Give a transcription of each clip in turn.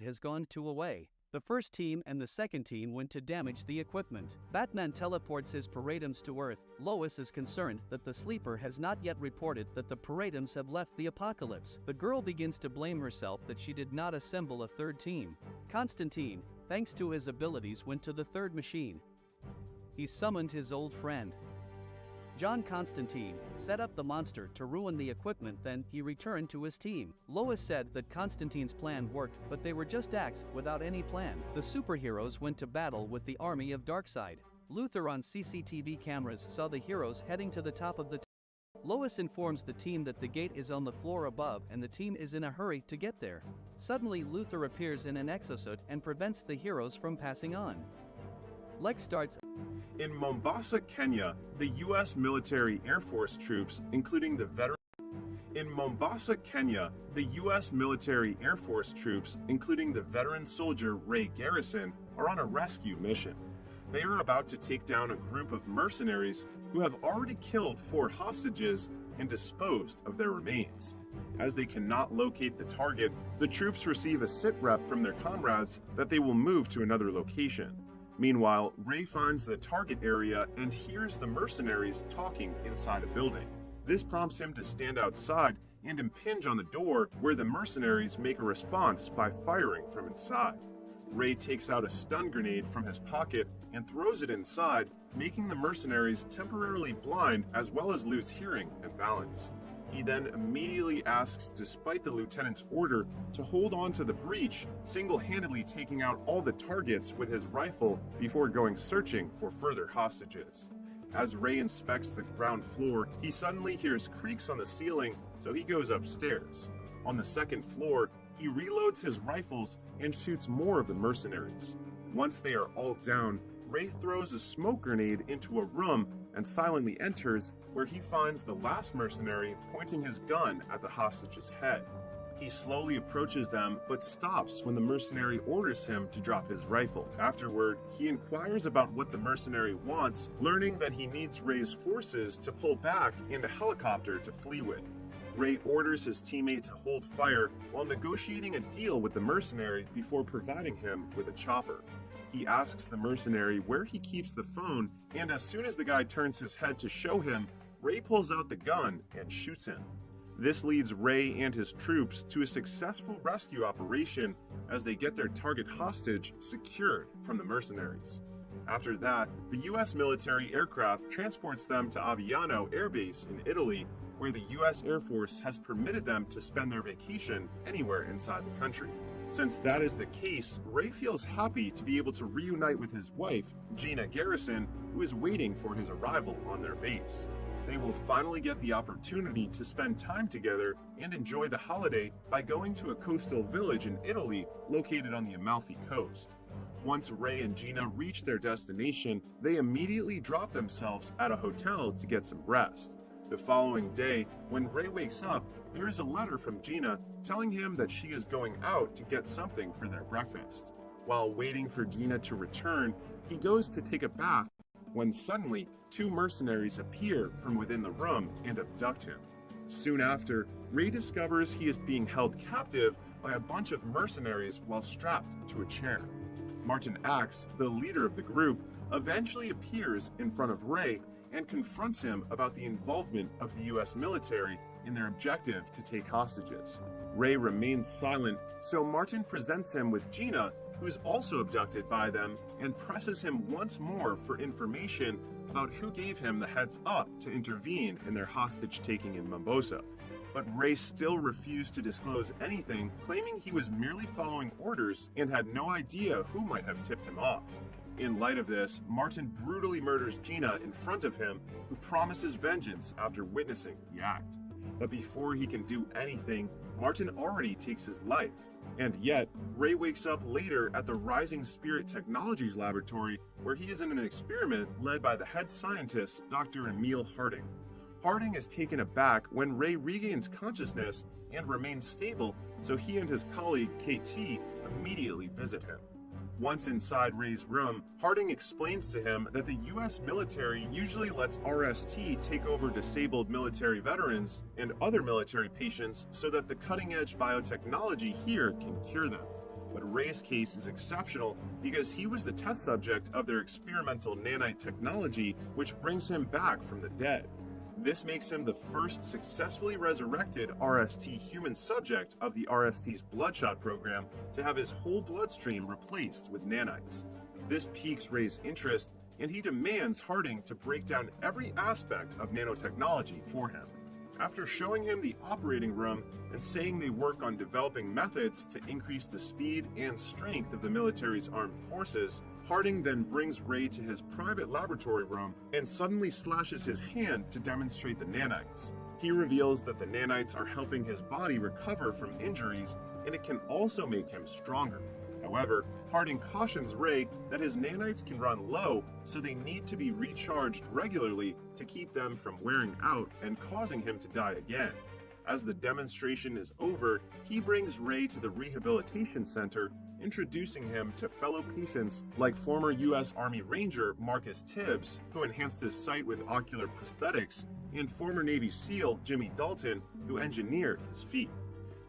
has gone two away. The first team and the second team went to damage the equipment. Batman teleports his Paradums to Earth. Lois is concerned that the sleeper has not yet reported that the Paradums have left the apocalypse. The girl begins to blame herself that she did not assemble a third team. Constantine, thanks to his abilities, went to the third machine. He summoned his old friend. John Constantine set up the monster to ruin the equipment, then he returned to his team. Lois said that Constantine's plan worked, but they were just acts without any plan. The superheroes went to battle with the army of Darkseid. Luthor on CCTV cameras saw the heroes heading to the top of the Lois informs the team that the gate is on the floor above and the team is in a hurry to get there. Suddenly Luthor appears in an exosuit and prevents the heroes from passing on. Lex starts. In Mombasa, Kenya, the U.S. military Air Force troops, including the veteran soldier Ray Garrison, are on a rescue mission. They are about to take down a group of mercenaries who have already killed 4 hostages and disposed of their remains. As they cannot locate the target, the troops receive a sitrep from their comrades that they will move to another location. Meanwhile, Ray finds the target area and hears the mercenaries talking inside a building. This prompts him to stand outside and impinge on the door, where the mercenaries make a response by firing from inside. Ray takes out a stun grenade from his pocket and throws it inside, making the mercenaries temporarily blind as well as lose hearing and balance. He then immediately asks, despite the lieutenant's order, to hold on to the breach, single-handedly taking out all the targets with his rifle before going searching for further hostages. As Ray inspects the ground floor, he suddenly hears creaks on the ceiling, so he goes upstairs. On the second floor, he reloads his rifles and shoots more of the mercenaries. Once they are all down, Ray throws a smoke grenade into a room and silently enters, where he finds the last mercenary pointing his gun at the hostage's head. He slowly approaches them, but stops when the mercenary orders him to drop his rifle. Afterward, he inquires about what the mercenary wants, learning that he needs Ray's forces to pull back and a helicopter to flee with. Ray orders his teammate to hold fire while negotiating a deal with the mercenary before providing him with a chopper. He asks the mercenary where he keeps the phone, and as soon as the guy turns his head to show him, Ray pulls out the gun and shoots him. This leads Ray and his troops to a successful rescue operation as they get their target hostage secured from the mercenaries. After that, the U.S. military aircraft transports them to Aviano Air Base in Italy, where the U.S. Air Force has permitted them to spend their vacation anywhere inside the country. Since that is the case, Ray feels happy to be able to reunite with his wife, Gina Garrison, who is waiting for his arrival on their base. They will finally get the opportunity to spend time together and enjoy the holiday by going to a coastal village in Italy located on the Amalfi Coast. Once Ray and Gina reach their destination, they immediately drop themselves at a hotel to get some rest. The following day, when Ray wakes up, there is a letter from Gina telling him that she is going out to get something for their breakfast. While waiting for Gina to return, he goes to take a bath when suddenly 2 mercenaries appear from within the room and abduct him. Soon after, Ray discovers he is being held captive by a bunch of mercenaries while strapped to a chair. Martin Axe, the leader of the group, eventually appears in front of Ray and confronts him about the involvement of the U.S. military in their objective to take hostages. Ray remains silent, so Martin presents him with Gina, who is also abducted by them, and presses him once more for information about who gave him the heads up to intervene in their hostage-taking in Mombasa. But Ray still refused to disclose anything, claiming he was merely following orders and had no idea who might have tipped him off. In light of this, Martin brutally murders Gina in front of him, who promises vengeance after witnessing the act. But before he can do anything, Martin already takes his life. And yet, Ray wakes up later at the Rising Spirit Technologies laboratory, where he is in an experiment led by the head scientist, Dr. Emil Harding. Harding is taken aback when Ray regains consciousness and remains stable, so he and his colleague KT immediately visit him. Once inside Ray's room, Harding explains to him that the U.S. military usually lets RST take over disabled military veterans and other military patients so that the cutting-edge biotechnology here can cure them. But Ray's case is exceptional because he was the test subject of their experimental nanite technology, which brings him back from the dead. This makes him the first successfully resurrected RST human subject of the RST's Bloodshot program to have his whole bloodstream replaced with nanites. This piques Ray's interest, and he demands Harding to break down every aspect of nanotechnology for him. After showing him the operating room and saying they work on developing methods to increase the speed and strength of the military's armed forces, Harding then brings Ray to his private laboratory room and suddenly slashes his hand to demonstrate the nanites. He reveals that the nanites are helping his body recover from injuries, and it can also make him stronger. However, Harding cautions Ray that his nanites can run low, so they need to be recharged regularly to keep them from wearing out and causing him to die again. As the demonstration is over, he brings Ray to the rehabilitation center, introducing him to fellow patients like former U.S. Army Ranger Marcus Tibbs, who enhanced his sight with ocular prosthetics, and former Navy SEAL Jimmy Dalton, who engineered his feet.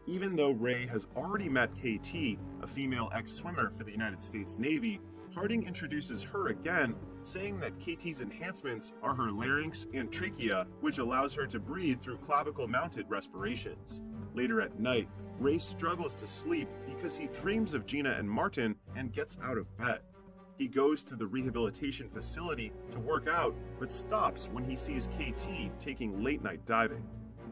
Even though Ray has already met KT, a female ex-swimmer for the United States Navy, Harding introduces her again, saying that KT's enhancements are her larynx and trachea, which allows her to breathe through clavicle-mounted respirations. Later at night, Ray struggles to sleep because he dreams of Gina and Martin and gets out of bed. He goes to the rehabilitation facility to work out, but stops when he sees KT taking late-night diving.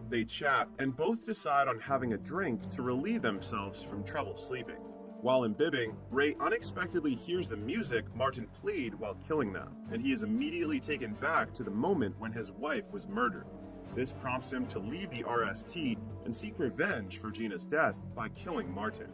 They chat and both decide on having a drink to relieve themselves from trouble sleeping. While imbibing, Ray unexpectedly hears the music Martin played while killing them, and he is immediately taken back to the moment when his wife was murdered. This prompts him to leave the RST and seek revenge for Gina's death by killing Martin.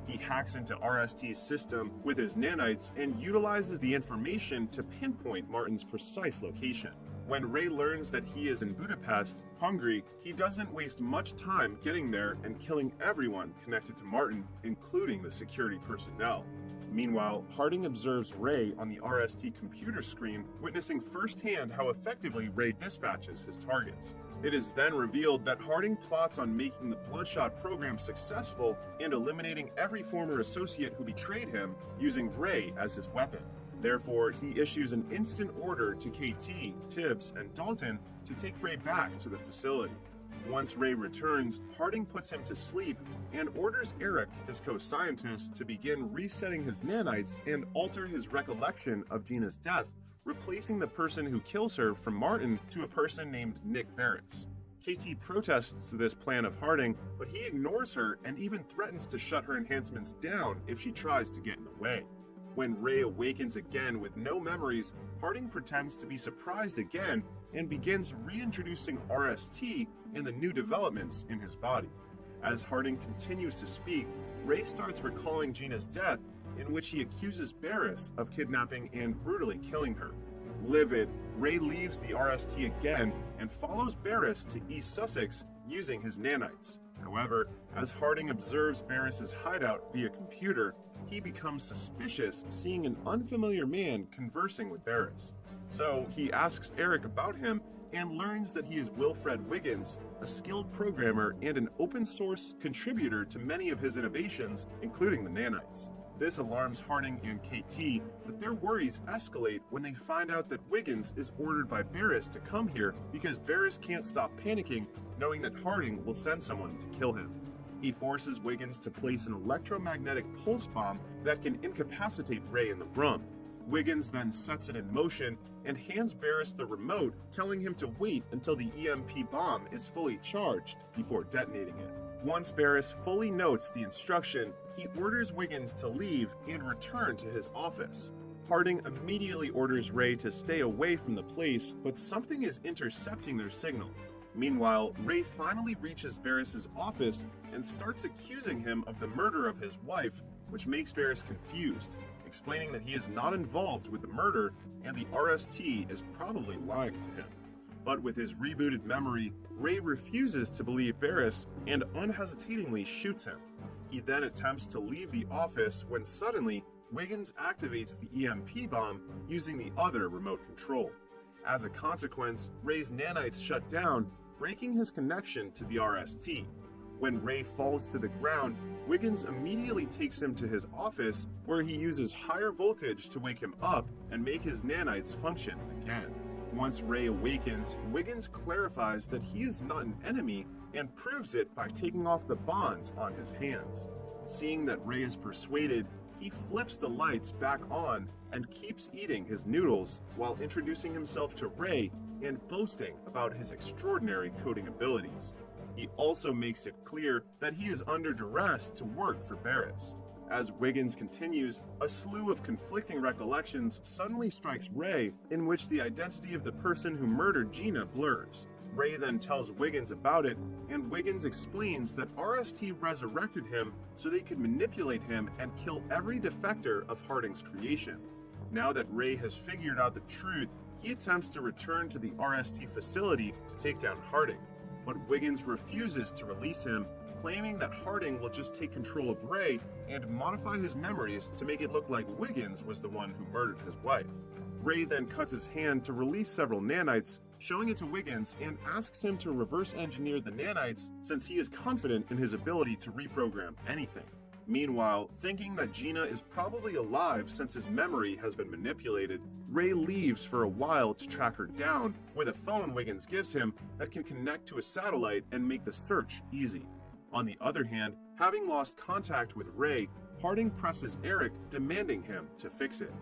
He hacks into RST's system with his nanites and utilizes the information to pinpoint Martin's precise location. When Ray learns that he is in Budapest, Hungary, he doesn't waste much time getting there and killing everyone connected to Martin, including the security personnel. Meanwhile, Harding observes Ray on the RST computer screen, witnessing firsthand how effectively Ray dispatches his targets. It is then revealed that Harding plots on making the Bloodshot program successful and eliminating every former associate who betrayed him, using Ray as his weapon. Therefore, he issues an instant order to KT, Tibbs, and Dalton to take Ray back to the facility. Once Ray returns, Harding puts him to sleep and orders Eric, his co-scientist, to begin resetting his nanites and alter his recollection of Gina's death, replacing the person who kills her from Martin to a person named Nick Barris. KT protests this plan of Harding, but he ignores her and even threatens to shut her enhancements down if she tries to get in the way. When Ray awakens again with no memories, Harding pretends to be surprised again and begins reintroducing RST and the new developments in his body. As Harding continues to speak, Ray starts recalling Gina's death, in which he accuses Barris of kidnapping and brutally killing her. Livid, Ray leaves the RST again and follows Barris to East Sussex using his nanites. However, as Harding observes Barris's hideout via computer, he becomes suspicious seeing an unfamiliar man conversing with Barris. So he asks Eric about him and learns that he is Wilfred Wiggins, a skilled programmer and an open-source contributor to many of his innovations, including the nanites. This alarms Harding and KT, but their worries escalate when they find out that Wiggins is ordered by Barris to come here because Barris can't stop panicking, knowing that Harding will send someone to kill him. He forces Wiggins to place an electromagnetic pulse bomb that can incapacitate Ray in the room. Wiggins then sets it in motion and hands Barris the remote, telling him to wait until the EMP bomb is fully charged before detonating it. Once Barris fully notes the instruction, he orders Wiggins to leave and return to his office. Harding immediately orders Ray to stay away from the place, but something is intercepting their signal. Meanwhile, Ray finally reaches Barris's office and starts accusing him of the murder of his wife, which makes Barris confused, explaining that he is not involved with the murder and the RST is probably lying to him. But with his rebooted memory, Ray refuses to believe Barris and unhesitatingly shoots him. He then attempts to leave the office when suddenly Wiggins activates the EMP bomb using the other remote control. As a consequence, Ray's nanites shut down, breaking his connection to the RST. When Ray falls to the ground, Wiggins immediately takes him to his office, where he uses higher voltage to wake him up and make his nanites function again. Once Ray awakens, Wiggins clarifies that he is not an enemy and proves it by taking off the bonds on his hands. Seeing that Ray is persuaded, he flips the lights back on and keeps eating his noodles while introducing himself to Ray and boasting about his extraordinary coding abilities. He also makes it clear that he is under duress to work for Barris. As Wiggins continues, a slew of conflicting recollections suddenly strikes Ray, in which the identity of the person who murdered Gina blurs. Ray then tells Wiggins about it, and Wiggins explains that RST resurrected him so they could manipulate him and kill every defector of Harding's creation. Now that Ray has figured out the truth, he attempts to return to the RST facility to take down Harding, but Wiggins refuses to release him, claiming that Harding will just take control of Ray and modify his memories to make it look like Wiggins was the one who murdered his wife. Ray then cuts his hand to release several nanites, showing it to Wiggins, and asks him to reverse engineer the nanites since he is confident in his ability to reprogram anything. Meanwhile, thinking that Gina is probably alive since his memory has been manipulated, Ray leaves for a while to track her down with a phone Wiggins gives him that can connect to a satellite and make the search easy. On the other hand, having lost contact with Ray, Harding presses Eric, demanding him to fix it.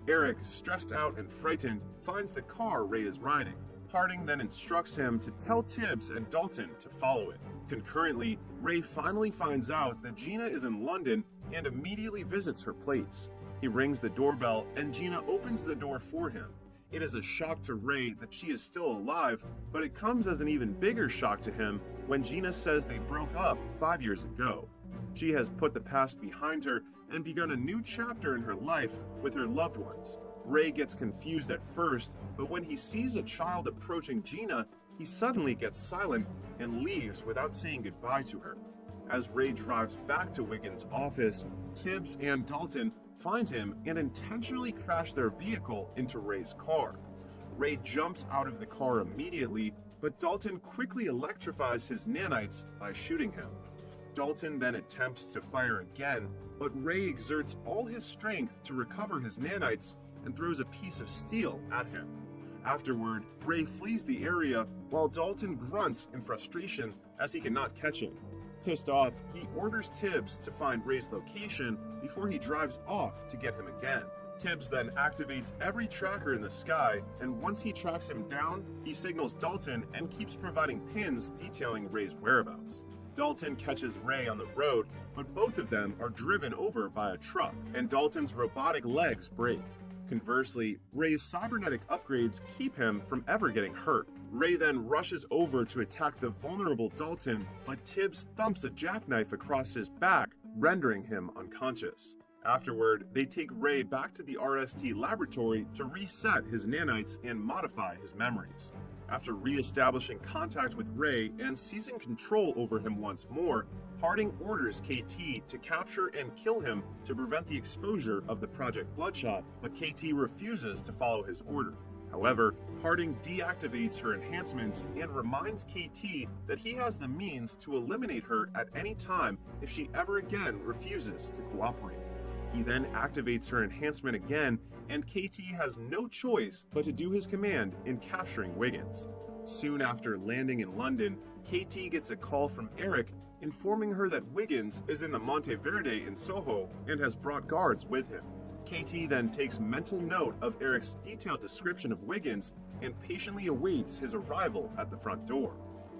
Eric, stressed out and frightened, finds the car Ray is riding. Harding then instructs him to tell Tibbs and Dalton to follow it. Concurrently, Ray finally finds out that Gina is in London and immediately visits her place. He rings the doorbell and Gina opens the door for him. It is a shock to Ray that she is still alive, but it comes as an even bigger shock to him when Gina says they broke up 5 years ago. She has put the past behind her and begun a new chapter in her life with her loved ones. Ray gets confused at first, but when he sees a child approaching Gina, he suddenly gets silent and leaves without saying goodbye to her. As Ray drives back to Wiggins' office, Tibbs and Dalton find him and intentionally crash their vehicle into Ray's car. Ray jumps out of the car immediately, but Dalton quickly electrifies his nanites by shooting him. Dalton then attempts to fire again, but Ray exerts all his strength to recover his nanites and throws a piece of steel at him. Afterward, Ray flees the area while Dalton grunts in frustration as he cannot catch him. Pissed off, he orders Tibbs to find Ray's location before he drives off to get him again. Tibbs then activates every tracker in the sky, and once he tracks him down, he signals Dalton and keeps providing pins detailing Ray's whereabouts. Dalton catches Ray on the road, but both of them are driven over by a truck, and Dalton's robotic legs break. Conversely, Ray's cybernetic upgrades keep him from ever getting hurt. Ray then rushes over to attack the vulnerable Dalton, but Tibbs thumps a jackknife across his back, rendering him unconscious. Afterward, they take Ray back to the RST laboratory to reset his nanites and modify his memories. After re-establishing contact with Ray and seizing control over him once more, Harding orders KT to capture and kill him to prevent the exposure of the Project Bloodshot, but KT refuses to follow his order. However, Harding deactivates her enhancements and reminds KT that he has the means to eliminate her at any time if she ever again refuses to cooperate. He then activates her enhancement again, and KT has no choice but to do his command in capturing Wiggins. Soon after landing in London, KT gets a call from Eric informing her that Wiggins is in the Monteverde in Soho and has brought guards with him. KT then takes mental note of Eric's detailed description of Wiggins and patiently awaits his arrival at the front door.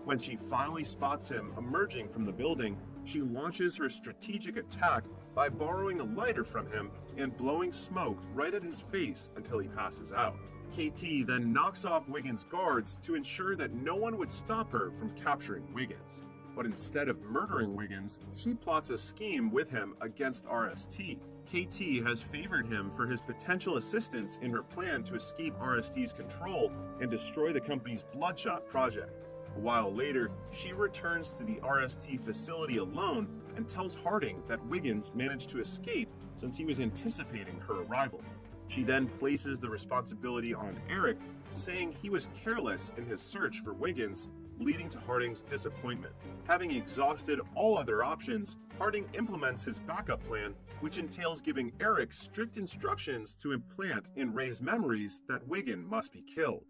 When she finally spots him emerging from the building, she launches her strategic attack by borrowing a lighter from him and blowing smoke right at his face until he passes out. KT then knocks off Wiggins' guards to ensure that no one would stop her from capturing Wiggins. But instead of murdering Wiggins, she plots a scheme with him against RST. KT has favored him for his potential assistance in her plan to escape RST's control and destroy the company's Bloodshot project. A while later, she returns to the RST facility alone and tells Harding that Wiggins managed to escape since he was anticipating her arrival. She then places the responsibility on Eric, saying he was careless in his search for Wiggins leading to Harding's disappointment. Having exhausted all other options, Harding implements his backup plan, which entails giving Eric strict instructions to implant in Ray's memories that Wiggin must be killed.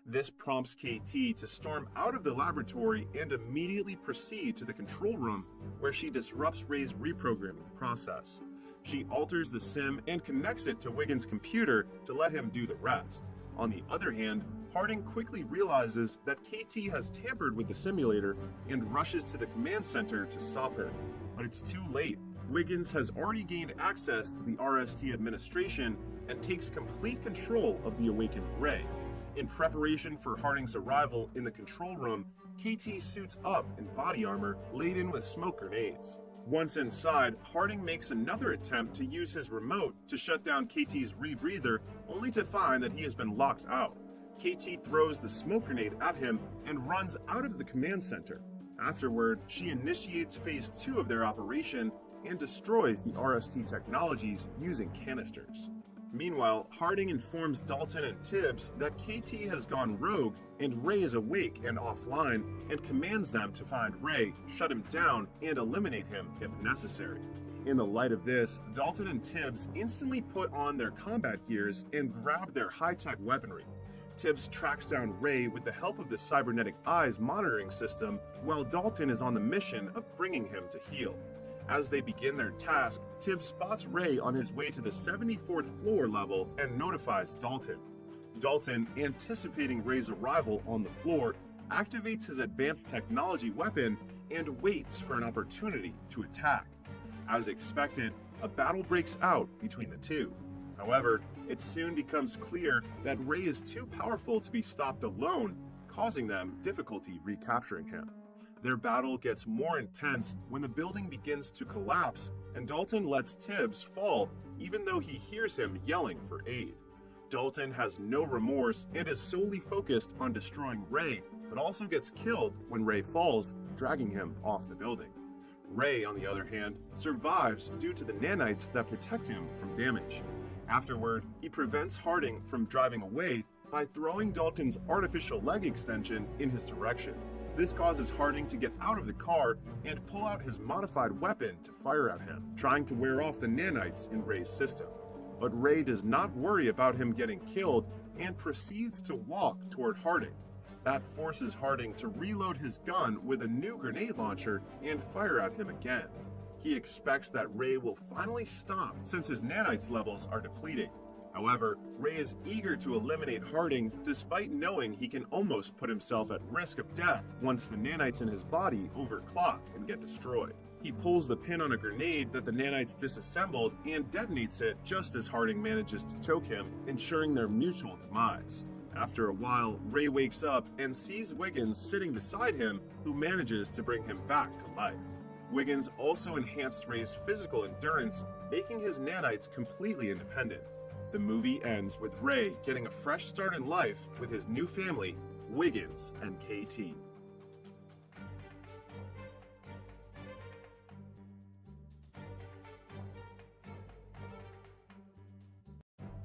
This prompts KT to storm out of the laboratory and immediately proceed to the control room, where she disrupts Ray's reprogramming process. She alters the sim and connects it to Wiggin's computer to let him do the rest. On the other hand, Harding quickly realizes that KT has tampered with the simulator and rushes to the command center to stop her. But it's too late. Wiggins has already gained access to the RST administration and takes complete control of the awakened Ray. In preparation for Harding's arrival in the control room, KT suits up in body armor laden with smoke grenades. Once inside, Harding makes another attempt to use his remote to shut down KT's rebreather, only to find that he has been locked out. KT throws the smoke grenade at him and runs out of the command center. Afterward, she initiates phase 2 of their operation and destroys the RST technologies using canisters. Meanwhile, Harding informs Dalton and Tibbs that KT has gone rogue and Ray is awake and offline, and commands them to find Ray, shut him down, and eliminate him if necessary. In the light of this, Dalton and Tibbs instantly put on their combat gears and grab their high-tech weaponry. Tibbs tracks down Ray with the help of the cybernetic eyes monitoring system, while Dalton is on the mission of bringing him to heal. As they begin their task, Tibbs spots Ray on his way to the 74th floor level and notifies Dalton. Dalton, anticipating Ray's arrival on the floor, activates his advanced technology weapon and waits for an opportunity to attack. As expected, a battle breaks out between the two. However, it soon becomes clear that Ray is too powerful to be stopped alone, causing them difficulty recapturing him. Their battle gets more intense when the building begins to collapse and Dalton lets Tibbs fall even though he hears him yelling for aid. Dalton has no remorse and is solely focused on destroying Ray, but also gets killed when Ray falls, dragging him off the building. Ray, on the other hand, survives due to the nanites that protect him from damage. Afterward, he prevents Harding from driving away by throwing Dalton's artificial leg extension in his direction. This causes Harding to get out of the car and pull out his modified weapon to fire at him, trying to wear off the nanites in Ray's system. But Ray does not worry about him getting killed and proceeds to walk toward Harding. That forces Harding to reload his gun with a new grenade launcher and fire at him again. He expects that Ray will finally stop since his nanites levels are depleting. However, Ray is eager to eliminate Harding despite knowing he can almost put himself at risk of death once the nanites in his body overclock and get destroyed. He pulls the pin on a grenade that the nanites disassembled and detonates it just as Harding manages to choke him, ensuring their mutual demise. After a while, Ray wakes up and sees Wiggins sitting beside him, who manages to bring him back to life. Wiggins also enhanced Ray's physical endurance, making his nanites completely independent. The movie ends with Ray getting a fresh start in life with his new family, Wiggins and KT.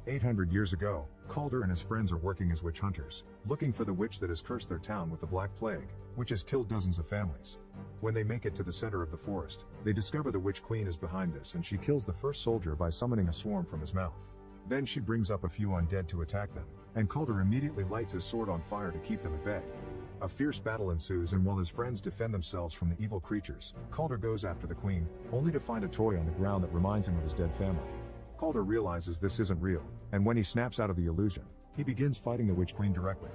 "800 years ago, Calder and his friends are working as witch hunters, looking for the witch that has cursed their town with the Black Plague, which has killed dozens of families. When they make it to the center of the forest, they discover the Witch Queen is behind this, and she kills the first soldier by summoning a swarm from his mouth. Then she brings up a few undead to attack them, and Calder immediately lights his sword on fire to keep them at bay. A fierce battle ensues, and while his friends defend themselves from the evil creatures, Calder goes after the queen, only to find a toy on the ground that reminds him of his dead family. Calder realizes this isn't real, and when he snaps out of the illusion, he begins fighting the Witch Queen directly.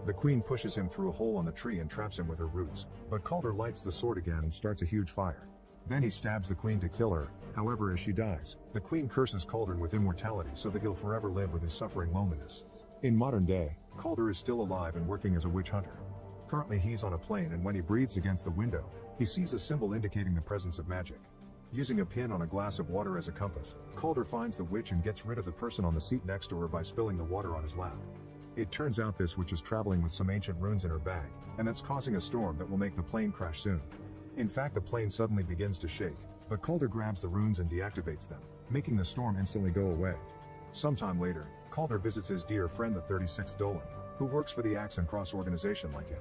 The queen pushes him through a hole on the tree and traps him with her roots, but Calder lights the sword again and starts a huge fire. Then he stabs the queen to kill her. However, as she dies, the queen curses Calder with immortality so that he'll forever live with his suffering loneliness. In modern day, Calder is still alive and working as a witch hunter. Currently he's on a plane, and when he breathes against the window, he sees a symbol indicating the presence of magic. Using a pin on a glass of water as a compass, Calder finds the witch and gets rid of the person on the seat next to her by spilling the water on his lap. It turns out this witch is traveling with some ancient runes in her bag, and that's causing a storm that will make the plane crash soon. In fact, the plane suddenly begins to shake, but Calder grabs the runes and deactivates them, making the storm instantly go away. Sometime later, Calder visits his dear friend the 36th Dolan, who works for the Axe and Cross organization like him.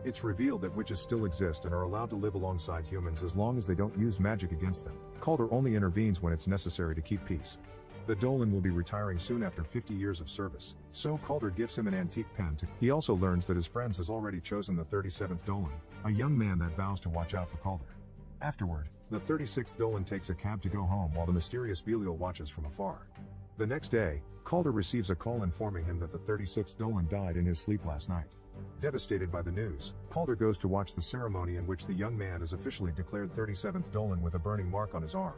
It's revealed that witches still exist and are allowed to live alongside humans as long as they don't use magic against them. Calder only intervenes when it's necessary to keep peace. The Dolan will be retiring soon after 50 years of service, so Calder gives him an antique pen to. He also learns that his friends has already chosen the 37th Dolan, a young man that vows to watch out for Calder. Afterward, the 36th Dolan takes a cab to go home while the mysterious Belial watches from afar. The next day, Calder receives a call informing him that the 36th Dolan died in his sleep last night. Devastated by the news, Calder goes to watch the ceremony in which the young man is officially declared 37th Dolan with a burning mark on his arm.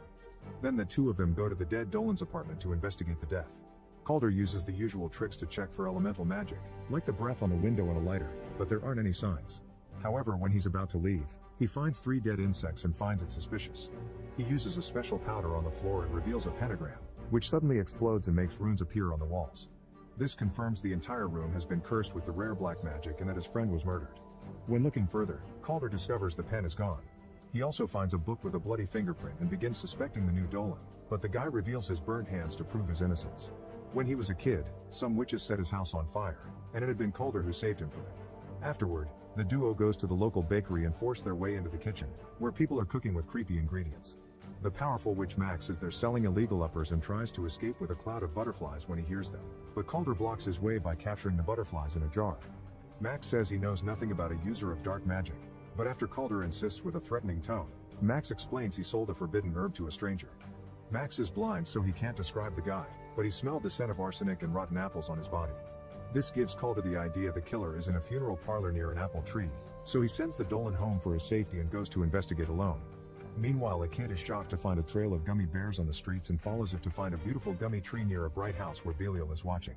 Then the two of them go to the dead Dolan's apartment to investigate the death. Calder uses the usual tricks to check for elemental magic, like the breath on the window and a lighter, but there aren't any signs. However, when he's about to leave, he finds 3 dead insects and finds it suspicious. He uses a special powder on the floor and reveals a pentagram, which suddenly explodes and makes runes appear on the walls. This confirms the entire room has been cursed with the rare black magic and that his friend was murdered. When looking further, Calder discovers the pen is gone. He also finds a book with a bloody fingerprint and begins suspecting the new Dolan, but the guy reveals his burned hands to prove his innocence. When he was a kid, some witches set his house on fire, and it had been Calder who saved him from it. Afterward, the duo goes to the local bakery and force their way into the kitchen, where people are cooking with creepy ingredients. The powerful witch Max is there selling illegal uppers and tries to escape with a cloud of butterflies when he hears them, but Calder blocks his way by capturing the butterflies in a jar. Max says he knows nothing about a user of dark magic, but after Calder insists with a threatening tone, Max explains he sold a forbidden herb to a stranger. Max is blind so he can't describe the guy, but he smelled the scent of arsenic and rotten apples on his body. This gives Calder the idea the killer is in a funeral parlor near an apple tree, so he sends the Dolan home for his safety and goes to investigate alone. Meanwhile, a kid is shocked to find a trail of gummy bears on the streets and follows it to find a beautiful gummy tree near a bright house where Belial is watching.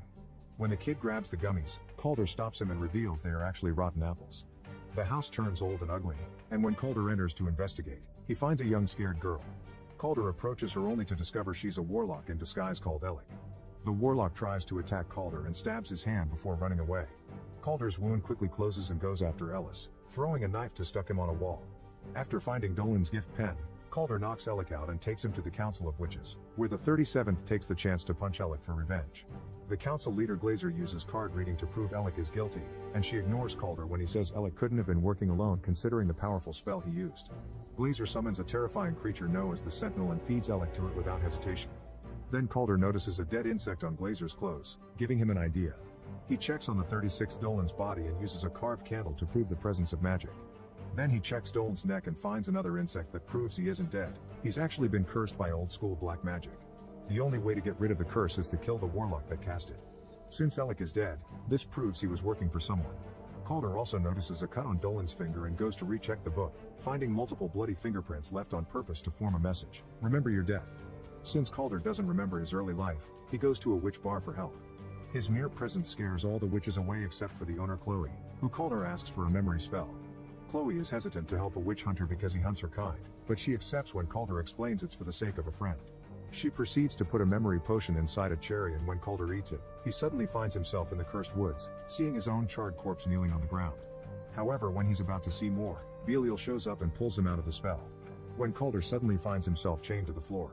When the kid grabs the gummies, Calder stops him and reveals they are actually rotten apples. The house turns old and ugly, and when Calder enters to investigate, he finds a young scared girl. Calder approaches her only to discover she's a warlock in disguise called Alec. The warlock tries to attack Calder and stabs his hand before running away. Calder's wound quickly closes and goes after Ellis, throwing a knife to stuck him on a wall. After finding Dolan's gift pen, Calder knocks Alec out and takes him to the Council of Witches, where the 37th takes the chance to punch Alec for revenge. The council leader Glazer uses card reading to prove Alec is guilty, and she ignores Calder when he says Alec couldn't have been working alone considering the powerful spell he used. Glazer summons a terrifying creature known as the Sentinel and feeds Alec to it without hesitation. Then Calder notices a dead insect on Glazer's clothes, giving him an idea. He checks on the 36th Dolan's body and uses a carved candle to prove the presence of magic. Then he checks Dolan's neck and finds another insect that proves he isn't dead. He's actually been cursed by old-school black magic. The only way to get rid of the curse is to kill the warlock that cast it. Since Alec is dead, this proves he was working for someone. Calder also notices a cut on Dolan's finger and goes to recheck the book, finding multiple bloody fingerprints left on purpose to form a message. Remember your death. Since Calder doesn't remember his early life, he goes to a witch bar for help. His mere presence scares all the witches away except for the owner Chloe, who Calder asks for a memory spell. Chloe is hesitant to help a witch hunter because he hunts her kind, but she accepts when Calder explains it's for the sake of a friend. She proceeds to put a memory potion inside a cherry, and when Calder eats it, he suddenly finds himself in the cursed woods, seeing his own charred corpse kneeling on the ground. However, when he's about to see more, Belial shows up and pulls him out of the spell. When Calder suddenly finds himself chained to the floor.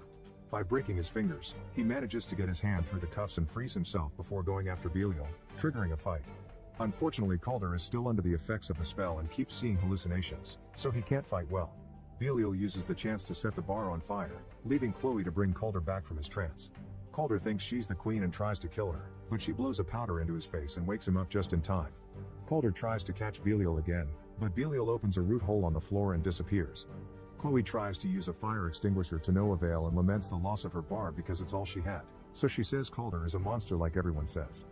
By breaking his fingers, he manages to get his hand through the cuffs and frees himself before going after Belial, triggering a fight. Unfortunately, Calder is still under the effects of the spell and keeps seeing hallucinations, so he can't fight well. Belial uses the chance to set the bar on fire, leaving Chloe to bring Calder back from his trance. Calder thinks she's the queen and tries to kill her, but she blows a powder into his face and wakes him up just in time. Calder tries to catch Belial again, but Belial opens a root hole on the floor and disappears. Chloe tries to use a fire extinguisher to no avail and laments the loss of her bar because it's all she had, so she says Calder is a monster like everyone says.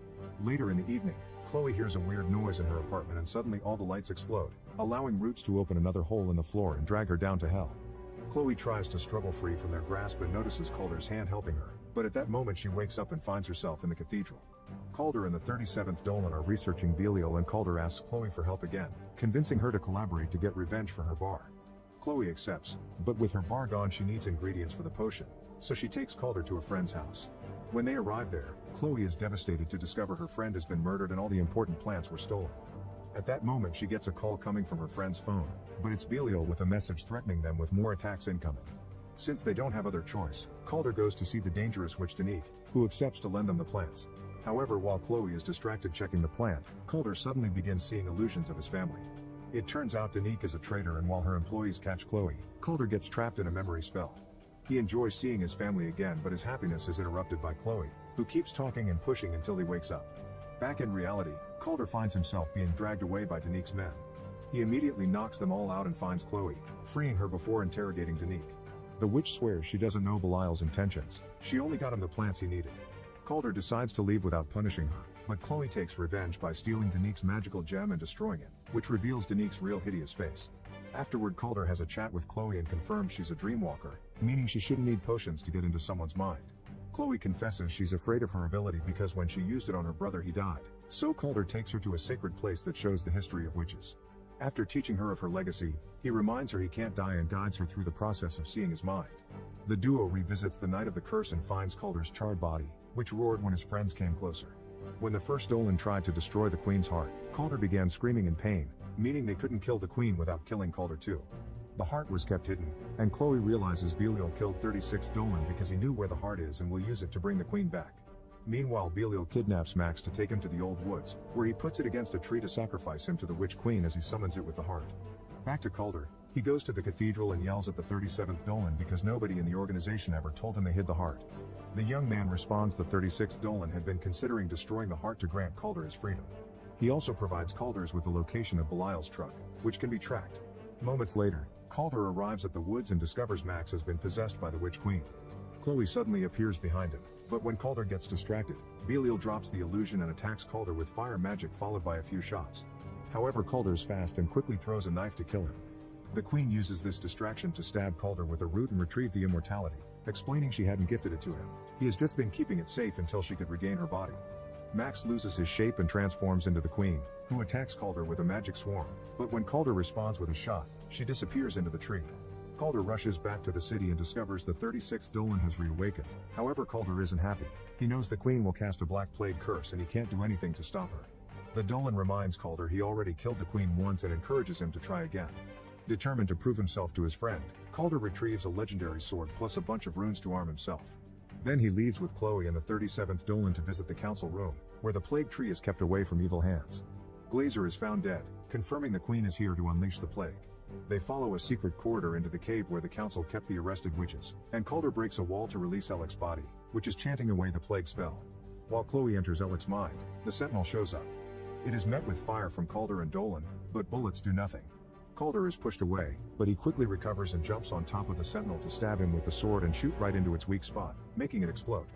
Later in the evening, Chloe hears a weird noise in her apartment and suddenly all the lights explode, allowing roots to open another hole in the floor and drag her down to hell. Chloe tries to struggle free from their grasp and notices Calder's hand helping her, but at that moment she wakes up and finds herself in the cathedral. Calder and the 37th Dolan are researching Belial, and Calder asks Chloe for help again, convincing her to collaborate to get revenge for her bar. Chloe accepts, but with her bar gone she needs ingredients for the potion, so she takes Calder to a friend's house. When they arrive there, Chloe is devastated to discover her friend has been murdered and all the important plants were stolen. At that moment she gets a call coming from her friend's phone, but it's Belial with a message threatening them with more attacks incoming. Since they don't have other choice, Calder goes to see the dangerous witch Danique, who accepts to lend them the plants. However, while Chloe is distracted checking the plant, Calder suddenly begins seeing illusions of his family. It turns out Danique is a traitor, and while her employees catch Chloe, Calder gets trapped in a memory spell. He enjoys seeing his family again, but his happiness is interrupted by Chloe, who keeps talking and pushing until he wakes up. Back in reality, Calder finds himself being dragged away by Danique's men. He immediately knocks them all out and finds Chloe, freeing her before interrogating Danique. The witch swears she doesn't know Belial's intentions, she only got him the plants he needed. Calder decides to leave without punishing her, but Chloe takes revenge by stealing Danique's magical gem and destroying it, which reveals Danique's real hideous face. Afterward, Calder has a chat with Chloe and confirms she's a dreamwalker, meaning she shouldn't need potions to get into someone's mind. Chloe confesses she's afraid of her ability because when she used it on her brother he died, so Calder takes her to a sacred place that shows the history of witches. After teaching her of her legacy, he reminds her he can't die and guides her through the process of seeing his mind. The duo revisits the night of the curse and finds Calder's charred body, which roared when his friends came closer. When the first Dolan tried to destroy the queen's heart, Calder began screaming in pain, meaning they couldn't kill the queen without killing Calder too. The heart was kept hidden, and Chloe realizes Belial killed 36 Dolan because he knew where the heart is and will use it to bring the queen back. Meanwhile, Belial kidnaps Max to take him to the old woods, where he puts it against a tree to sacrifice him to the witch queen as he summons it with the heart. Back to Calder, he goes to the cathedral and yells at the 37th Dolan because nobody in the organization ever told him they hid the heart. The young man responds the 36th Dolan had been considering destroying the heart to grant Calder his freedom. He also provides Calder's with the location of Belial's truck, which can be tracked. Moments later, Calder arrives at the woods and discovers Max has been possessed by the witch queen. Chloe suddenly appears behind him, but when Calder gets distracted, Belial drops the illusion and attacks Calder with fire magic followed by a few shots. However, Calder is fast and quickly throws a knife to kill him. The queen uses this distraction to stab Calder with a root and retrieve the immortality, explaining she hadn't gifted it to him. He has just been keeping it safe until she could regain her body. Max loses his shape and transforms into the queen, who attacks Calder with a magic swarm, but when Calder responds with a shot, she disappears into the tree. Calder rushes back to the city and discovers the 36th Dolan has reawakened. However, Calder isn't happy. He knows the queen will cast a black plague curse and he can't do anything to stop her. The Dolan reminds Calder he already killed the queen once and encourages him to try again. Determined to prove himself to his friend, Calder retrieves a legendary sword plus a bunch of runes to arm himself. Then he leaves with Chloe and the 37th Dolan to visit the council room, where the plague tree is kept away from evil hands. Glazer is found dead, confirming the queen is here to unleash the plague. They follow a secret corridor into the cave where the council kept the arrested witches, and Calder breaks a wall to release Alec's body, which is chanting away the plague spell. While Chloe enters Alec's mind, the sentinel shows up. It is met with fire from Calder and Dolan, but bullets do nothing. Calder is pushed away, but he quickly recovers and jumps on top of the sentinel to stab him with the sword and shoot right into its weak spot, making it explode.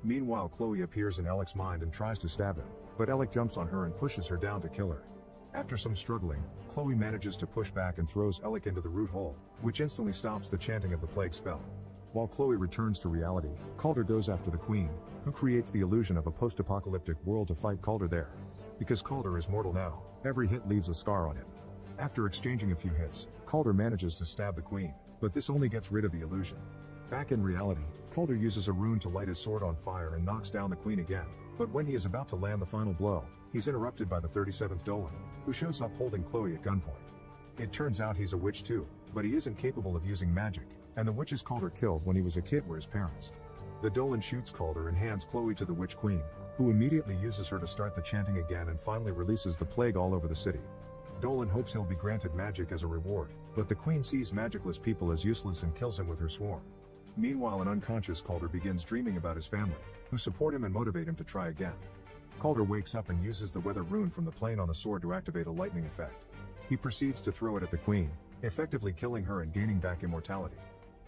Meanwhile, Chloe appears in Alec's mind and tries to stab him, but Alec jumps on her and pushes her down to kill her. After some struggling, Chloe manages to push back and throws Alec into the root hole, which instantly stops the chanting of the plague spell. While Chloe returns to reality, Calder goes after the queen, who creates the illusion of a post-apocalyptic world to fight Calder there. Because Calder is mortal now, every hit leaves a scar on him. After exchanging a few hits, Calder manages to stab the queen, but this only gets rid of the illusion. Back in reality, Calder uses a rune to light his sword on fire and knocks down the queen again, but when he is about to land the final blow, he's interrupted by the 37th Dolan, who shows up holding Chloe at gunpoint. It turns out he's a witch too, but he isn't capable of using magic, and the witches Calder killed when he was a kid were his parents. The Dolan shoots Calder and hands Chloe to the witch queen, who immediately uses her to start the chanting again and finally releases the plague all over the city. Dolan hopes he'll be granted magic as a reward, but the queen sees magicless people as useless and kills him with her swarm. Meanwhile, an unconscious Calder begins dreaming about his family, who support him and motivate him to try again. Calder wakes up and uses the weather rune from the plane on the sword to activate a lightning effect. He proceeds to throw it at the queen, effectively killing her and gaining back immortality.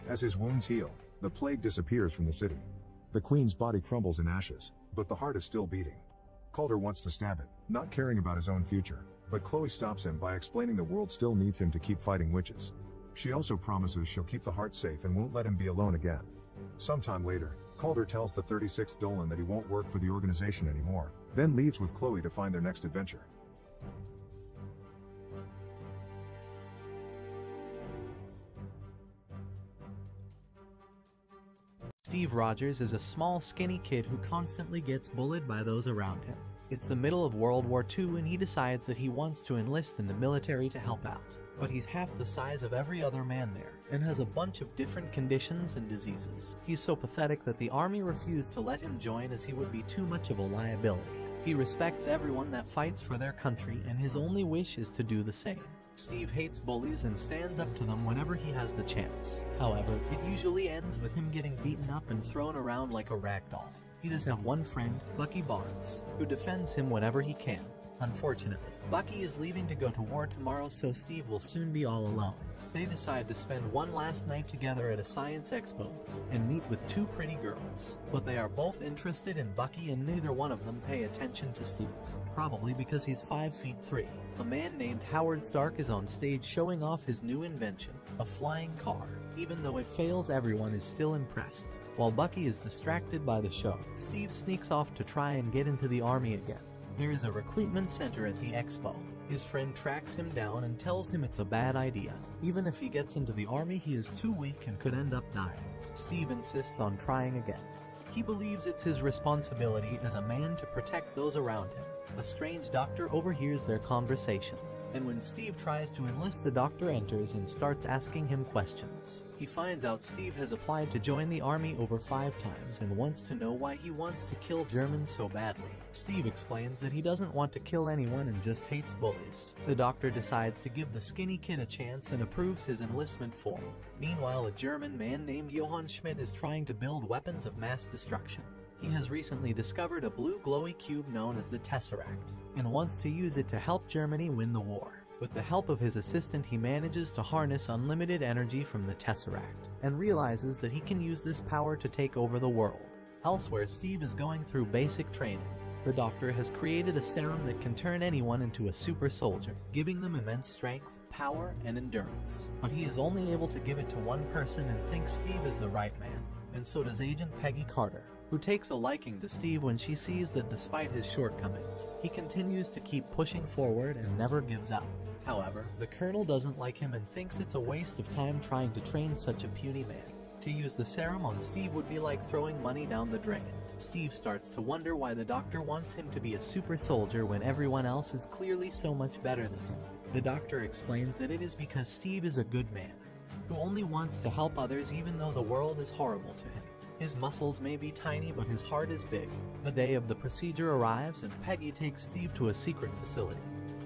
As his wounds heal, the plague disappears from the city. The queen's body crumbles in ashes, but the heart is still beating. Calder wants to stab it, not caring about his own future, but Chloe stops him by explaining the world still needs him to keep fighting witches. She also promises she'll keep the heart safe and won't let him be alone again. Sometime later, Calder tells the 36th Dolan that he won't work for the organization anymore, then leaves with Chloe to find their next adventure. Steve Rogers is a small, skinny kid who constantly gets bullied by those around him. It's the middle of World War II and he decides that he wants to enlist in the military to help out. But he's half the size of every other man there, and has a bunch of different conditions and diseases. He's so pathetic that the army refused to let him join as he would be too much of a liability. He respects everyone that fights for their country, and his only wish is to do the same. Steve hates bullies and stands up to them whenever he has the chance. However, it usually ends with him getting beaten up and thrown around like a rag doll. He does have one friend, Bucky Barnes, who defends him whenever he can. Unfortunately, Bucky is leaving to go to war tomorrow, so Steve will soon be all alone. They decide to spend one last night together at a science expo and meet with two pretty girls. But they are both interested in Bucky and neither one of them pay attention to Steve. Probably because he's 5'3". A man named Howard Stark is on stage showing off his new invention, a flying car. Even though it fails, everyone is still impressed. While Bucky is distracted by the show, Steve sneaks off to try and get into the army again. There is a recruitment center at the expo. His friend tracks him down and tells him it's a bad idea. Even if he gets into the army, he is too weak and could end up dying. Steve insists on trying again. He believes it's his responsibility as a man to protect those around him. A strange doctor overhears their conversation, and when Steve tries to enlist, the doctor enters and starts asking him questions. He finds out Steve has applied to join the army over 5 times and wants to know why he wants to kill Germans so badly. Steve explains that he doesn't want to kill anyone and just hates bullies. The doctor decides to give the skinny kid a chance and approves his enlistment form. Meanwhile, a German man named Johann Schmidt is trying to build weapons of mass destruction. He has recently discovered a blue glowy cube known as the Tesseract, and wants to use it to help Germany win the war. With the help of his assistant, he manages to harness unlimited energy from the Tesseract, and realizes that he can use this power to take over the world. Elsewhere, Steve is going through basic training. The doctor has created a serum that can turn anyone into a super soldier, giving them immense strength, power, and endurance. But he is only able to give it to one person and thinks Steve is the right man, and so does Agent Peggy Carter, who takes a liking to Steve when she sees that despite his shortcomings, he continues to keep pushing forward and never gives up. However, the Colonel doesn't like him and thinks it's a waste of time trying to train such a puny man. To use the serum on Steve would be like throwing money down the drain. Steve starts to wonder why the doctor wants him to be a super soldier when everyone else is clearly so much better than him. The doctor explains that it is because Steve is a good man, who only wants to help others even though the world is horrible to him. His muscles may be tiny, but his heart is big. The day of the procedure arrives and Peggy takes Steve to a secret facility,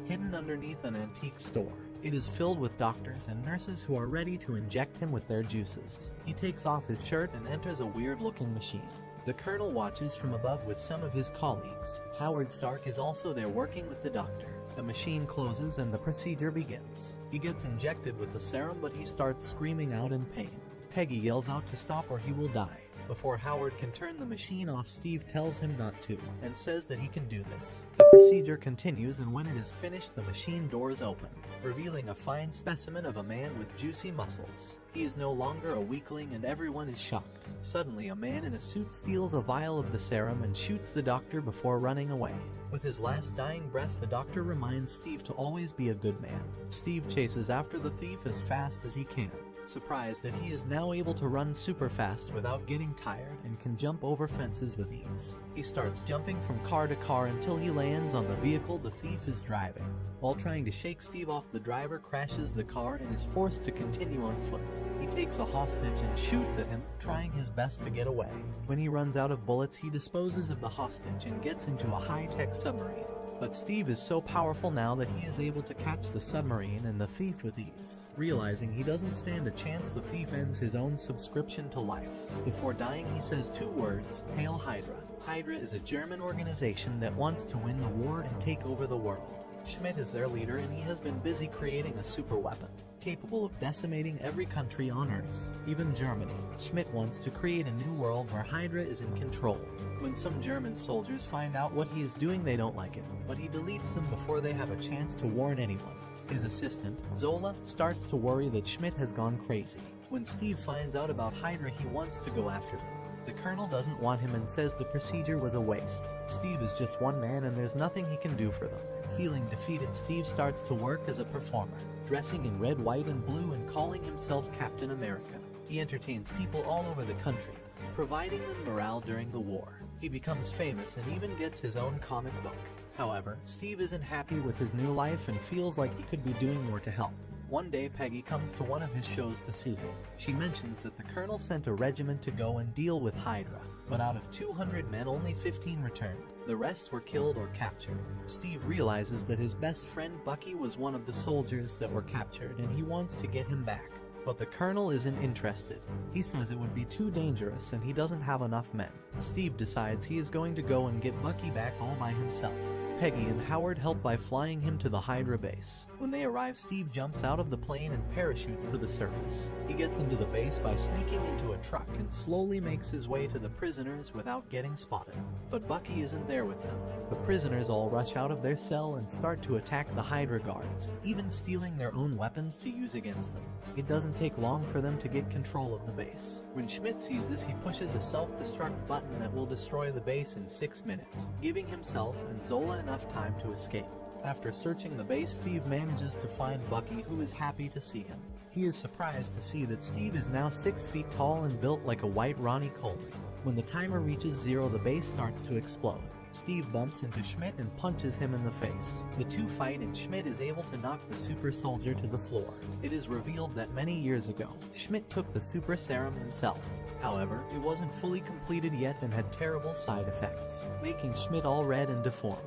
hidden underneath an antique store. It is filled with doctors and nurses who are ready to inject him with their juices. He takes off his shirt and enters a weird-looking machine. The Colonel watches from above with some of his colleagues. Howard Stark is also there working with the doctor. The machine closes and the procedure begins. He gets injected with the serum, but he starts screaming out in pain. Peggy yells out to stop or he will die. Before Howard can turn the machine off, Steve tells him not to, and says that he can do this. The procedure continues, and when it is finished, the machine doors open, revealing a fine specimen of a man with juicy muscles. He is no longer a weakling, and everyone is shocked. Suddenly, a man in a suit steals a vial of the serum and shoots the doctor before running away. With his last dying breath, the doctor reminds Steve to always be a good man. Steve chases after the thief as fast as he can, surprised that he is now able to run super fast without getting tired and can jump over fences with ease. He starts jumping from car to car until he lands on the vehicle the thief is driving. While trying to shake Steve off, the driver crashes the car and is forced to continue on foot. He takes a hostage and shoots at him, trying his best to get away. When he runs out of bullets, he disposes of the hostage and gets into a high-tech submarine. But Steve is so powerful now that he is able to catch the submarine and the thief with ease. Realizing he doesn't stand a chance, the thief ends his own subscription to life. Before dying, he says 2 words, "Hail Hydra." Hydra is a German organization that wants to win the war and take over the world. Schmidt is their leader, and he has been busy creating a super weapon, capable of decimating every country on Earth, even Germany. Schmidt wants to create a new world where Hydra is in control. When some German soldiers find out what he is doing, they don't like it, but he deletes them before they have a chance to warn anyone. His assistant, Zola, starts to worry that Schmidt has gone crazy. When Steve finds out about Hydra, he wants to go after them. The Colonel doesn't want him and says the procedure was a waste. Steve is just one man and there's nothing he can do for them. Feeling defeated, Steve starts to work as a performer, dressing in red, white, and blue and calling himself Captain America. He entertains people all over the country, providing them morale during the war. He becomes famous and even gets his own comic book. However, Steve isn't happy with his new life and feels like he could be doing more to help. One day, Peggy comes to one of his shows to see him. She mentions that the Colonel sent a regiment to go and deal with Hydra. but out of 200 men, only 15 returned. The rest were killed or captured. Steve realizes that his best friend Bucky was one of the soldiers that were captured, and he wants to get him back. But the colonel isn't interested. He says it would be too dangerous and he doesn't have enough men. Steve decides he is going to go and get Bucky back all by himself. Peggy and Howard help by flying him to the Hydra base. When they arrive, Steve jumps out of the plane and parachutes to the surface. He gets into the base by sneaking into a truck and slowly makes his way to the prisoners without getting spotted. But Bucky isn't there with them. The prisoners all rush out of their cell and start to attack the Hydra guards, even stealing their own weapons to use against them. It doesn't take long for them to get control of the base. When Schmidt sees this, he pushes a self-destruct button that will destroy the base in 6 minutes, giving himself and Zola enough time to escape. After searching the base, Steve manages to find Bucky, who is happy to see him. He is surprised to see that Steve is now 6 feet tall and built like a white Ronnie Coleman. When the timer reaches 0, the base starts to explode. Steve bumps into Schmidt and punches him in the face. The two fight and Schmidt is able to knock the super soldier to the floor. It is revealed that many years ago, Schmidt took the super serum himself. However, it wasn't fully completed yet and had terrible side effects, making Schmidt all red and deformed.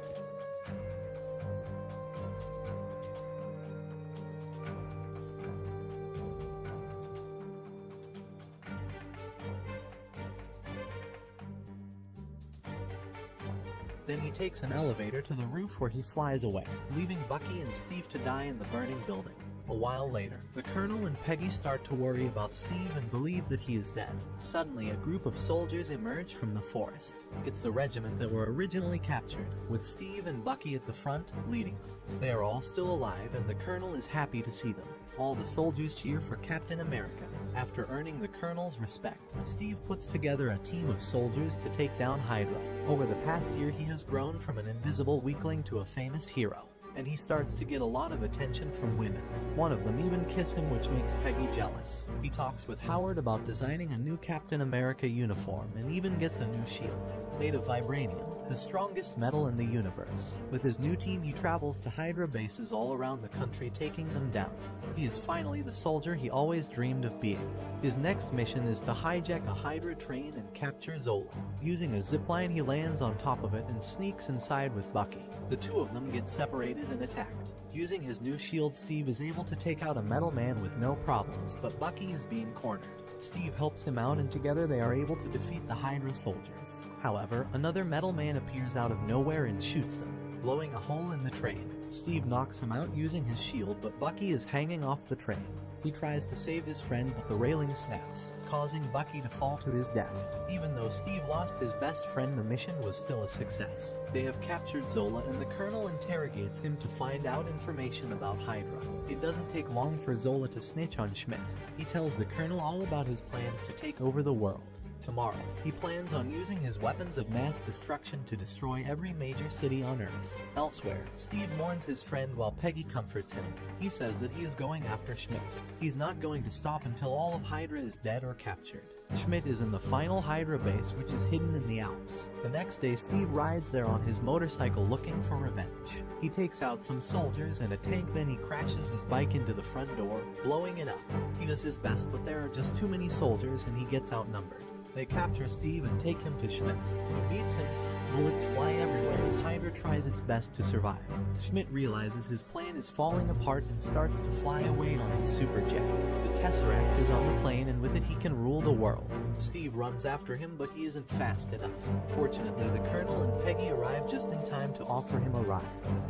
Then he takes an elevator to the roof where he flies away, leaving Bucky and Steve to die in the burning building. A while later, the Colonel and Peggy start to worry about Steve and believe that he is dead. Suddenly, a group of soldiers emerge from the forest. It's the regiment that were originally captured, with Steve and Bucky at the front, leading them. They are all still alive, and the Colonel is happy to see them. All the soldiers cheer for Captain America. After earning the Colonel's respect, Steve puts together a team of soldiers to take down Hydra. Over the past year, he has grown from an invisible weakling to a famous hero, and he starts to get a lot of attention from women. One of them even kiss him, which makes Peggy jealous. He talks with Howard about designing a new Captain America uniform and even gets a new shield, made of vibranium, the strongest metal in the universe. With his new team, he travels to Hydra bases all around the country, taking them down. He is finally the soldier he always dreamed of being. His next mission is to hijack a Hydra train and capture Zola. Using a zipline, he lands on top of it and sneaks inside with Bucky. The two of them get separated and attacked. Using his new shield, Steve is able to take out a metal man with no problems, but Bucky is being cornered. Steve helps him out, and together they are able to defeat the Hydra soldiers. However, another metal man appears out of nowhere and shoots them, blowing a hole in the train. Steve knocks him out using his shield, but Bucky is hanging off the train. He tries to save his friend, but the railing snaps, causing Bucky to fall to his death. Even though Steve lost his best friend, the mission was still a success. They have captured Zola, and the Colonel interrogates him to find out information about Hydra. It doesn't take long for Zola to snitch on Schmidt. He tells the Colonel all about his plans to take over the world. Tomorrow, he plans on using his weapons of mass destruction to destroy every major city on Earth. Elsewhere, Steve mourns his friend while Peggy comforts him. He says that he is going after Schmidt. He's not going to stop until all of Hydra is dead or captured. Schmidt is in the final Hydra base, which is hidden in the Alps. The next day, Steve rides there on his motorcycle looking for revenge. He takes out some soldiers and a tank, then he crashes his bike into the front door, blowing it up. He does his best, but there are just too many soldiers and he gets outnumbered. They capture Steve and take him to Schmidt, who beats him. Bullets fly everywhere as Hydra tries its best to survive. Schmidt realizes his plan is falling apart and starts to fly away on his super jet. The Tesseract is on the plane, and with it he can rule the world. Steve runs after him, but he isn't fast enough. Fortunately, the Colonel and Peggy arrive just in time to offer him a ride.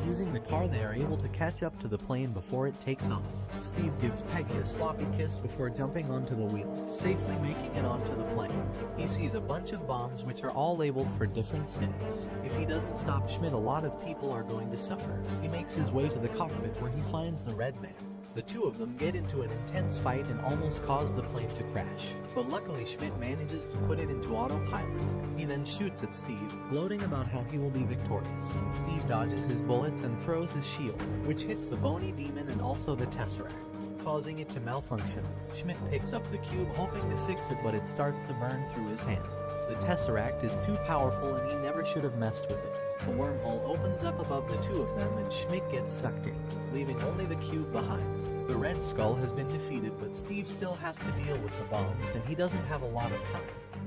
Using the car, they are able to catch up to the plane before it takes off. Steve gives Peggy a sloppy kiss before jumping onto the wheel, safely making it onto the plane. He sees a bunch of bombs which are all labeled for different cities. If he doesn't stop Schmidt, a lot of people are going to suffer. He makes his way to the cockpit where he finds the Red Man. The two of them get into an intense fight and almost cause the plane to crash. But luckily, Schmidt manages to put it into autopilot. He then shoots at Steve, gloating about how he will be victorious. Steve dodges his bullets and throws his shield, which hits the bony demon and also the Tesseract, causing it to malfunction. Schmidt picks up the cube, hoping to fix it, but it starts to burn through his hand. The Tesseract is too powerful and he never should have messed with it. A wormhole opens up above the two of them and Schmidt gets sucked in, leaving only the cube behind. The Red Skull has been defeated, but Steve still has to deal with the bombs and he doesn't have a lot of time.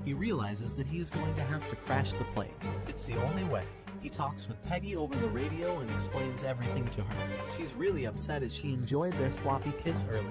He realizes that he is going to have to crash the plane. It's the only way. He talks with Peggy over the radio and explains everything to her. She's really upset as she enjoyed their sloppy kiss earlier.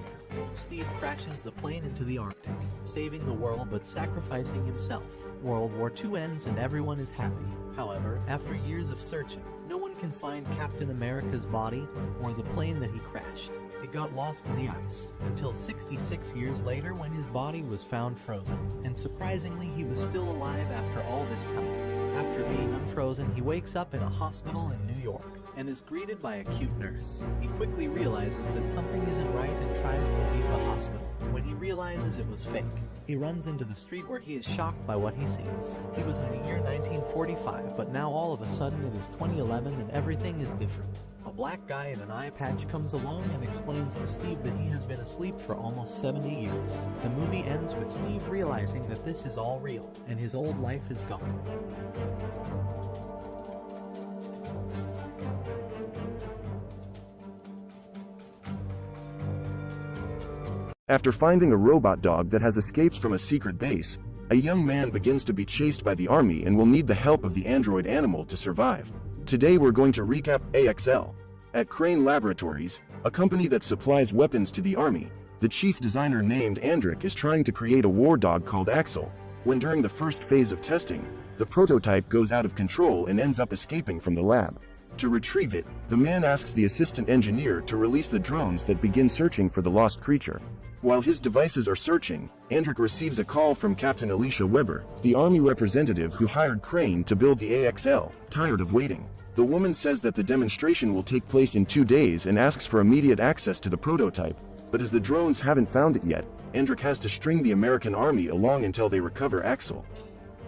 Steve crashes the plane into the Arctic, saving the world but sacrificing himself. World War II ends and everyone is happy. However, after years of searching, no one can find Captain America's body or the plane that he crashed. It got lost in the ice until 66 years later when his body was found frozen. And surprisingly, he was still alive after all this time. After being unfrozen, he wakes up in a hospital in New York and is greeted by a cute nurse. He quickly realizes that something isn't right and tries to leave the hospital. When he realizes it was fake, he runs into the street where he is shocked by what he sees. He was in the year 1945, but now all of a sudden it is 2011 and everything is different. A black guy in an eye patch comes along and explains to Steve that he has been asleep for almost 70 years. The movie ends with Steve realizing that this is all real, and his old life is gone. After finding a robot dog that has escaped from a secret base, a young man begins to be chased by the army and will need the help of the android animal to survive. Today we're going to recap AXL. At Crane Laboratories, a company that supplies weapons to the army, the chief designer named Andric is trying to create a war dog called Axel, when during the first phase of testing, the prototype goes out of control and ends up escaping from the lab. To retrieve it, the man asks the assistant engineer to release the drones that begin searching for the lost creature. While his devices are searching, Andric receives a call from Captain Alicia Weber, the army representative who hired Crane to build the AXL, tired of waiting. The woman says that the demonstration will take place in 2 days and asks for immediate access to the prototype, but as the drones haven't found it yet, Andric has to string the American army along until they recover Axel.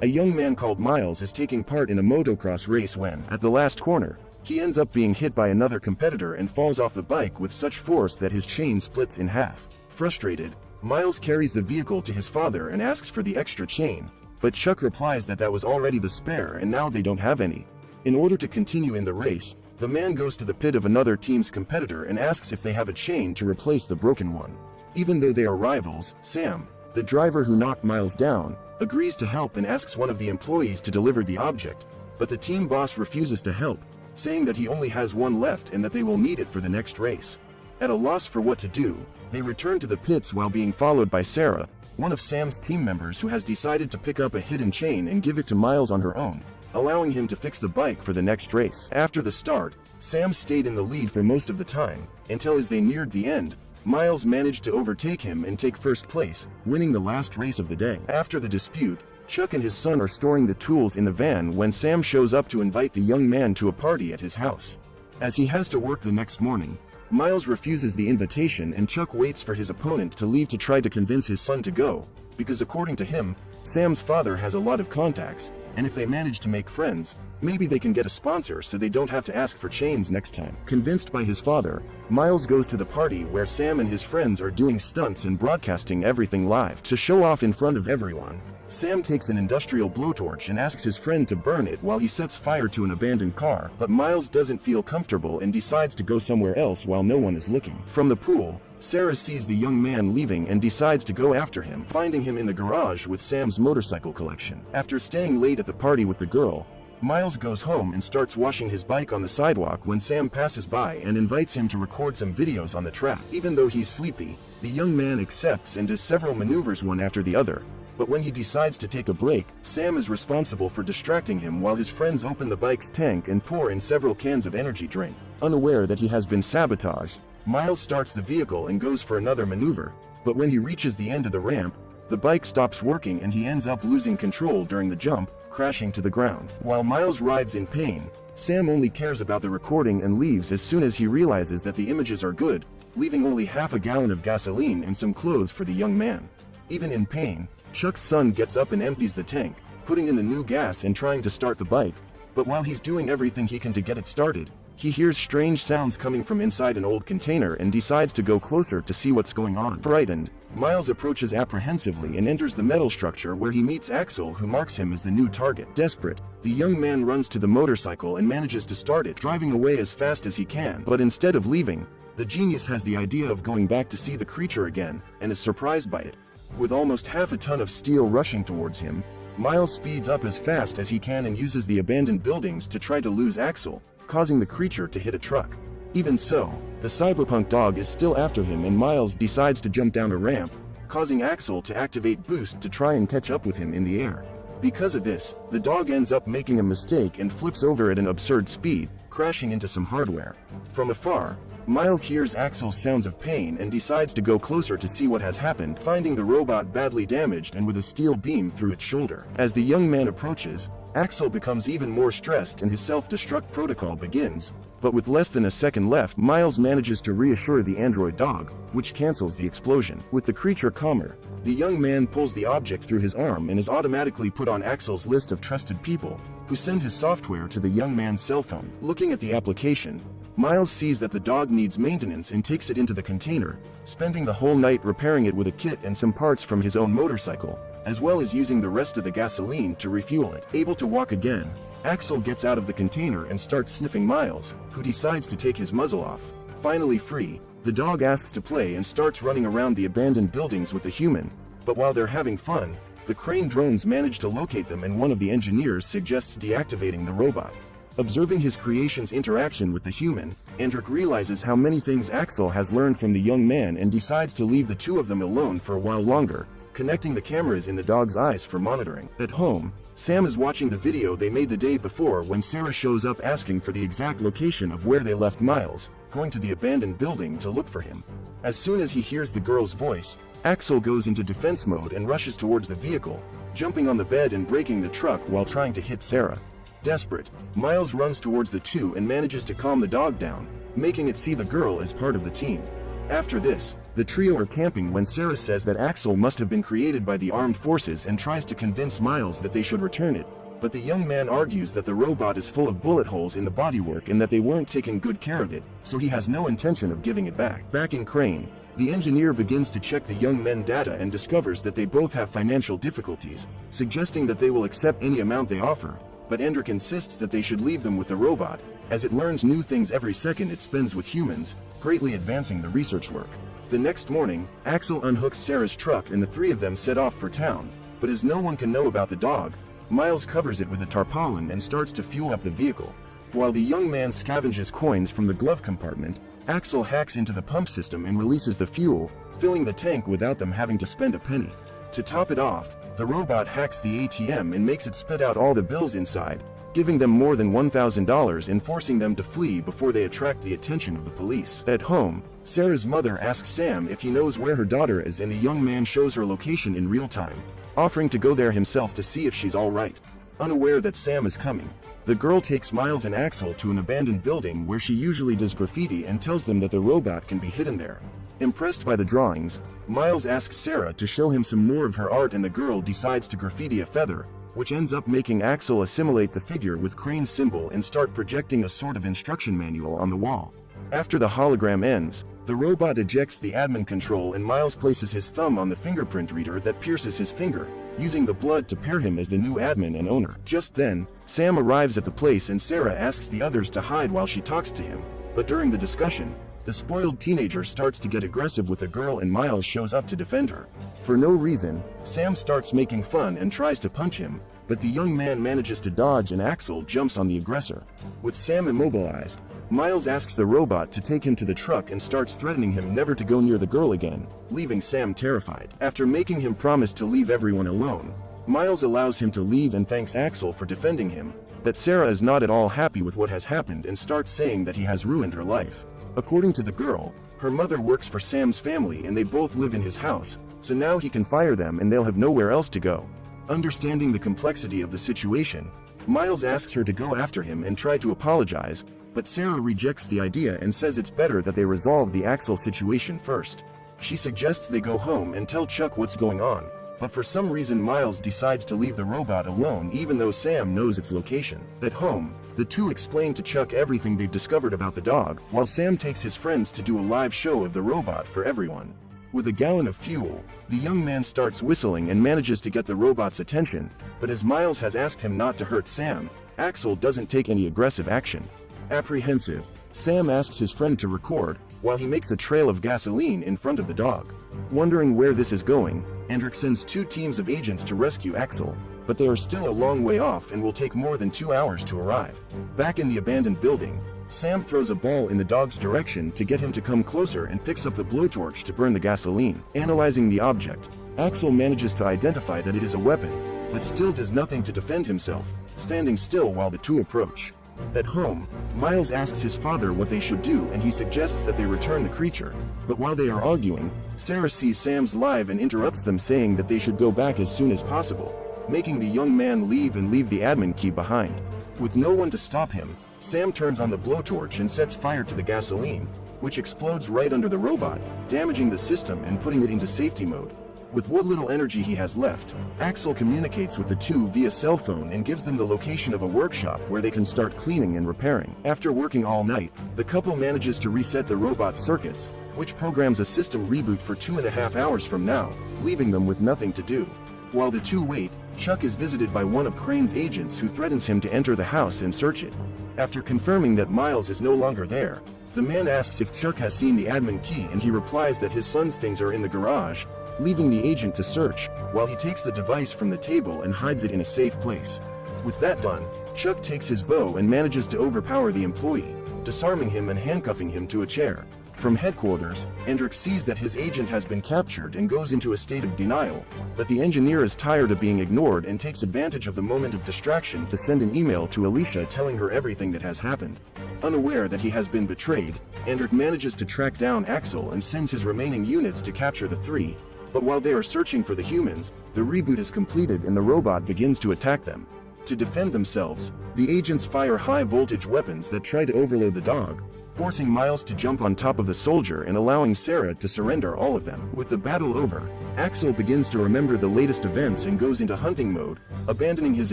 A young man called Miles is taking part in a motocross race when, at the last corner, he ends up being hit by another competitor and falls off the bike with such force that his chain splits in half. Frustrated, Miles carries the vehicle to his father and asks for the extra chain, but Chuck replies that was already the spare and now they don't have any. In order to continue in the race, the man goes to the pit of another team's competitor and asks if they have a chain to replace the broken one. Even though they are rivals, Sam, the driver who knocked Miles down, agrees to help and asks one of the employees to deliver the object, but the team boss refuses to help, saying that he only has one left and that they will need it for the next race. At a loss for what to do, they return to the pits while being followed by Sarah, one of Sam's team members who has decided to pick up a hidden chain and give it to Miles on her own, allowing him to fix the bike for the next race. After the start, Sam stayed in the lead for most of the time, until as they neared the end, Miles managed to overtake him and take first place, winning the last race of the day. After the dispute, Chuck and his son are storing the tools in the van when Sam shows up to invite the young man to a party at his house. As he has to work the next morning, Miles refuses the invitation and Chuck waits for his opponent to leave to try to convince his son to go, because according to him, Sam's father has a lot of contacts, and if they manage to make friends, maybe they can get a sponsor so they don't have to ask for chains next time. Convinced by his father, Miles goes to the party where Sam and his friends are doing stunts and broadcasting everything live to show off in front of everyone. Sam takes an industrial blowtorch and asks his friend to burn it while he sets fire to an abandoned car, but Miles doesn't feel comfortable and decides to go somewhere else while no one is looking. From the pool, Sarah sees the young man leaving and decides to go after him, finding him in the garage with Sam's motorcycle collection. After staying late at the party with the girl, Miles goes home and starts washing his bike on the sidewalk when Sam passes by and invites him to record some videos on the track. Even though he's sleepy, the young man accepts and does several maneuvers one after the other. But when he decides to take a break, Sam is responsible for distracting him while his friends open the bike's tank and pour in several cans of energy drink. Unaware that he has been sabotaged, Miles starts the vehicle and goes for another maneuver, but when he reaches the end of the ramp, the bike stops working and he ends up losing control during the jump, crashing to the ground. While Miles rides in pain, Sam only cares about the recording and leaves as soon as he realizes that the images are good, leaving only half a gallon of gasoline and some clothes for the young man. Even in pain, Chuck's son gets up and empties the tank, putting in the new gas and trying to start the bike, but while he's doing everything he can to get it started, he hears strange sounds coming from inside an old container and decides to go closer to see what's going on. Frightened, Miles approaches apprehensively and enters the metal structure where he meets Axel, who marks him as the new target. Desperate, the young man runs to the motorcycle and manages to start it, driving away as fast as he can, but instead of leaving, the genius has the idea of going back to see the creature again, and is surprised by it. With almost half a ton of steel rushing towards him, Miles speeds up as fast as he can and uses the abandoned buildings to try to lose Axel, causing the creature to hit a truck. Even so, the cyberpunk dog is still after him and Miles decides to jump down a ramp, causing Axel to activate Boost to try and catch up with him in the air. Because of this, the dog ends up making a mistake and flips over at an absurd speed, crashing into some hardware. From afar, Miles hears Axel's sounds of pain and decides to go closer to see what has happened, finding the robot badly damaged and with a steel beam through its shoulder. As the young man approaches, Axel becomes even more stressed and his self-destruct protocol begins, but with less than a second left, Miles manages to reassure the android dog, which cancels the explosion. With the creature calmer, the young man pulls the object through his arm and is automatically put on Axel's list of trusted people, who send his software to the young man's cell phone. Looking at the application, Miles sees that the dog needs maintenance and takes it into the container, spending the whole night repairing it with a kit and some parts from his own motorcycle, as well as using the rest of the gasoline to refuel it. Able to walk again, Axel gets out of the container and starts sniffing Miles, who decides to take his muzzle off. Finally free, the dog asks to play and starts running around the abandoned buildings with the human, but while they're having fun, the crane drones manage to locate them and one of the engineers suggests deactivating the robot. Observing his creation's interaction with the human, Andrik realizes how many things Axel has learned from the young man and decides to leave the two of them alone for a while longer, connecting the cameras in the dog's eyes for monitoring. At home, Sam is watching the video they made the day before when Sarah shows up asking for the exact location of where they left Miles, going to the abandoned building to look for him. As soon as he hears the girl's voice, Axel goes into defense mode and rushes towards the vehicle, jumping on the bed and breaking the truck while trying to hit Sarah. Desperate, Miles runs towards the two and manages to calm the dog down, making it see the girl as part of the team. After this, the trio are camping when Sarah says that Axel must have been created by the armed forces and tries to convince Miles that they should return it, but the young man argues that the robot is full of bullet holes in the bodywork and that they weren't taking good care of it, so he has no intention of giving it back. Back in Crane, the engineer begins to check the young men's data and discovers that they both have financial difficulties, suggesting that they will accept any amount they offer, but Andrik insists that they should leave them with the robot, as it learns new things every second it spends with humans, greatly advancing the research work. The next morning, Axel unhooks Sarah's truck and the three of them set off for town, but as no one can know about the dog, Miles covers it with a tarpaulin and starts to fuel up the vehicle. While the young man scavenges coins from the glove compartment, Axel hacks into the pump system and releases the fuel, filling the tank without them having to spend a penny. To top it off, the robot hacks the ATM and makes it spit out all the bills inside, giving them more than $1,000 and forcing them to flee before they attract the attention of the police. At home, Sarah's mother asks Sam if he knows where her daughter is and the young man shows her location in real time, offering to go there himself to see if she's alright. Unaware that Sam is coming, the girl takes Miles and Axel to an abandoned building where she usually does graffiti and tells them that the robot can be hidden there. Impressed by the drawings, Miles asks Sarah to show him some more of her art and the girl decides to graffiti a feather, which ends up making Axel assimilate the figure with Crane's symbol and start projecting a sort of instruction manual on the wall. After the hologram ends, the robot ejects the admin control and Miles places his thumb on the fingerprint reader that pierces his finger, using the blood to pair him as the new admin and owner. Just then, Sam arrives at the place and Sarah asks the others to hide while she talks to him, but during the discussion, the spoiled teenager starts to get aggressive with the girl and Miles shows up to defend her. For no reason, Sam starts making fun and tries to punch him, but the young man manages to dodge and Axel jumps on the aggressor. With Sam immobilized, Miles asks the robot to take him to the truck and starts threatening him never to go near the girl again, leaving Sam terrified. After making him promise to leave everyone alone, Miles allows him to leave and thanks Axel for defending him, but Sarah is not at all happy with what has happened and starts saying that he has ruined her life. According to the girl, her mother works for Sam's family and they both live in his house, so now he can fire them and they'll have nowhere else to go. Understanding the complexity of the situation, Miles asks her to go after him and try to apologize, but Sarah rejects the idea and says it's better that they resolve the Axel situation first. She suggests they go home and tell Chuck what's going on, but for some reason Miles decides to leave the robot alone even though Sam knows its location. At home, the two explain to Chuck everything they've discovered about the dog, while Sam takes his friends to do a live show of the robot for everyone. With a gallon of fuel, the young man starts whistling and manages to get the robot's attention, but as Miles has asked him not to hurt Sam, Axel doesn't take any aggressive action. Apprehensive, Sam asks his friend to record, while he makes a trail of gasoline in front of the dog. Wondering where this is going, Hendrik sends 2 teams of agents to rescue Axel, but they are still a long way off and will take more than 2 hours to arrive. Back in the abandoned building, Sam throws a ball in the dog's direction to get him to come closer and picks up the blowtorch to burn the gasoline. Analyzing the object, Axel manages to identify that it is a weapon, but still does nothing to defend himself, standing still while the two approach. At home, Miles asks his father what they should do and he suggests that they return the creature, but while they are arguing, Sarah sees Sam's live and interrupts them, saying that they should go back as soon as possible, making the young man leave and leave the admin key behind. With no one to stop him, Sam turns on the blowtorch and sets fire to the gasoline, which explodes right under the robot, damaging the system and putting it into safety mode. With what little energy he has left, Axel communicates with the two via cell phone and gives them the location of a workshop where they can start cleaning and repairing. After working all night, the couple manages to reset the robot circuits, which programs a system reboot for 2.5 hours from now, leaving them with nothing to do. While the two wait, Chuck is visited by one of Crane's agents who threatens him to enter the house and search it. After confirming that Miles is no longer there, the man asks if Chuck has seen the admin key and he replies that his son's things are in the garage, leaving the agent to search, while he takes the device from the table and hides it in a safe place. With that done, Chuck takes his bow and manages to overpower the employee, disarming him and handcuffing him to a chair. From headquarters, Hendrik sees that his agent has been captured and goes into a state of denial, but the engineer is tired of being ignored and takes advantage of the moment of distraction to send an email to Alicia telling her everything that has happened. Unaware that he has been betrayed, Hendrik manages to track down Axel and sends his remaining units to capture the three, but while they are searching for the humans, the reboot is completed and the robot begins to attack them. To defend themselves, the agents fire high-voltage weapons that try to overload the dog, forcing Miles to jump on top of the soldier and allowing Sarah to surrender all of them. With the battle over, Axel begins to remember the latest events and goes into hunting mode, abandoning his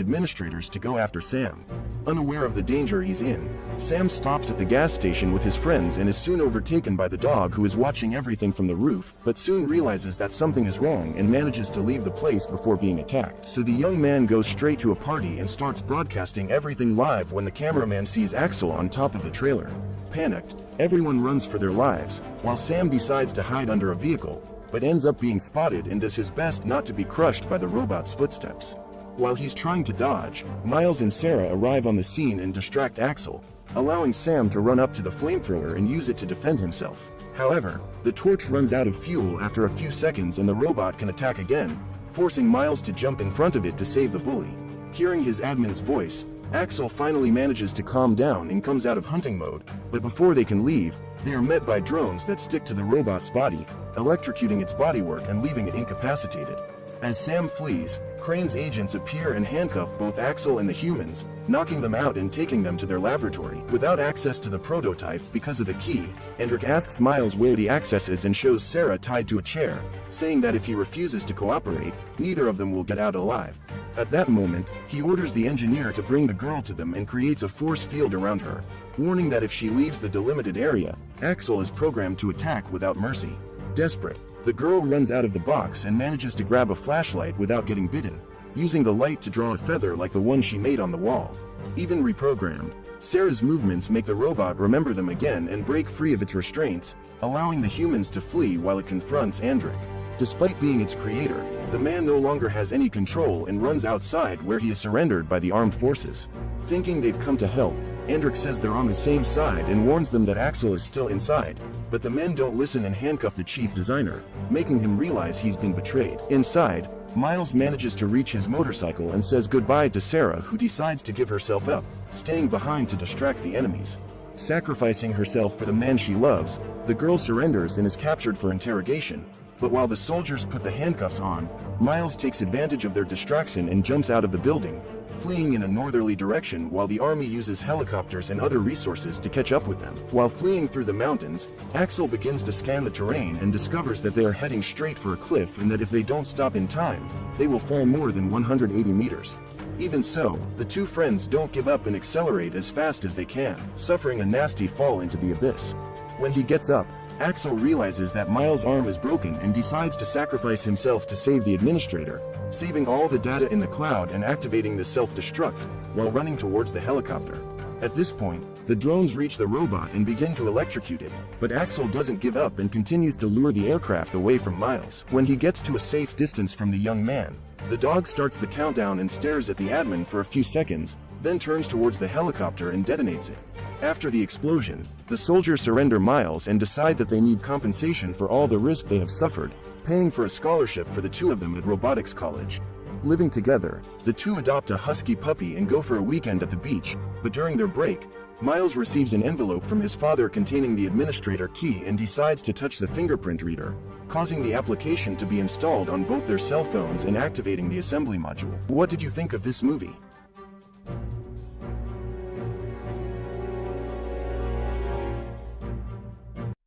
administrators to go after Sam. Unaware of the danger he's in, Sam stops at the gas station with his friends and is soon overtaken by the dog, who is watching everything from the roof, but soon realizes that something is wrong and manages to leave the place before being attacked. So the young man goes straight to a party and starts broadcasting everything live when the cameraman sees Axel on top of the trailer. Panicked, everyone runs for their lives, while Sam decides to hide under a vehicle, but ends up being spotted and does his best not to be crushed by the robot's footsteps. While he's trying to dodge, Miles and Sarah arrive on the scene and distract Axel, allowing Sam to run up to the flamethrower and use it to defend himself. However, the torch runs out of fuel after a few seconds and the robot can attack again, forcing Miles to jump in front of it to save the bully. Hearing his admin's voice, Axel finally manages to calm down and comes out of hunting mode, but before they can leave, they are met by drones that stick to the robot's body, electrocuting its bodywork and leaving it incapacitated. As Sam flees, Crane's agents appear and handcuff both Axel and the humans, knocking them out and taking them to their laboratory. Without access to the prototype because of the key, Hendrik asks Miles where the access is and shows Sarah tied to a chair, saying that if he refuses to cooperate, neither of them will get out alive. At that moment, he orders the engineer to bring the girl to them and creates a force field around her, warning that if she leaves the delimited area, Axel is programmed to attack without mercy. Desperate, the girl runs out of the box and manages to grab a flashlight without getting bitten, using the light to draw a feather like the one she made on the wall. Even reprogrammed, Sarah's movements make the robot remember them again and break free of its restraints, allowing the humans to flee while it confronts Hendrik. Despite being its creator, the man no longer has any control and runs outside, where he is surrendered by the armed forces. Thinking they've come to help, Hendrik says they're on the same side and warns them that Axel is still inside, but the men don't listen and handcuff the chief designer, making him realize he's been betrayed. Inside, Miles manages to reach his motorcycle and says goodbye to Sarah, who decides to give herself up, staying behind to distract the enemies. Sacrificing herself for the man she loves, the girl surrenders and is captured for interrogation. But while the soldiers put the handcuffs on, Miles takes advantage of their distraction and jumps out of the building, fleeing in a northerly direction while the army uses helicopters and other resources to catch up with them. While fleeing through the mountains, Axel begins to scan the terrain and discovers that they are heading straight for a cliff and that if they don't stop in time, they will fall more than 180 meters. Even so, the two friends don't give up and accelerate as fast as they can, suffering a nasty fall into the abyss. When he gets up, Axel realizes that Miles' arm is broken and decides to sacrifice himself to save the administrator, saving all the data in the cloud and activating the self-destruct, while running towards the helicopter. At this point, The drones reach the robot and begin to electrocute it, but Axel doesn't give up and continues to lure the aircraft away from Miles. When he gets to a safe distance from the young man, the dog starts the countdown and stares at the admin for a few seconds, then turns towards the helicopter and detonates it. After the explosion, the soldiers surrender Miles and decide that they need compensation for all the risk they have suffered, paying for a scholarship for the two of them at robotics college. Living together, the two adopt a husky puppy and go for a weekend at the beach, but during their break, Miles receives an envelope from his father containing the administrator key and decides to touch the fingerprint reader, causing the application to be installed on both their cell phones and activating the assembly module. What did you think of this movie?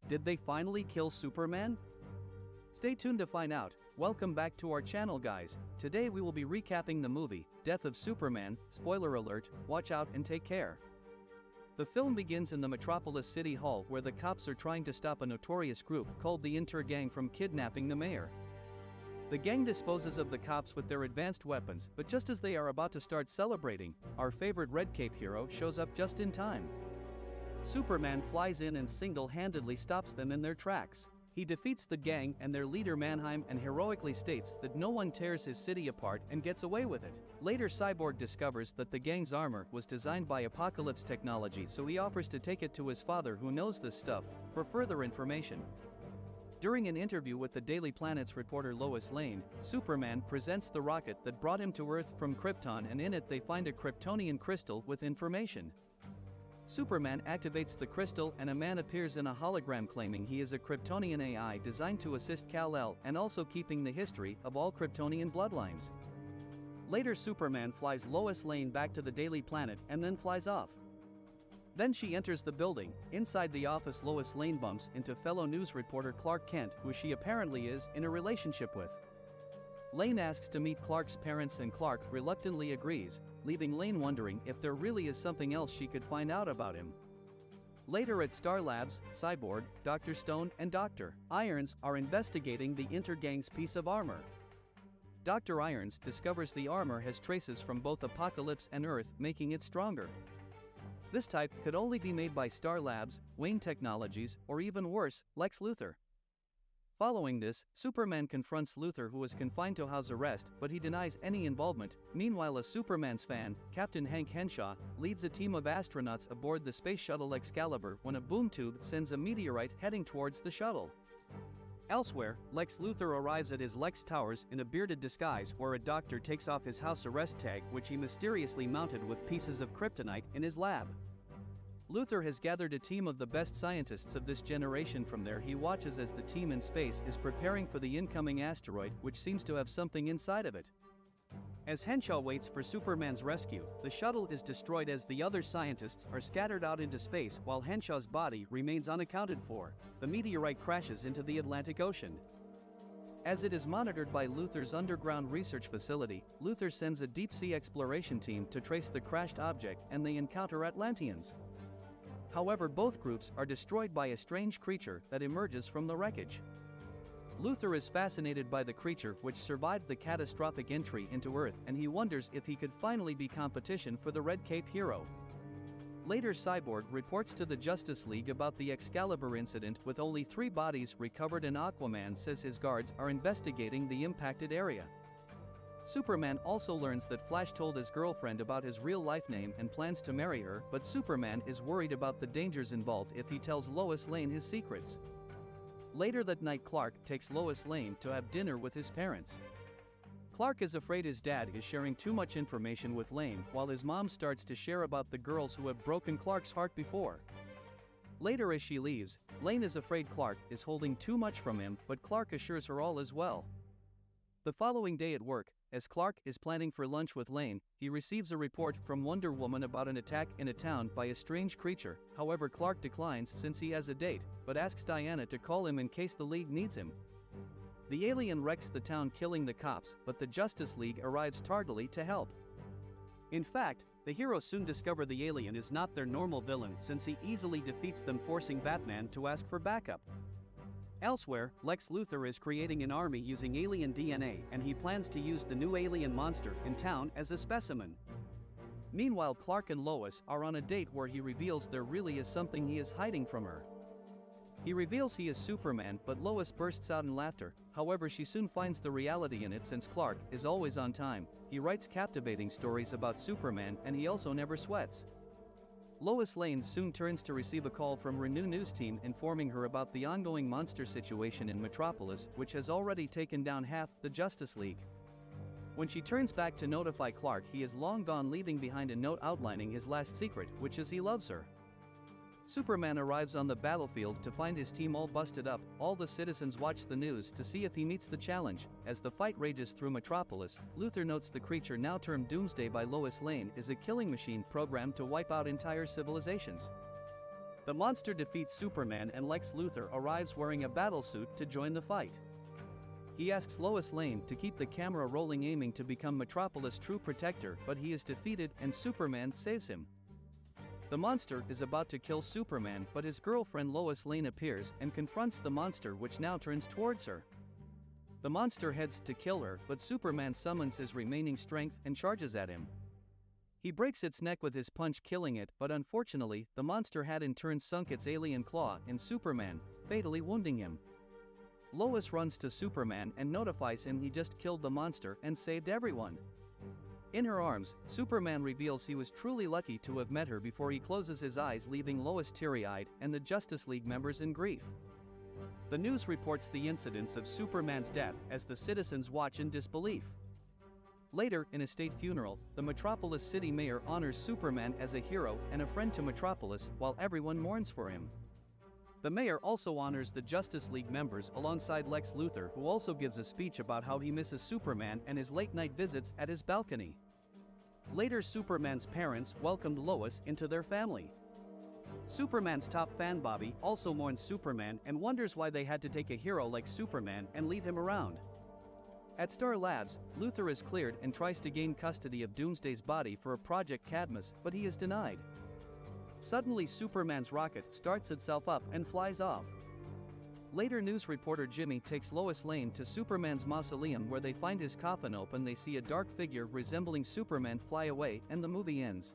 Did they finally kill Superman? Stay tuned to find out. Welcome back to our channel, guys. Today we will be recapping the movie, Death of Superman. Spoiler alert, watch out and take care. The film begins in the Metropolis City Hall where the cops are trying to stop a notorious group called the Inter-Gang from kidnapping the mayor. The gang disposes of the cops with their advanced weapons, but just as they are about to start celebrating, our favorite Red Cape hero shows up just in time. Superman flies in and single-handedly stops them in their tracks. He defeats the gang and their leader Mannheim and heroically states that no one tears his city apart and gets away with it. Later Cyborg discovers that the gang's armor was designed by Apocalypse Technology, so he offers to take it to his father who knows this stuff, for further information. During an interview with the Daily Planet's reporter Lois Lane, Superman presents the rocket that brought him to Earth from Krypton, and in it they find a Kryptonian crystal with information. Superman activates the crystal and a man appears in a hologram claiming he is a Kryptonian AI designed to assist Kal-El and also keeping the history of all Kryptonian bloodlines. Later Superman flies Lois Lane back to the Daily Planet and then flies off. Then she enters the building. Inside the office Lois Lane bumps into fellow news reporter Clark Kent, who she apparently is in a relationship with. Lane asks to meet Clark's parents and Clark reluctantly agrees, leaving Lane wondering if there really is something else she could find out about him. Later at Star Labs, Cyborg, Dr. Stone, and Dr. Irons are investigating the Inter-Gang's piece of armor. Dr. Irons discovers the armor has traces from both Apocalypse and Earth, making it stronger. This type could only be made by Star Labs, Wayne Technologies, or even worse, Lex Luthor. Following this, Superman confronts Luthor, who is confined to house arrest, but he denies any involvement. Meanwhile, a Superman's fan, Captain Hank Henshaw, leads a team of astronauts aboard the space shuttle Excalibur when a boom tube sends a meteorite heading towards the shuttle. Elsewhere, Lex Luthor arrives at his Lex Towers in a bearded disguise where a doctor takes off his house arrest tag, which he mysteriously mounted with pieces of kryptonite in his lab. Luthor has gathered a team of the best scientists of this generation. From there he watches as the team in space is preparing for the incoming asteroid, which seems to have something inside of it. As Henshaw waits for Superman's rescue, the shuttle is destroyed as the other scientists are scattered out into space while Henshaw's body remains unaccounted for. The meteorite crashes into the Atlantic Ocean. As it is monitored by Luthor's underground research facility, Luthor sends a deep-sea exploration team to trace the crashed object, and they encounter Atlanteans. However, both groups are destroyed by a strange creature that emerges from the wreckage. Luthor is fascinated by the creature, which survived the catastrophic entry into Earth, and he wonders if he could finally be competition for the Red Cape hero. Later Cyborg reports to the Justice League about the Excalibur incident with only 3 bodies recovered, and Aquaman says his guards are investigating the impacted area. Superman also learns that Flash told his girlfriend about his real-life name and plans to marry her, but Superman is worried about the dangers involved if he tells Lois Lane his secrets. Later that night Clark takes Lois Lane to have dinner with his parents. Clark is afraid his dad is sharing too much information with Lane, while his mom starts to share about the girls who have broken Clark's heart before. Later as she leaves, Lane is afraid Clark is holding too much from him, but Clark assures her all is well. The following day at work, as Clark is planning for lunch with Lane, he receives a report from Wonder Woman about an attack in a town by a strange creature. However, Clark declines since he has a date, but asks Diana to call him in case the League needs him. The alien wrecks the town, killing the cops, but the Justice League arrives tardily to help. In fact, the heroes soon discover the alien is not their normal villain, since he easily defeats them, forcing Batman to ask for backup. Elsewhere, Lex Luthor is creating an army using alien DNA, and he plans to use the new alien monster in town as a specimen. Meanwhile, Clark and Lois are on a date where he reveals there really is something he is hiding from her. He reveals he is Superman, but Lois bursts out in laughter. However, she soon finds the reality in it since Clark is always on time. He writes captivating stories about Superman and he also never sweats. Lois Lane soon turns to receive a call from her new news team informing her about the ongoing monster situation in Metropolis, which has already taken down half the Justice League. When she turns back to notify Clark, he is long gone, leaving behind a note outlining his last secret, which is he loves her. Superman arrives on the battlefield to find his team all busted up. All the citizens watch the news to see if he meets the challenge. As the fight rages through Metropolis, Luthor notes the creature now termed Doomsday by Lois Lane is a killing machine programmed to wipe out entire civilizations. The monster defeats Superman and Lex Luthor arrives wearing a battlesuit to join the fight. He asks Lois Lane to keep the camera rolling, aiming to become Metropolis' true protector, but he is defeated and Superman saves him. The monster is about to kill Superman, but his girlfriend Lois Lane appears and confronts the monster, which now turns towards her. The monster heads to kill her, but Superman summons his remaining strength and charges at him. He breaks its neck with his punch, killing it, but unfortunately, the monster had in turn sunk its alien claw in Superman, fatally wounding him. Lois runs to Superman and notifies him he just killed the monster and saved everyone. In her arms, Superman reveals he was truly lucky to have met her before he closes his eyes, leaving Lois teary-eyed and the Justice League members in grief. The news reports the incidents of Superman's death as the citizens watch in disbelief. Later, in a state funeral, the Metropolis City Mayor honors Superman as a hero and a friend to Metropolis while everyone mourns for him. The mayor also honors the Justice League members alongside Lex Luthor, who also gives a speech about how he misses Superman and his late-night visits at his balcony. Later, Superman's parents welcomed Lois into their family. Superman's top fan Bobby also mourns Superman and wonders why they had to take a hero like Superman and leave him around. At Star Labs, Luthor is cleared and tries to gain custody of Doomsday's body for a Project Cadmus, but he is denied. Suddenly, Superman's rocket starts itself up and flies off. Later, news reporter Jimmy takes Lois Lane to Superman's mausoleum, where they find his coffin open. They see a dark figure resembling Superman fly away, and the movie ends.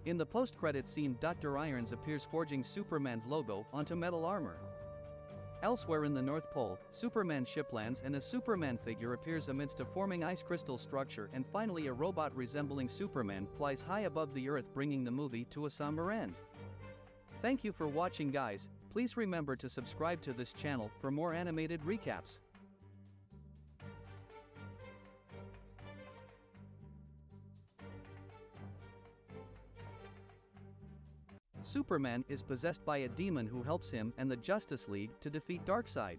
In the post-credits scene, Dr. Irons appears forging Superman's logo onto metal armor. Elsewhere in the North Pole, Superman's ship lands and a Superman figure appears amidst a forming ice crystal structure, and finally a robot resembling Superman flies high above the Earth, bringing the movie to a somber end. Thank you for watching, guys. Please remember to subscribe to this channel for more animated recaps. Superman is possessed by a demon who helps him and the Justice League to defeat Darkseid.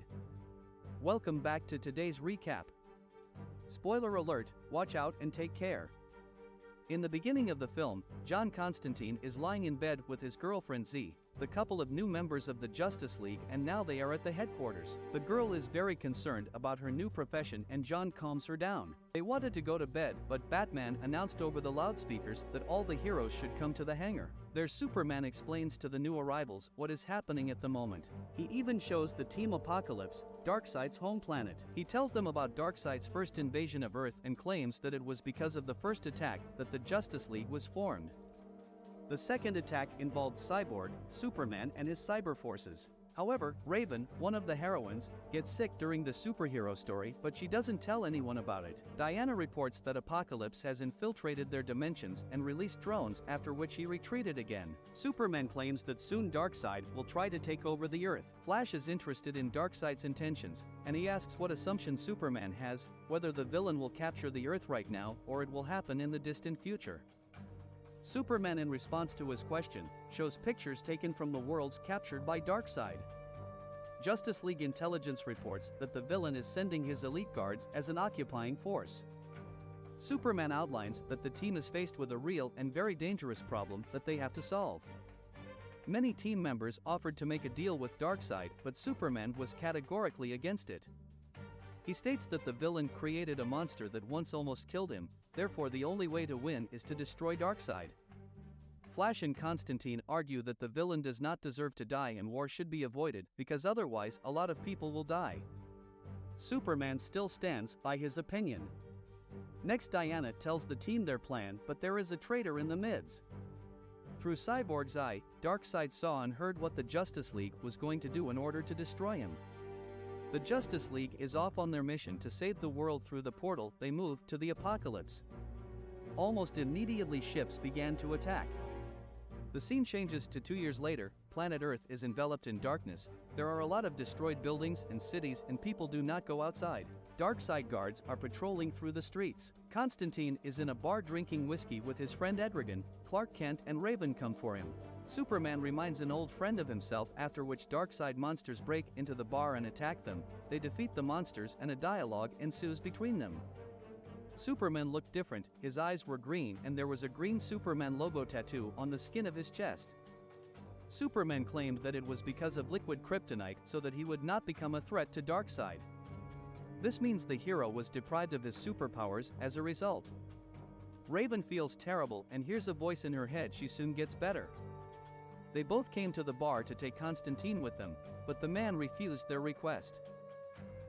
Welcome back to today's recap. Spoiler alert, watch out and take care. In the beginning of the film, John Constantine is lying in bed with his girlfriend Z, the couple of new members of the Justice League, and now they are at the headquarters. The girl is very concerned about her new profession and John calms her down. They wanted to go to bed, but Batman announced over the loudspeakers that all the heroes should come to the hangar. There, Superman explains to the new arrivals what is happening at the moment. He even shows the Team Apocalypse, Darkseid's home planet. He tells them about Darkseid's first invasion of Earth and claims that it was because of the first attack that the Justice League was formed. The second attack involved Cyborg, Superman, and his cyber forces. However, Raven, one of the heroines, gets sick during the superhero story, but she doesn't tell anyone about it. Diana reports that Apocalypse has infiltrated their dimensions and released drones, after which he retreated again. Superman claims that soon Darkseid will try to take over the Earth. Flash is interested in Darkseid's intentions, and he asks what assumption Superman has, whether the villain will capture the Earth right now or it will happen in the distant future. Superman, in response to his question, shows pictures taken from the worlds captured by Darkseid. Justice League intelligence reports that the villain is sending his elite guards as an occupying force. Superman outlines that the team is faced with a real and very dangerous problem that they have to solve. Many team members offered to make a deal with Darkseid, but Superman was categorically against it. He states that the villain created a monster that once almost killed him, therefore the only way to win is to destroy Darkseid. Flash and Constantine argue that the villain does not deserve to die and war should be avoided because otherwise a lot of people will die. Superman still stands by his opinion. Next, Diana tells the team their plan, but there is a traitor in the midst. Through Cyborg's eye, Darkseid saw and heard what the Justice League was going to do in order to destroy him. The Justice League is off on their mission to save the world. Through the portal they moved to the apocalypse. Almost immediately ships began to attack. The scene changes to 2 years later. Planet Earth is enveloped in darkness. There are a lot of destroyed buildings and cities, and people do not go outside. Darkseid guards are patrolling through the streets. Constantine is in a bar drinking whiskey with his friend Etrigan. Clark Kent and Raven come for him. Superman reminds an old friend of himself, after which Darkseid monsters break into the bar and attack them. They defeat the monsters and a dialogue ensues between them. Superman looked different, his eyes were green and there was a green Superman logo tattoo on the skin of his chest. Superman claimed that it was because of liquid kryptonite so that he would not become a threat to Darkseid. This means the hero was deprived of his superpowers as a result. Raven feels terrible and hears a voice in her head. She soon gets better. They both came to the bar to take Constantine with them, but the man refused their request.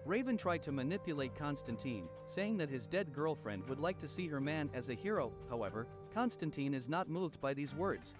Raven tried to manipulate Constantine, saying that his dead girlfriend would like to see her man as a hero. However, Constantine is not moved by these words.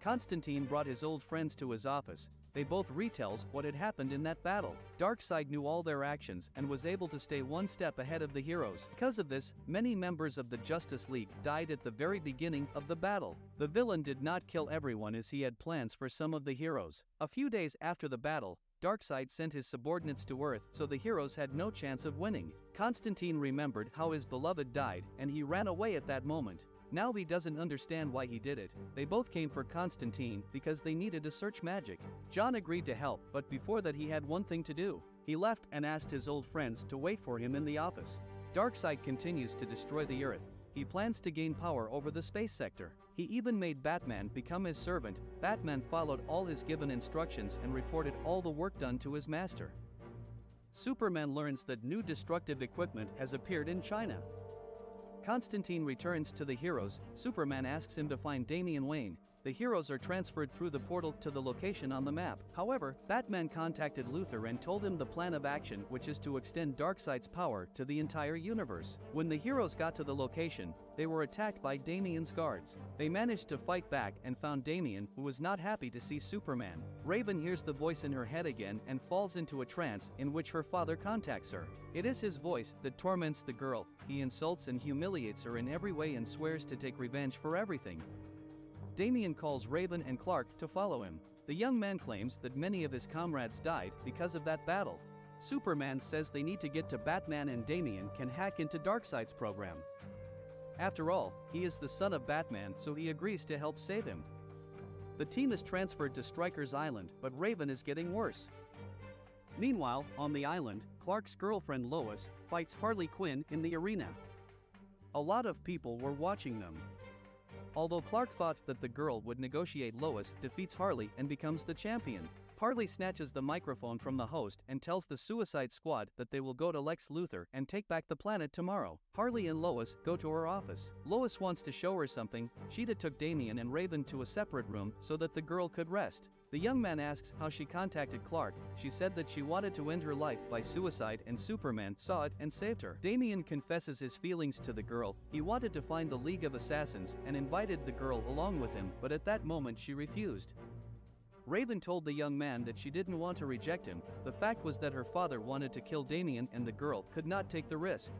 Constantine brought his old friends to his office. They both retells what had happened in that battle. Darkseid knew all their actions and was able to stay one step ahead of the heroes. Because of this, many members of the Justice League died at the very beginning of the battle. The villain did not kill everyone as he had plans for some of the heroes. A few days after the battle, Darkseid sent his subordinates to Earth, so the heroes had no chance of winning. Constantine remembered how his beloved died, and he ran away at that moment. Now he doesn't understand why he did it. They both came for Constantine because they needed to search magic. John agreed to help, but before that he had one thing to do. He left and asked his old friends to wait for him in the office. Darkseid continues to destroy the Earth. He plans to gain power over the space sector. He even made Batman become his servant. Batman followed all his given instructions and reported all the work done to his master. Superman learns that new destructive equipment has appeared in China. Constantine returns to the heroes. Superman asks him to find Damian Wayne. The heroes are transferred through the portal to the location on the map. However, Batman contacted Luthor and told him the plan of action, which is to extend Darkseid's power to the entire universe. When the heroes got to the location, they were attacked by Damian's guards. They managed to fight back and found Damian, who was not happy to see Superman. Raven hears the voice in her head again and falls into a trance in which her father contacts her. It is his voice that torments the girl. He insults and humiliates her in every way and swears to take revenge for everything. Damian calls Raven and Clark to follow him. The young man claims that many of his comrades died because of that battle. Superman says they need to get to Batman and Damian can hack into Darkseid's program. After all, he is the son of Batman, so he agrees to help save him. The team is transferred to Stryker's Island, but Raven is getting worse. Meanwhile, on the island, Clark's girlfriend Lois fights Harley Quinn in the arena. A lot of people were watching them. Although Clark thought that the girl would negotiate, Lois defeats Harley and becomes the champion. Harley snatches the microphone from the host and tells the Suicide Squad that they will go to Lex Luthor and take back the planet tomorrow. Harley and Lois go to her office. Lois wants to show her something. Sheeta took Damian and Raven to a separate room so that the girl could rest. The young man asks how she contacted Clark. She said that she wanted to end her life by suicide and Superman saw it and saved her. Damian confesses his feelings to the girl. He wanted to find the League of Assassins and invited the girl along with him, but at that moment she refused. Raven told the young man that she didn't want to reject him. The fact was that her father wanted to kill Damian and the girl could not take the risk.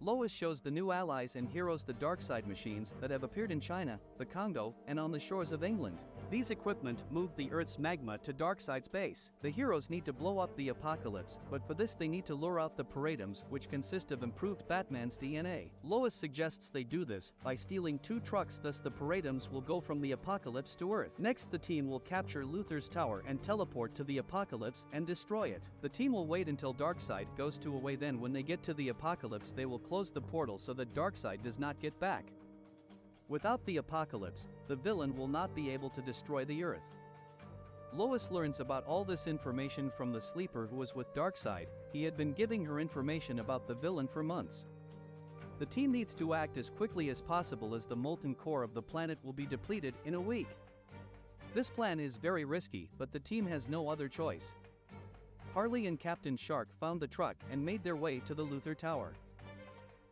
Lois shows the new allies and heroes the Darkseid machines that have appeared in China, the Congo, and on the shores of England. These equipment move the Earth's magma to Darkseid's base. The heroes need to blow up the apocalypse, but for this they need to lure out the Paradums, which consist of improved Batman's DNA. Lois suggests they do this by stealing 2 trucks, thus the Paradums will go from the apocalypse to Earth. Next, the team will capture Luthor's tower and teleport to the apocalypse and destroy it. The team will wait until Darkseid goes to away, then when they get to the apocalypse they will close the portal so that Darkseid does not get back. Without the apocalypse, the villain will not be able to destroy the Earth. Lois learns about all this information from the sleeper who was with Darkseid. He had been giving her information about the villain for months. The team needs to act as quickly as possible as the molten core of the planet will be depleted in a week. This plan is very risky, but the team has no other choice. Harley and Captain Shark found the truck and made their way to the Luthor Tower.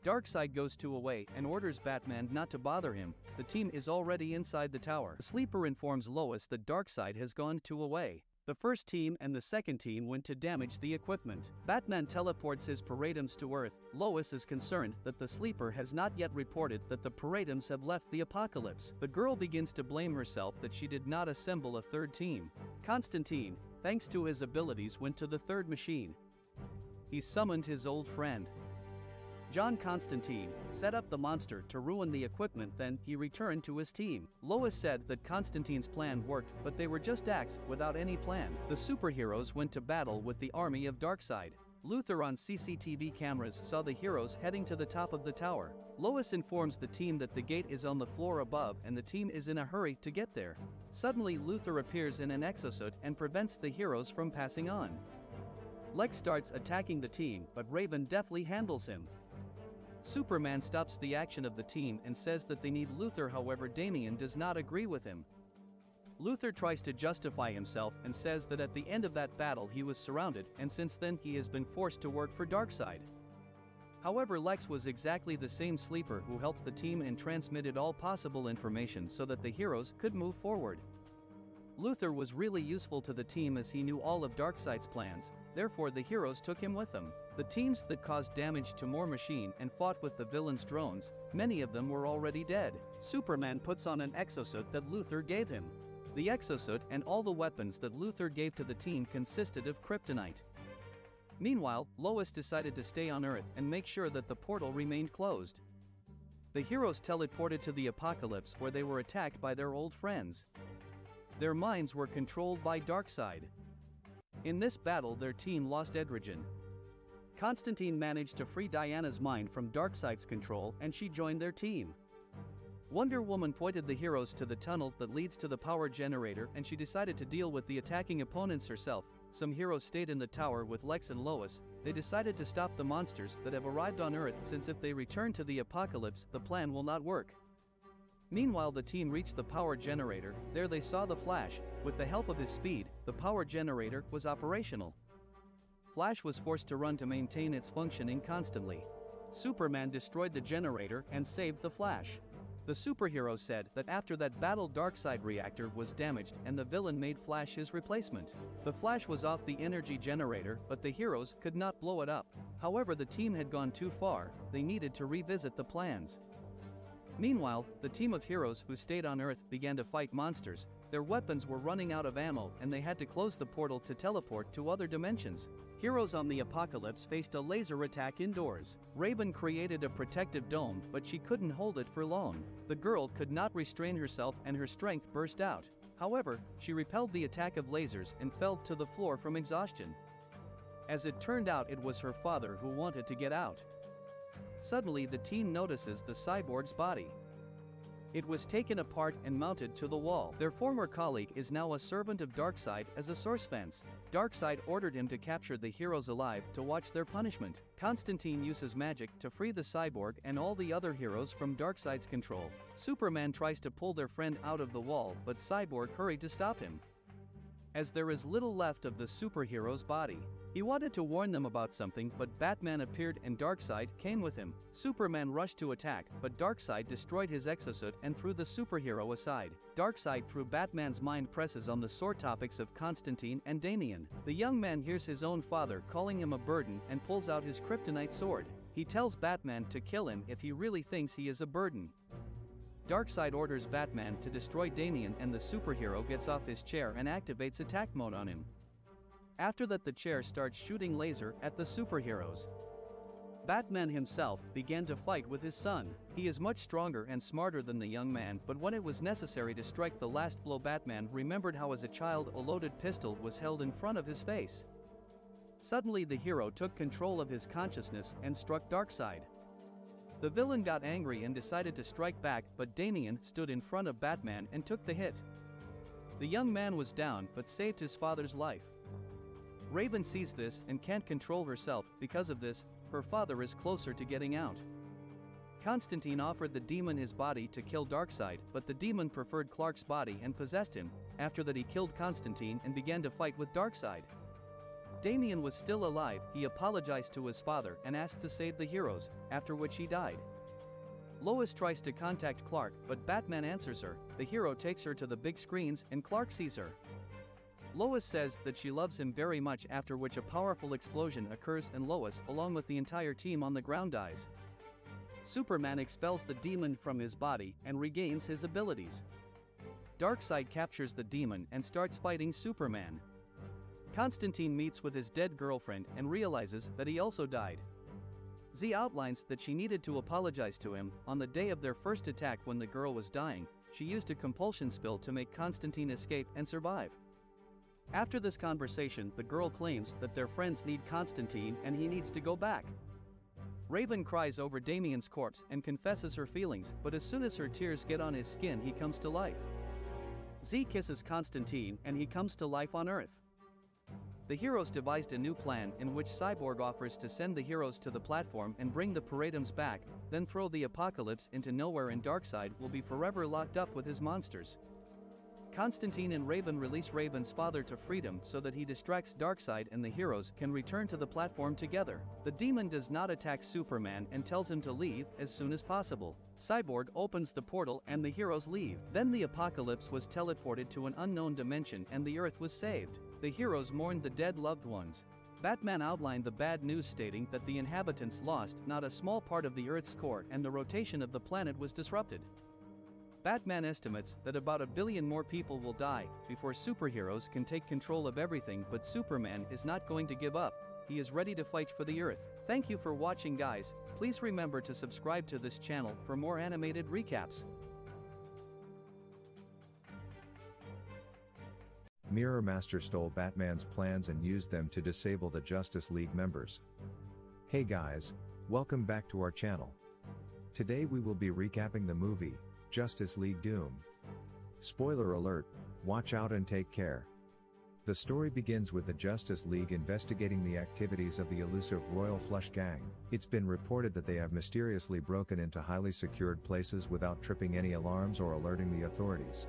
Darkseid goes away and orders Batman not to bother him. The team is already inside the tower. The sleeper informs Lois that Darkseid has gone away. The first team and the second team went to damage the equipment. Batman teleports his Paradums to Earth. Lois is concerned that the sleeper has not yet reported that the Paradums have left the apocalypse. The girl begins to blame herself that she did not assemble a third team. Constantine, thanks to his abilities, went to the third machine. He summoned his old friend John Constantine, set up the monster to ruin the equipment, then he returned to his team. Lois said that Constantine's plan worked, but they were just acts without any plan. The superheroes went to battle with the army of Darkseid. Luthor on CCTV cameras saw the heroes heading to the top of the tower. Lois informs the team that the gate is on the floor above and the team is in a hurry to get there. Suddenly Luthor appears in an exosuit and prevents the heroes from passing on. Lex starts attacking the team, but Raven deftly handles him. Superman stops the action of the team and says that they need Luthor, however Damian does not agree with him. Luthor tries to justify himself and says that at the end of that battle he was surrounded and since then he has been forced to work for Darkseid. However, Lex was exactly the same sleeper who helped the team and transmitted all possible information so that the heroes could move forward. Luthor was really useful to the team as he knew all of Darkseid's plans, therefore the heroes took him with them. The teams that caused damage to More Machine and fought with the villain's drones, many of them were already dead. Superman puts on an exosuit that Luthor gave him. The exosuit and all the weapons that Luthor gave to the team consisted of kryptonite. Meanwhile, Lois decided to stay on Earth and make sure that the portal remained closed. The heroes teleported to the apocalypse where they were attacked by their old friends. Their minds were controlled by Darkseid. In this battle their team lost Edrigen. Constantine managed to free Diana's mind from Darkseid's control and she joined their team. Wonder Woman pointed the heroes to the tunnel that leads to the power generator and she decided to deal with the attacking opponents herself. Some heroes stayed in the tower with Lex and Lois. They decided to stop the monsters that have arrived on Earth since if they return to the apocalypse the plan will not work. Meanwhile the team reached the power generator. There they saw the Flash. With the help of his speed, the power generator was operational. Flash was forced to run to maintain its functioning constantly. Superman destroyed the generator and saved the Flash. The superhero said that after that battle Darkseid reactor was damaged and the villain made Flash his replacement. The Flash was off the energy generator but the heroes could not blow it up. However, the team had gone too far, they needed to revisit the plans. Meanwhile, the team of heroes who stayed on Earth began to fight monsters. Their weapons were running out of ammo and they had to close the portal to teleport to other dimensions. Heroes on the apocalypse faced a laser attack indoors. Raven created a protective dome but she couldn't hold it for long. The girl could not restrain herself and her strength burst out. However, she repelled the attack of lasers and fell to the floor from exhaustion. As it turned out, it was her father who wanted to get out. Suddenly the team notices the cyborg's body. It was taken apart and mounted to the wall. Their former colleague is now a servant of Darkseid as a source fence. Darkseid ordered him to capture the heroes alive to watch their punishment. Constantine uses magic to free the cyborg and all the other heroes from Darkseid's control. Superman tries to pull their friend out of the wall but Cyborg hurried to stop him. As there is little left of the superhero's body. He wanted to warn them about something but Batman appeared and Darkseid came with him. Superman rushed to attack but Darkseid destroyed his exosuit and threw the superhero aside. Darkseid through Batman's mind presses on the sore topics of Constantine and Damian. The young man hears his own father calling him a burden and pulls out his kryptonite sword. He tells Batman to kill him if he really thinks he is a burden. Darkseid orders Batman to destroy Damian and the superhero gets off his chair and activates attack mode on him. After that the chair starts shooting laser at the superheroes. Batman himself began to fight with his son. He is much stronger and smarter than the young man but when it was necessary to strike the last blow Batman remembered how as a child a loaded pistol was held in front of his face. Suddenly the hero took control of his consciousness and struck Darkseid. The villain got angry and decided to strike back but Damian stood in front of Batman and took the hit. The young man was down but saved his father's life. Raven sees this and can't control herself. Because of this, her father is closer to getting out. Constantine offered the demon his body to kill Darkseid, but the demon preferred Clark's body and possessed him. After that he killed Constantine and began to fight with Darkseid. Damian was still alive, he apologized to his father and asked to save the heroes, after which he died. Lois tries to contact Clark, but Batman answers her. The hero takes her to the big screens and Clark sees her. Lois says that she loves him very much, after which a powerful explosion occurs and Lois, along with the entire team on the ground, dies. Superman expels the demon from his body and regains his abilities. Darkseid captures the demon and starts fighting Superman. Constantine meets with his dead girlfriend and realizes that he also died. Z outlines that she needed to apologize to him. On the day of their first attack, when the girl was dying, she used a compulsion spell to make Constantine escape and survive. After this conversation, the girl claims that their friends need Constantine and he needs to go back. Raven cries over Damian's corpse and confesses her feelings, but as soon as her tears get on his skin, he comes to life. Z kisses Constantine and he comes to life on Earth. The heroes devised a new plan in which Cyborg offers to send the heroes to the platform and bring the Paradums back, then throw the apocalypse into nowhere, and Darkseid will be forever locked up with his monsters. Constantine and Raven release Raven's father to freedom so that he distracts Darkseid and the heroes can return to the platform together. The demon does not attack Superman and tells him to leave as soon as possible. Cyborg opens the portal and the heroes leave. Then the apocalypse was teleported to an unknown dimension and the Earth was saved. The heroes mourned the dead loved ones. Batman outlined the bad news, stating that the inhabitants lost not a small part of the Earth's core and the rotation of the planet was disrupted. Batman estimates that about 1 billion more people will die before superheroes can take control of everything, but Superman is not going to give up. He is ready to fight for the Earth. Thank you for watching, guys. Please remember to subscribe to this channel for more animated recaps. Mirror Master stole Batman's plans and used them to disable the Justice League members. Hey guys, welcome back to our channel. Today we will be recapping the movie, Justice League Doom. Spoiler alert, watch out and take care. The story begins with the Justice League investigating the activities of the elusive Royal Flush Gang. It's been reported that they have mysteriously broken into highly secured places without tripping any alarms or alerting the authorities.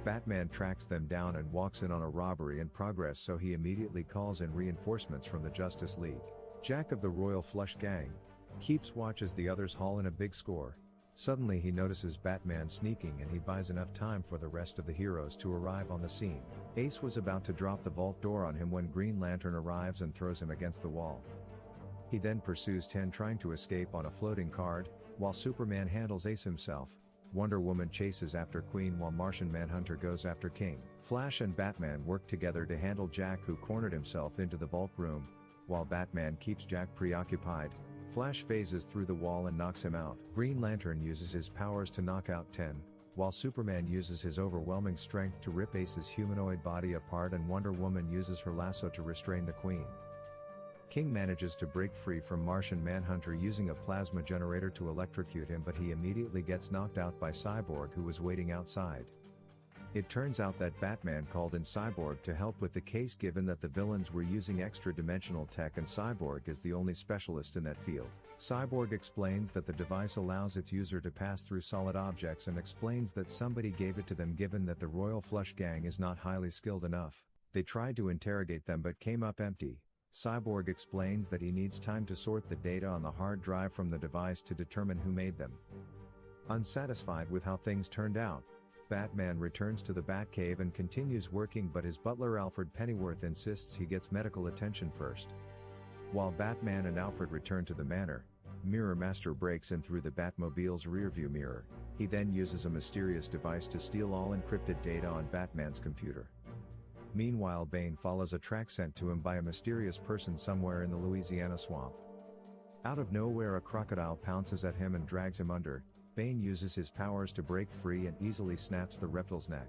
Batman tracks them down and walks in on a robbery in progress, so he immediately calls in reinforcements from the Justice League. Jack of the Royal Flush Gang keeps watch as the others haul in a big score. Suddenly he notices Batman sneaking and he buys enough time for the rest of the heroes to arrive on the scene. Ace was about to drop the vault door on him when Green Lantern arrives and throws him against the wall. He then pursues 10 trying to escape on a floating card, while Superman handles Ace himself. Wonder Woman chases after Queen while Martian Manhunter goes after King. Flash and Batman work together to handle Jack, who cornered himself into the vault room. While Batman keeps Jack preoccupied, Flash phases through the wall and knocks him out. Green Lantern uses his powers to knock out 10, while Superman uses his overwhelming strength to rip Ace's humanoid body apart, and Wonder Woman uses her lasso to restrain the Queen. King manages to break free from Martian Manhunter using a plasma generator to electrocute him, but he immediately gets knocked out by Cyborg, who was waiting outside. It turns out that Batman called in Cyborg to help with the case, given that the villains were using extra-dimensional tech and Cyborg is the only specialist in that field. Cyborg explains that the device allows its user to pass through solid objects and explains that somebody gave it to them, given that the Royal Flush Gang is not highly skilled enough. They tried to interrogate them but came up empty. Cyborg explains that he needs time to sort the data on the hard drive from the device to determine who made them. Unsatisfied with how things turned out, Batman returns to the Batcave and continues working, but his butler Alfred Pennyworth insists he gets medical attention first. While Batman and Alfred return to the manor, Mirror Master breaks in through the Batmobile's rearview mirror. He then uses a mysterious device to steal all encrypted data on Batman's computer. Meanwhile, Bane follows a track sent to him by a mysterious person somewhere in the Louisiana swamp. Out of nowhere, a crocodile pounces at him and drags him under. Bane uses his powers to break free and easily snaps the reptile's neck.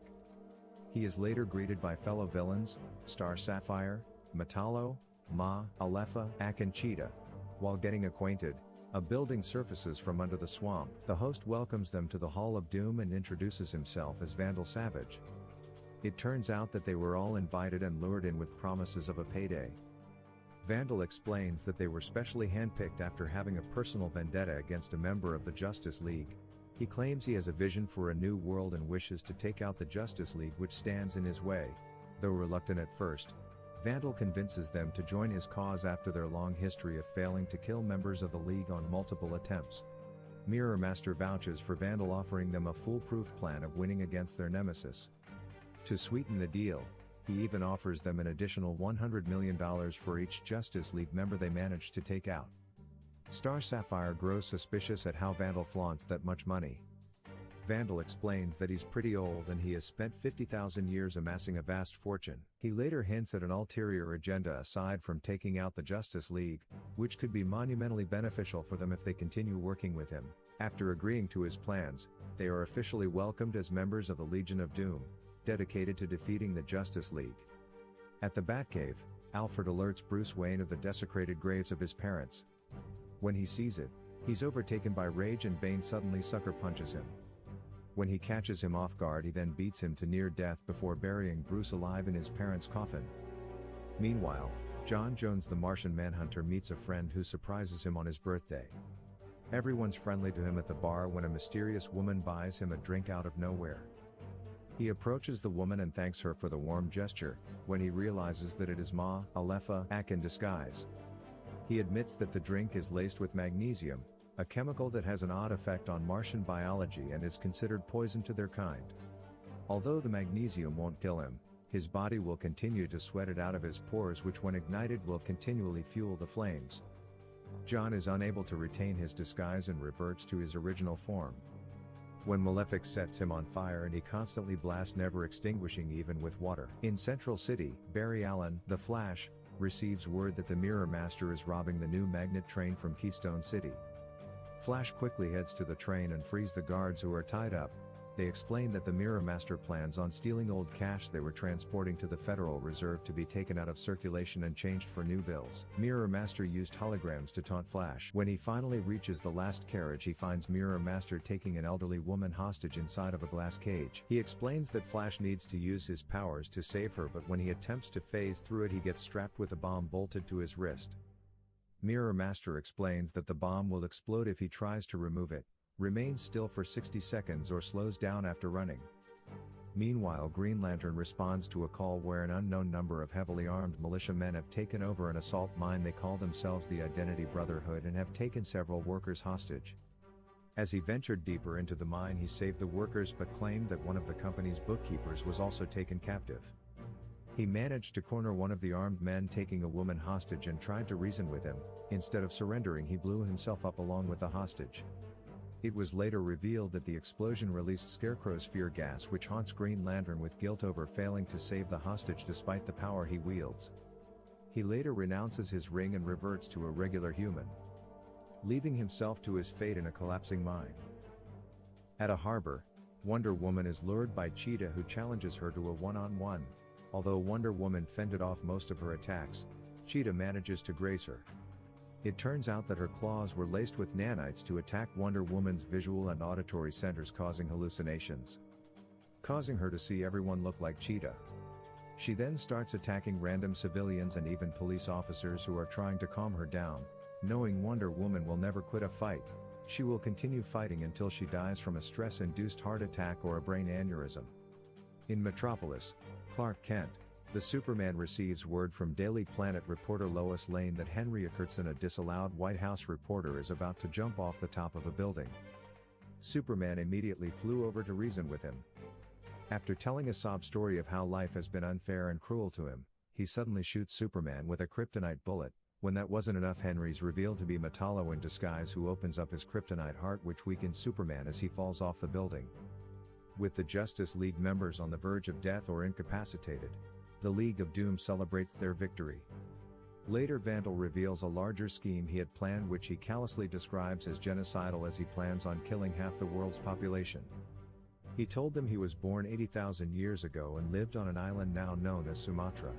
He is later greeted by fellow villains, Star Sapphire, Metallo, Ma, Alepha, Ak and Cheetah. While getting acquainted, a building surfaces from under the swamp. The host welcomes them to the Hall of Doom and introduces himself as Vandal Savage. It turns out that they were all invited and lured in with promises of a payday. Vandal explains that they were specially handpicked after having a personal vendetta against a member of the Justice League. He claims he has a vision for a new world and wishes to take out the Justice League, which stands in his way. Though reluctant at first, Vandal convinces them to join his cause after their long history of failing to kill members of the League on multiple attempts. Mirror Master vouches for Vandal, offering them a foolproof plan of winning against their nemesis. To sweeten the deal, he even offers them an additional $100 million for each Justice League member they manage to take out. Star Sapphire grows suspicious at how Vandal flaunts that much money. Vandal explains that he's pretty old and he has spent 50,000 years amassing a vast fortune. He later hints at an ulterior agenda aside from taking out the Justice League, which could be monumentally beneficial for them if they continue working with him. After agreeing to his plans, they are officially welcomed as members of the Legion of Doom, dedicated to defeating the Justice League. At the Batcave, Alfred alerts Bruce Wayne of the desecrated graves of his parents. When he sees it, he's overtaken by rage and Bane suddenly sucker punches him. When he catches him off guard, he then beats him to near death before burying Bruce alive in his parents' coffin. Meanwhile, John Jones the Martian Manhunter meets a friend who surprises him on his birthday. Everyone's friendly to him at the bar when a mysterious woman buys him a drink out of nowhere. He approaches the woman and thanks her for the warm gesture, when he realizes that it is Ma Alepha Ak in disguise. He admits that the drink is laced with magnesium, a chemical that has an odd effect on Martian biology and is considered poison to their kind. Although the magnesium won't kill him, his body will continue to sweat it out of his pores, which when ignited will continually fuel the flames. John is unable to retain his disguise and reverts to his original form. When Malefic sets him on fire and he constantly blasts, never extinguishing even with water. In Central City, Barry Allen, the Flash, receives word that the Mirror Master is robbing the new magnet train from Keystone City. Flash quickly heads to the train and frees the guards who are tied up. They explain that the Mirror Master plans on stealing old cash they were transporting to the Federal Reserve to be taken out of circulation and changed for new bills. Mirror Master used holograms to taunt Flash. When he finally reaches the last carriage, he finds Mirror Master taking an elderly woman hostage inside of a glass cage. He explains that Flash needs to use his powers to save her, but when he attempts to phase through it, he gets strapped with a bomb bolted to his wrist. Mirror Master explains that the bomb will explode if he tries to remove it, remains still for 60 seconds or slows down after running. Meanwhile, Green Lantern responds to a call where an unknown number of heavily armed militiamen have taken over an assault mine. They call themselves the Identity Brotherhood and have taken several workers hostage. As he ventured deeper into the mine, he saved the workers but claimed that one of the company's bookkeepers was also taken captive. He managed to corner one of the armed men taking a woman hostage and tried to reason with him. Instead of surrendering, he blew himself up along with the hostage. It was later revealed that the explosion released Scarecrow's fear gas, which haunts Green Lantern with guilt over failing to save the hostage despite the power he wields. He later renounces his ring and reverts to a regular human, leaving himself to his fate in a collapsing mine. At a harbor, Wonder Woman is lured by Cheetah, who challenges her to a one-on-one. Although Wonder Woman fended off most of her attacks, Cheetah manages to graze her. It turns out that her claws were laced with nanites to attack Wonder Woman's visual and auditory centers, causing hallucinations, causing her to see everyone look like Cheetah. She then starts attacking random civilians and even police officers who are trying to calm her down. Knowing Wonder Woman will never quit a fight, she will continue fighting until she dies from a stress-induced heart attack or a brain aneurysm. In Metropolis, Clark Kent, the Superman, receives word from Daily Planet reporter Lois Lane that Henry Ackerson, a disallowed White House reporter, is about to jump off the top of a building. Superman immediately flew over to reason with him. After telling a sob story of how life has been unfair and cruel to him, he suddenly shoots Superman with a kryptonite bullet. When that wasn't enough, Henry's revealed to be Metallo in disguise, who opens up his kryptonite heart, which weakens Superman as he falls off the building. With the Justice League members on the verge of death or incapacitated, the League of Doom celebrates their victory. Later, Vandal reveals a larger scheme he had planned, which he callously describes as genocidal, as he plans on killing half the world's population. He told them he was born 80,000 years ago and lived on an island now known as Sumatra.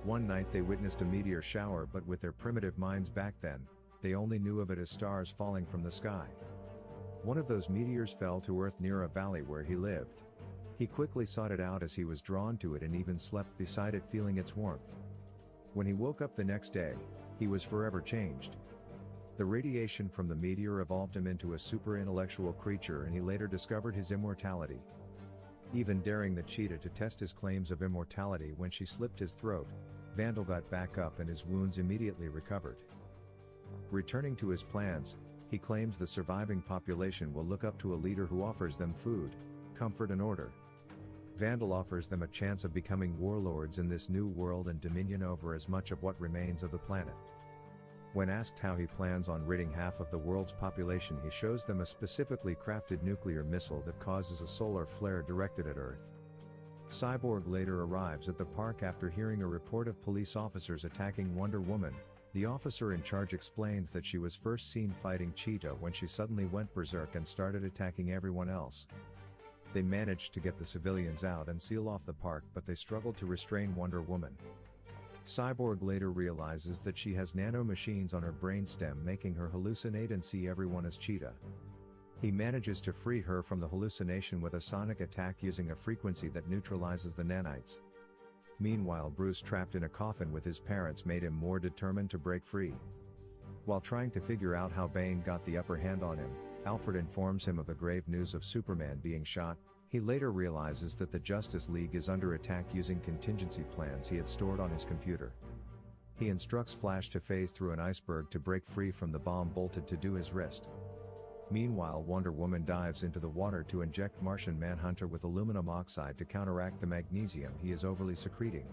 One night they witnessed a meteor shower, but with their primitive minds back then, they only knew of it as stars falling from the sky. One of those meteors fell to Earth near a valley where he lived. He quickly sought it out as he was drawn to it and even slept beside it, feeling its warmth. When he woke up the next day, he was forever changed. The radiation from the meteor evolved him into a super-intellectual creature, and he later discovered his immortality, even daring the Cheetah to test his claims of immortality when she slipped his throat. Vandal got back up and his wounds immediately recovered. Returning to his plans, he claims the surviving population will look up to a leader who offers them food, comfort and order. Vandal offers them a chance of becoming warlords in this new world and dominion over as much of what remains of the planet. When asked how he plans on ridding half of the world's population, he shows them a specifically crafted nuclear missile that causes a solar flare directed at Earth. Cyborg later arrives at the park after hearing a report of police officers attacking Wonder Woman. The officer in charge explains that she was first seen fighting Cheetah when she suddenly went berserk and started attacking everyone else. They managed to get the civilians out and seal off the park, but they struggled to restrain Wonder Woman. Cyborg later realizes that she has nano-machines on her brainstem, making her hallucinate and see everyone as Cheetah. He manages to free her from the hallucination with a sonic attack using a frequency that neutralizes the nanites. Meanwhile, Bruce, trapped in a coffin with his parents, made him more determined to break free. While trying to figure out how Bane got the upper hand on him, Alfred informs him of the grave news of Superman being shot. He later realizes that the Justice League is under attack using contingency plans he had stored on his computer. He instructs Flash to phase through an iceberg to break free from the bomb bolted to his wrist. Meanwhile, Wonder Woman dives into the water to inject Martian Manhunter with aluminum oxide to counteract the magnesium he is overly secreting.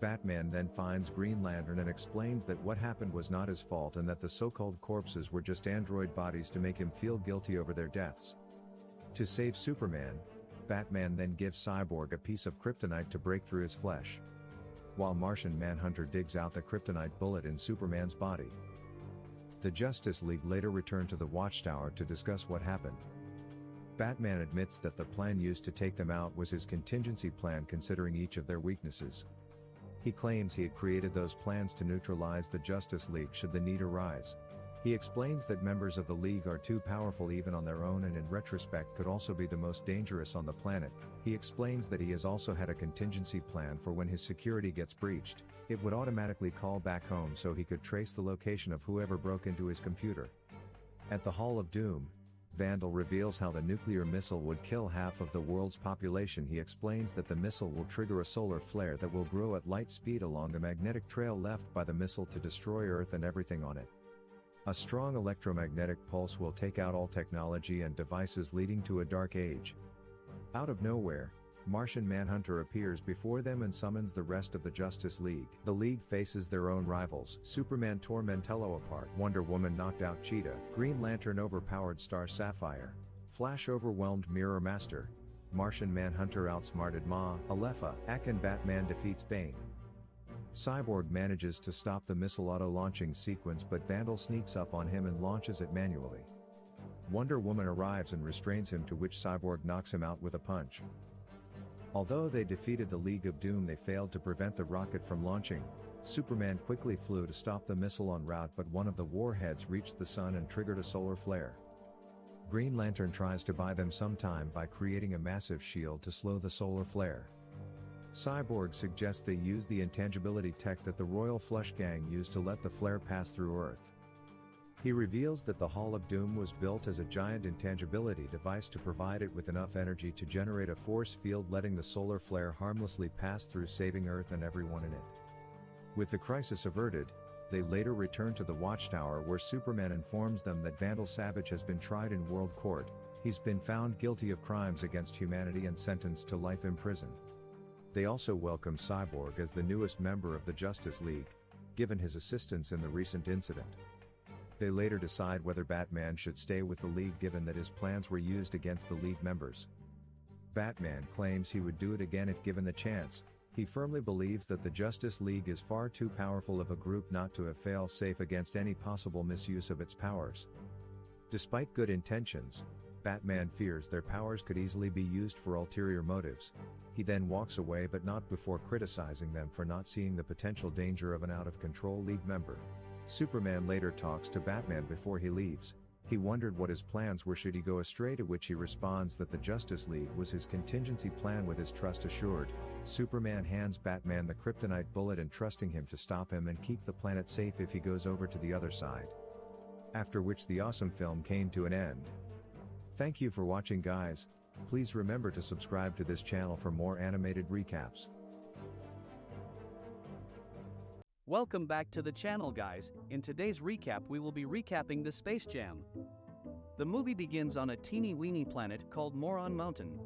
Batman then finds Green Lantern and explains that what happened was not his fault and that the so-called corpses were just android bodies to make him feel guilty over their deaths. To save Superman, Batman then gives Cyborg a piece of kryptonite to break through his flesh, while Martian Manhunter digs out the kryptonite bullet in Superman's body. The Justice League later return to the Watchtower to discuss what happened. Batman admits that the plan used to take them out was his contingency plan, considering each of their weaknesses. He claims he had created those plans to neutralize the Justice League should the need arise. He explains that members of the League are too powerful even on their own and in retrospect could also be the most dangerous on the planet. He explains that he has also had a contingency plan for when his security gets breached. It would automatically call back home so he could trace the location of whoever broke into his computer. At the Hall of Doom, Vandal reveals how the nuclear missile would kill half of the world's population. He explains that the missile will trigger a solar flare that will grow at light speed along the magnetic trail left by the missile to destroy Earth and everything on it. A strong electromagnetic pulse will take out all technology and devices, leading to a dark age. Out of nowhere, Martian Manhunter appears before them and summons the rest of the Justice League. The League faces their own rivals. Superman tore Mentello apart, Wonder Woman knocked out Cheetah, Green Lantern overpowered Star Sapphire, Flash overwhelmed Mirror Master, Martian Manhunter outsmarted Ma-Alepha, and Batman defeats Bane. Cyborg manages to stop the missile auto-launching sequence, but Vandal sneaks up on him and launches it manually. Wonder Woman arrives and restrains him, to which Cyborg knocks him out with a punch. Although they defeated the League of Doom, they failed to prevent the rocket from launching. Superman quickly flew to stop the missile en route, but one of the warheads reached the sun and triggered a solar flare. Green Lantern tries to buy them some time by creating a massive shield to slow the solar flare. Cyborg suggests they use the intangibility tech that the Royal Flush Gang used to let the flare pass through Earth. He reveals that the Hall of Doom was built as a giant intangibility device to provide it with enough energy to generate a force field, letting the solar flare harmlessly pass through, saving Earth and everyone in it. With the crisis averted, they later return to the Watchtower, where Superman informs them that Vandal Savage has been tried in World Court. He's been found guilty of crimes against humanity and sentenced to life in prison. They also welcome Cyborg as the newest member of the Justice League, given his assistance in the recent incident. They later decide whether Batman should stay with the League, given that his plans were used against the League members. Batman claims he would do it again if given the chance. He firmly believes that the Justice League is far too powerful of a group not to have fail-safe against any possible misuse of its powers. Despite good intentions, Batman fears their powers could easily be used for ulterior motives. He then walks away, but not before criticizing them for not seeing the potential danger of an out-of-control League member. Superman later talks to Batman before he leaves. He wondered what his plans were should he go astray, to which he responds that the Justice League was his contingency plan. With his trust assured, Superman hands Batman the kryptonite bullet, entrusting him to stop him and keep the planet safe if he goes over to the other side. After which the awesome film came to an end. Thank you for watching, guys. Please remember to subscribe to this channel for more animated recaps. Welcome back to the channel, guys. In today's recap we will be recapping the Space Jam. The movie begins on a teeny-weeny planet called Moron Mountain.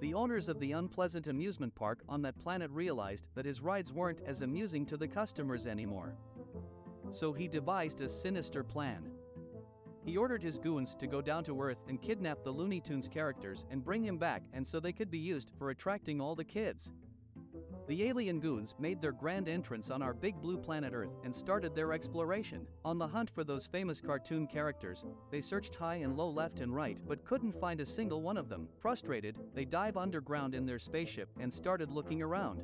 The owners of the unpleasant amusement park on that planet realized that his rides weren't as amusing to the customers anymore. So he devised a sinister plan. He ordered his goons to go down to Earth and kidnap the Looney Tunes characters and bring him back, and so they could be used for attracting all the kids. The alien goons made their grand entrance on our big blue planet Earth and started their exploration. On the hunt for those famous cartoon characters, they searched high and low, left and right, but couldn't find a single one of them. Frustrated, they dive underground in their spaceship and started looking around.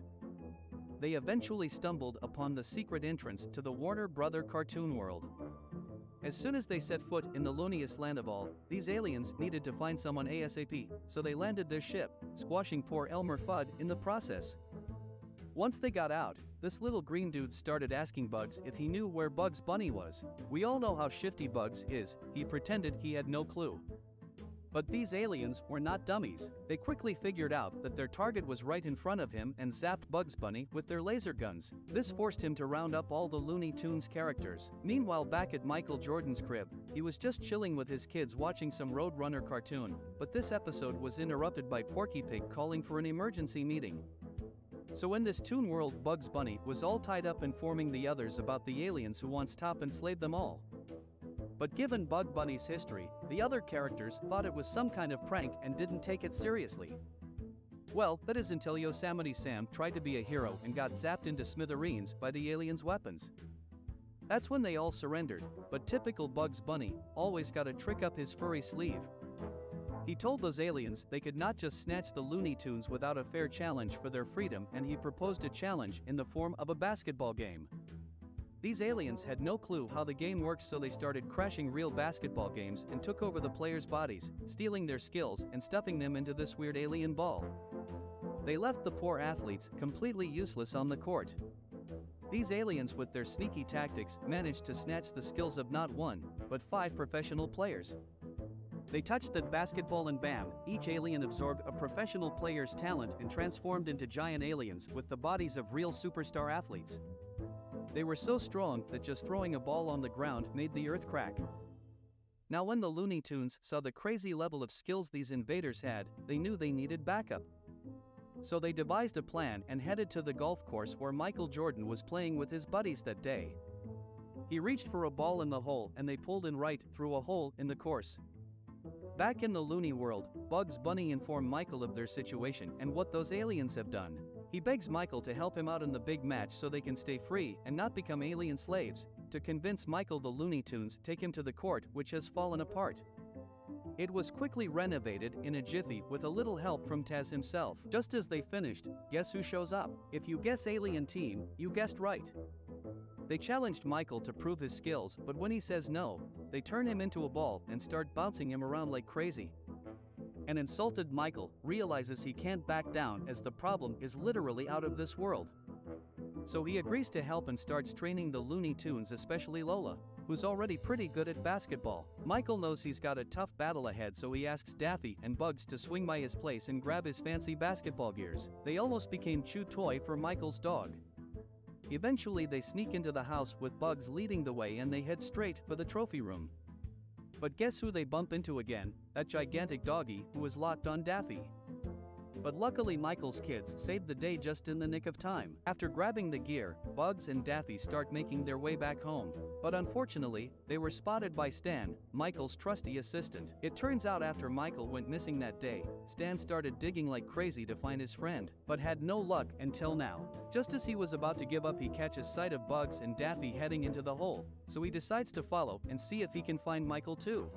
They eventually stumbled upon the secret entrance to the Warner Brother cartoon world. As soon as they set foot in the looniest land of all, these aliens needed to find someone ASAP, so they landed their ship, squashing poor Elmer Fudd in the process. Once they got out, this little green dude started asking Bugs if he knew where Bugs Bunny was. We all know how shifty Bugs is. He pretended he had no clue. But these aliens were not dummies. They quickly figured out that their target was right in front of him and zapped Bugs Bunny with their laser guns. This forced him to round up all the Looney Tunes characters. Meanwhile, back at Michael Jordan's crib, he was just chilling with his kids watching some Roadrunner cartoon, but this episode was interrupted by Porky Pig calling for an emergency meeting. So in this Toon world, Bugs Bunny was all tied up informing the others about the aliens who once top enslaved them all. But given Bug Bunny's history, the other characters thought it was some kind of prank and didn't take it seriously. Well, that is until Yosemite Sam tried to be a hero and got zapped into smithereens by the aliens' weapons. That's when they all surrendered, but typical Bugs Bunny always got a trick up his furry sleeve. He told those aliens they could not just snatch the Looney Tunes without a fair challenge for their freedom, and he proposed a challenge in the form of a basketball game. These aliens had no clue how the game works, so they started crashing real basketball games and took over the players' bodies, stealing their skills and stuffing them into this weird alien ball. They left the poor athletes completely useless on the court. These aliens, with their sneaky tactics, managed to snatch the skills of not one, but 5 professional players. They touched the basketball and bam, each alien absorbed a professional player's talent and transformed into giant aliens with the bodies of real superstar athletes. They were so strong that just throwing a ball on the ground made the earth crack. Now when the Looney Tunes saw the crazy level of skills these invaders had, they knew they needed backup. So they devised a plan and headed to the golf course where Michael Jordan was playing with his buddies that day. He reached for a ball in the hole and they pulled in right through a hole in the course. Back in the Looney world, Bugs Bunny informed Michael of their situation and what those aliens have done. He begs Michael to help him out in the big match so they can stay free and not become alien slaves. To convince Michael, the Looney Tunes take him to the court, which has fallen apart. It was quickly renovated in a jiffy with a little help from Taz himself. Just as they finished, guess who shows up? If you guess Alien Team, you guessed right. They challenged Michael to prove his skills, but when he says no, they turn him into a ball and start bouncing him around like crazy. An insulted Michael realizes he can't back down as the problem is literally out of this world. So he agrees to help and starts training the Looney Tunes, especially Lola, who's already pretty good at basketball. Michael knows he's got a tough battle ahead, so he asks Daffy and Bugs to swing by his place and grab his fancy basketball gears. They almost became chew toy for Michael's dog. Eventually they sneak into the house with Bugs leading the way and they head straight for the trophy room. But guess who they bump into again? That gigantic doggy who was locked on Daffy. But luckily Michael's kids saved the day just in the nick of time. After grabbing the gear, Bugs and Daffy start making their way back home. But unfortunately, they were spotted by Stan, Michael's trusty assistant. It turns out after Michael went missing that day, Stan started digging like crazy to find his friend, but had no luck until now. Just as he was about to give up, he catches sight of Bugs and Daffy heading into the hole, so he decides to follow and see if he can find Michael too.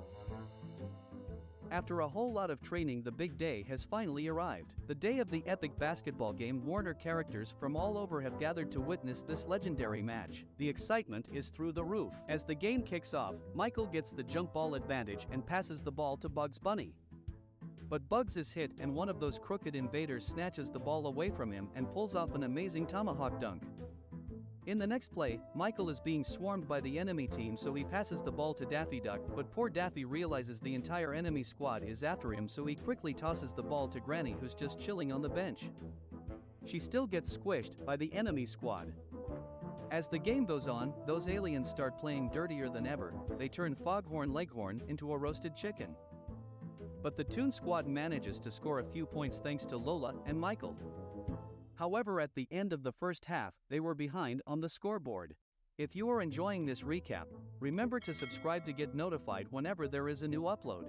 After a whole lot of training, the big day has finally arrived. The day of the epic basketball game. Warner characters from all over have gathered to witness this legendary match. The excitement is through the roof. As the game kicks off, Michael gets the jump ball advantage and passes the ball to Bugs Bunny. But Bugs is hit and one of those crooked invaders snatches the ball away from him and pulls off an amazing tomahawk dunk. In the next play, Michael is being swarmed by the enemy team, so he passes the ball to Daffy Duck, but poor Daffy realizes the entire enemy squad is after him, so he quickly tosses the ball to Granny, who's just chilling on the bench. She still gets squished by the enemy squad. As the game goes on, those aliens start playing dirtier than ever. They turn Foghorn Leghorn into a roasted chicken. But the Toon Squad manages to score a few points thanks to Lola and Michael. However, at the end of the first half, they were behind on the scoreboard. If you are enjoying this recap, remember to subscribe to get notified whenever there is a new upload.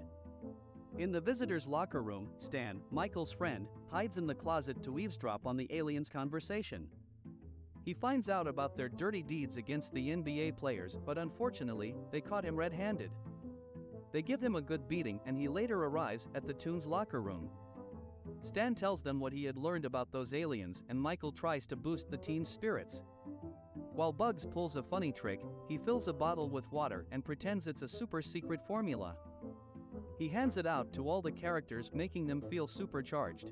In the visitors' locker room, Stan, Michael's friend, hides in the closet to eavesdrop on the aliens' conversation. He finds out about their dirty deeds against the NBA players, but unfortunately, they caught him red-handed. They give him a good beating and he later arrives at the Toons' locker room. Stan tells them what he had learned about those aliens and Michael tries to boost the team's spirits. While Bugs pulls a funny trick, he fills a bottle with water and pretends it's a super secret formula. He hands it out to all the characters, making them feel supercharged.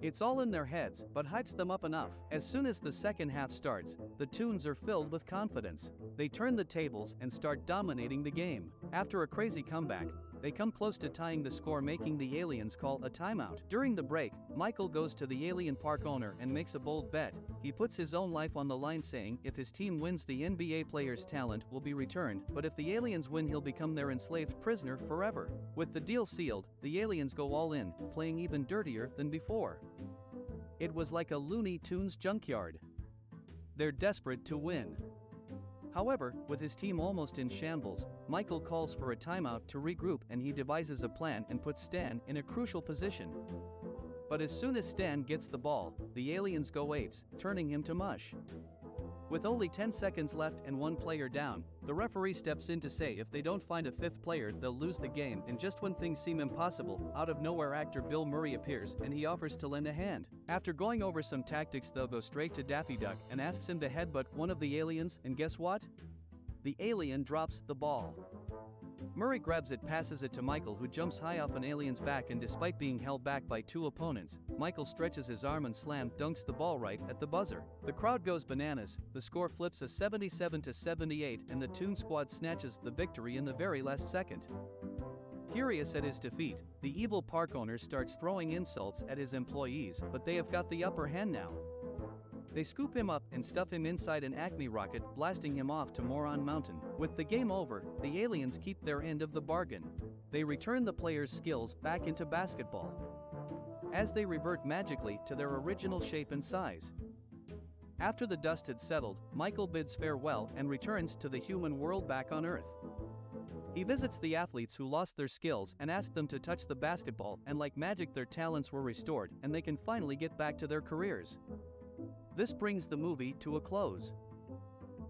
It's all in their heads, but hypes them up enough. As soon as the second half starts, the Toons are filled with confidence. They turn the tables and start dominating the game. After a crazy comeback, they come close to tying the score, making the aliens call a timeout. During the break, Michael goes to the alien park owner and makes a bold bet. He puts his own life on the line, saying if his team wins, the NBA player's talent will be returned, but if the aliens win, he'll become their enslaved prisoner forever. With the deal sealed, the aliens go all in, playing even dirtier than before. It was like a Looney Tunes junkyard. They're desperate to win. However, with his team almost in shambles, Michael calls for a timeout to regroup and he devises a plan and puts Stan in a crucial position. But as soon as Stan gets the ball, the aliens go apes, turning him to mush. With only 10 seconds left and one player down, the referee steps in to say if they don't find a fifth player, they'll lose the game. And just when things seem impossible, out of nowhere actor Bill Murray appears and he offers to lend a hand. After going over some tactics, they'll go straight to Daffy Duck and asks him to headbutt one of the aliens, and guess what? The alien drops the ball. Murray grabs it, passes it to Michael, who jumps high off an alien's back, and despite being held back by two opponents, Michael stretches his arm and dunks the ball right at the buzzer. The crowd goes bananas, the score flips a 77-78 and the Toon Squad snatches the victory in the very last second. Furious at his defeat, the evil park owner starts throwing insults at his employees, but they have got the upper hand now. They scoop him up and stuff him inside an Acme rocket, blasting him off to Moron Mountain. With the game over, the aliens keep their end of the bargain. They return the players' skills back into basketball, as they revert magically to their original shape and size. After the dust had settled, Michael bids farewell and returns to the human world back on Earth. He visits the athletes who lost their skills and asks them to touch the basketball, and like magic their talents were restored and they can finally get back to their careers. This brings the movie to a close.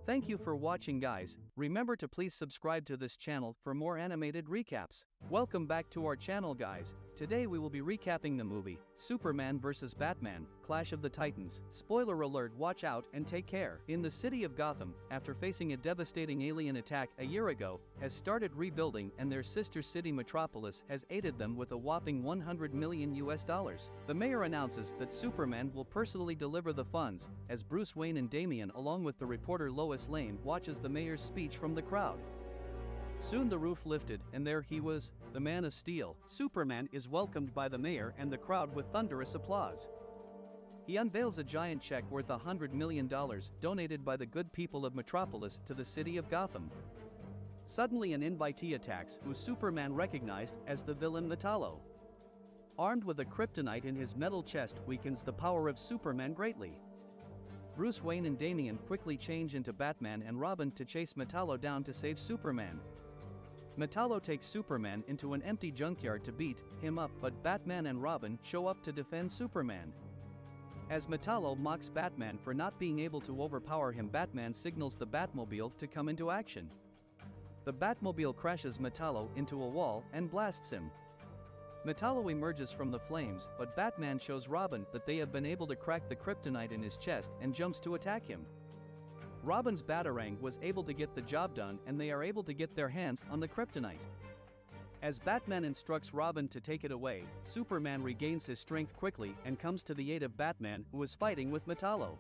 Thank you for watching, guys. Remember to please subscribe to this channel for more animated recaps. Welcome back to our channel, guys. Today we will be recapping the movie Superman vs. Batman, Clash of the Titans. Spoiler alert, watch out and take care. In the city of Gotham, after facing a devastating alien attack a year ago, has started rebuilding, and their sister city Metropolis has aided them with a whopping $100 million. The mayor announces that Superman will personally deliver the funds, as Bruce Wayne and Damian along with the reporter Lois Lane watches the mayor's speech from the crowd. Soon the roof lifted and there he was, the Man of Steel. Superman is welcomed by the mayor and the crowd with thunderous applause. He unveils a giant check worth $100 million donated by the good people of Metropolis to the city of Gotham. Suddenly an invitee attacks, who Superman recognized as the villain Metallo. Armed with a kryptonite in his metal chest, weakens the power of Superman greatly. Bruce Wayne and Damian quickly change into Batman and Robin to chase Metallo down to save Superman. Metallo takes Superman into an empty junkyard to beat him up, but Batman and Robin show up to defend Superman. As Metallo mocks Batman for not being able to overpower him, Batman signals the Batmobile to come into action. The Batmobile crashes Metallo into a wall and blasts him. Metallo emerges from the flames, but Batman shows Robin that they have been able to crack the kryptonite in his chest and jumps to attack him. Robin's Batarang was able to get the job done, and they are able to get their hands on the kryptonite. As Batman instructs Robin to take it away, Superman regains his strength quickly and comes to the aid of Batman, who is fighting with Metallo.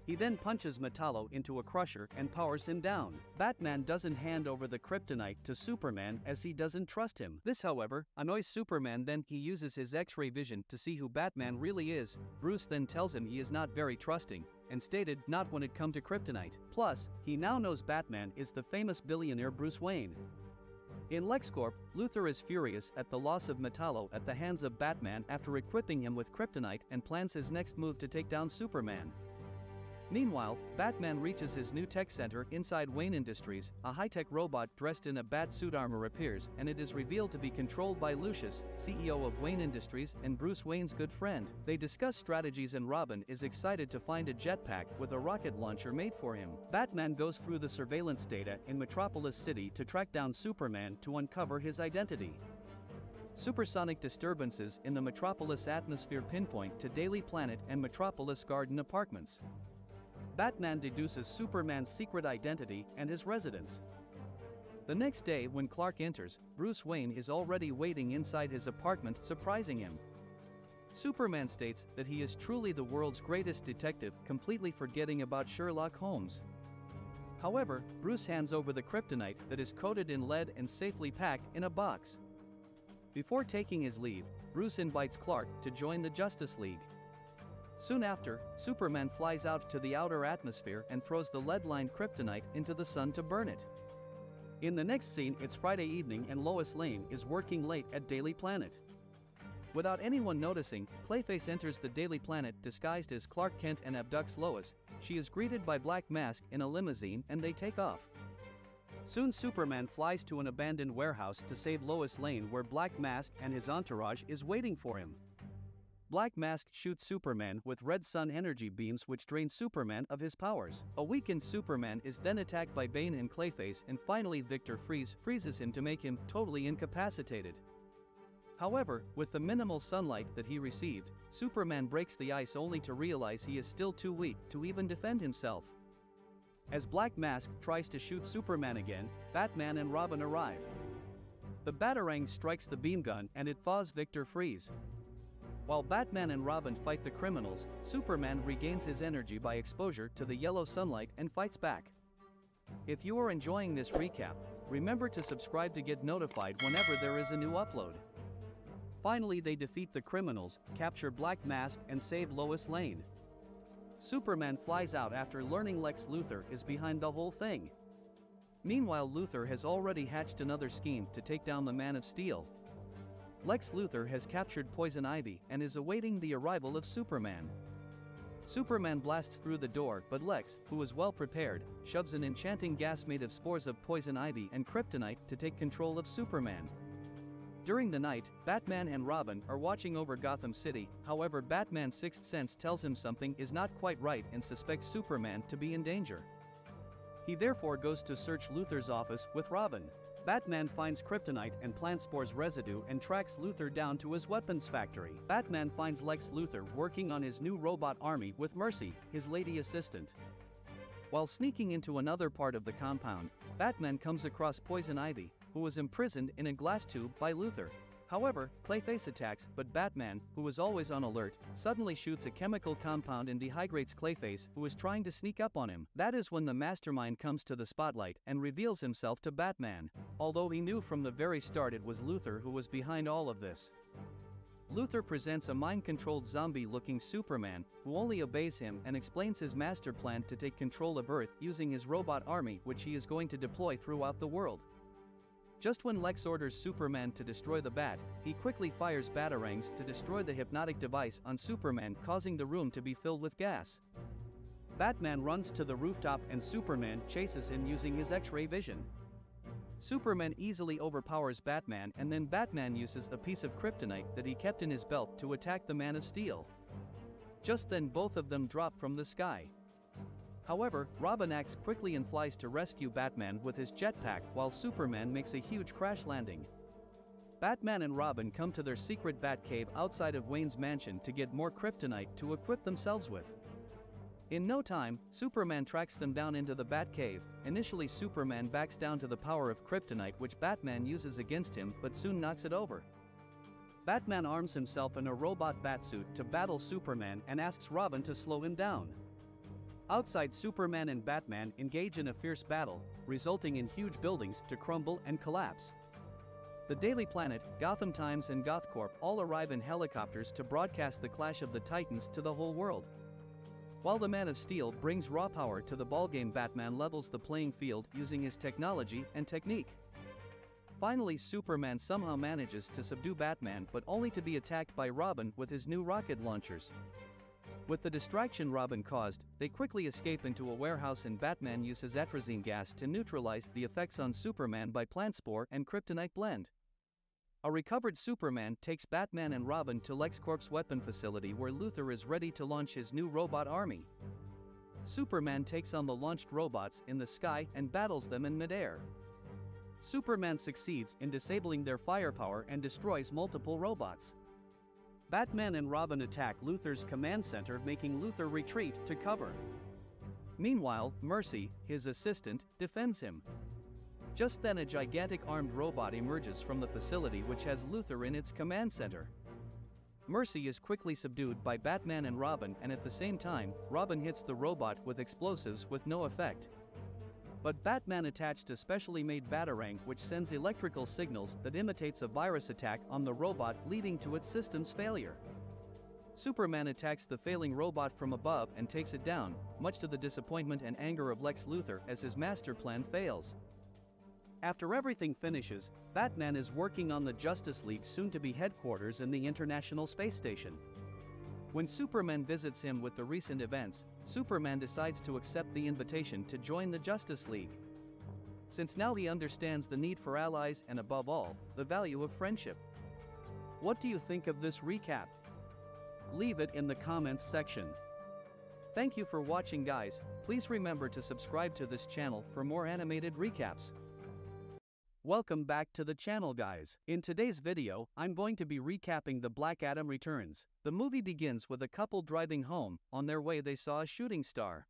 He then punches Metallo into a crusher and powers him down. Batman doesn't hand over the kryptonite to Superman as he doesn't trust him. This, however, annoys Superman. Then he uses his X-ray vision to see who Batman really is. Bruce then tells him he is not very trusting, and stated not when it come to kryptonite. Plus, he now knows Batman is the famous billionaire Bruce Wayne. In LexCorp, Luthor is furious at the loss of Metallo at the hands of Batman after equipping him with kryptonite and plans his next move to take down Superman. Meanwhile, Batman reaches his new tech center inside Wayne Industries. A high-tech robot dressed in a bat suit armor appears, and it is revealed to be controlled by Lucius, CEO of Wayne Industries and Bruce Wayne's good friend. They discuss strategies and Robin is excited to find a jetpack with a rocket launcher made for him. Batman goes through the surveillance data in Metropolis City to track down Superman to uncover his identity. Supersonic disturbances in the Metropolis atmosphere pinpoint to Daily Planet and Metropolis Garden Apartments. Batman deduces Superman's secret identity and his residence. The next day when Clark enters, Bruce Wayne is already waiting inside his apartment, surprising him. Superman states that he is truly the world's greatest detective, completely forgetting about Sherlock Holmes. However, Bruce hands over the kryptonite that is coated in lead and safely packed in a box. Before taking his leave, Bruce invites Clark to join the Justice League. Soon after, Superman flies out to the outer atmosphere and throws the lead-lined kryptonite into the sun to burn it. In the next scene, it's Friday evening and Lois Lane is working late at Daily Planet. Without anyone noticing, Clayface enters the Daily Planet disguised as Clark Kent and abducts Lois. She is greeted by Black Mask in a limousine and they take off. Soon Superman flies to an abandoned warehouse to save Lois Lane, where Black Mask and his entourage is waiting for him. Black Mask shoots Superman with red sun energy beams which drain Superman of his powers. A weakened Superman is then attacked by Bane and Clayface, and finally Victor freezes him to make him totally incapacitated. However, with the minimal sunlight that he received, Superman breaks the ice only to realize he is still too weak to even defend himself. As Black Mask tries to shoot Superman again, Batman and Robin arrive. The Batarang strikes the beam gun and it thaws Victor Freeze. While Batman and Robin fight the criminals, Superman regains his energy by exposure to the yellow sunlight and fights back. If you are enjoying this recap, remember to subscribe to get notified whenever there is a new upload. Finally, they defeat the criminals, capture Black Mask and save Lois Lane. Superman flies out after learning Lex Luthor is behind the whole thing. Meanwhile, Luthor has already hatched another scheme to take down the Man of Steel. Lex Luthor has captured Poison Ivy and is awaiting the arrival of Superman. Superman blasts through the door, but Lex, who is well prepared, shoves an enchanting gas made of spores of Poison Ivy and kryptonite to take control of Superman. During the night, Batman and Robin are watching over Gotham City. However, Batman's sixth sense tells him something is not quite right and suspects Superman to be in danger. He therefore goes to search Luthor's office with Robin. Batman finds kryptonite and plant spores residue and tracks Luthor down to his weapons factory. Batman finds Lex Luthor working on his new robot army with Mercy, his lady assistant. While sneaking into another part of the compound, Batman comes across Poison Ivy, who was imprisoned in a glass tube by Luthor. However, Clayface attacks, but Batman, who is always on alert, suddenly shoots a chemical compound and dehydrates Clayface, who is trying to sneak up on him. That is when the mastermind comes to the spotlight and reveals himself to Batman, although he knew from the very start it was Luthor who was behind all of this. Luthor presents a mind-controlled zombie-looking Superman, who only obeys him and explains his master plan to take control of Earth using his robot army, which he is going to deploy throughout the world. Just when Lex orders Superman to destroy the Bat, he quickly fires Batarangs to destroy the hypnotic device on Superman, causing the room to be filled with gas. Batman runs to the rooftop and Superman chases him using his X-ray vision. Superman easily overpowers Batman, and then Batman uses a piece of kryptonite that he kept in his belt to attack the Man of Steel. Just then both of them drop from the sky. However, Robin acts quickly and flies to rescue Batman with his jetpack while Superman makes a huge crash landing. Batman and Robin come to their secret Batcave outside of Wayne's mansion to get more kryptonite to equip themselves with. In no time, Superman tracks them down into the Batcave. Initially, Superman backs down to the power of kryptonite, which Batman uses against him but soon knocks it over. Batman arms himself in a robot batsuit to battle Superman and asks Robin to slow him down. Outside, Superman and Batman engage in a fierce battle, resulting in huge buildings to crumble and collapse. The Daily Planet, Gotham Times and GothCorp all arrive in helicopters to broadcast the clash of the Titans to the whole world. While the Man of Steel brings raw power to the ballgame, Batman levels the playing field using his technology and technique. Finally, Superman somehow manages to subdue Batman, but only to be attacked by Robin with his new rocket launchers. With the distraction Robin caused, they quickly escape into a warehouse and Batman uses atrazine gas to neutralize the effects on Superman by plant spore and kryptonite blend. A recovered Superman takes Batman and Robin to LexCorp's weapon facility where Luthor is ready to launch his new robot army. Superman takes on the launched robots in the sky and battles them in midair. Superman succeeds in disabling their firepower and destroys multiple robots. Batman and Robin attack Luthor's command center, making Luthor retreat to cover. Meanwhile, Mercy, his assistant, defends him. Just then a gigantic armed robot emerges from the facility which has Luthor in its command center. Mercy is quickly subdued by Batman and Robin, and at the same time, Robin hits the robot with explosives with no effect. But Batman attached a specially made batarang which sends electrical signals that imitates a virus attack on the robot, leading to its system's failure. Superman attacks the failing robot from above and takes it down, much to the disappointment and anger of Lex Luthor as his master plan fails. After everything finishes, Batman is working on the Justice League's soon-to-be headquarters in the International Space Station. When Superman visits him with the recent events, Superman decides to accept the invitation to join the Justice League. Since now he understands the need for allies and, above all, the value of friendship. What do you think of this recap? Leave it in the comments section. Thank you for watching, guys. Please remember to subscribe to this channel for more animated recaps. Welcome back to the channel, guys. In today's video, I'm going to be recapping The Black Adam Returns. The movie begins with a couple driving home. On their way they saw a shooting star.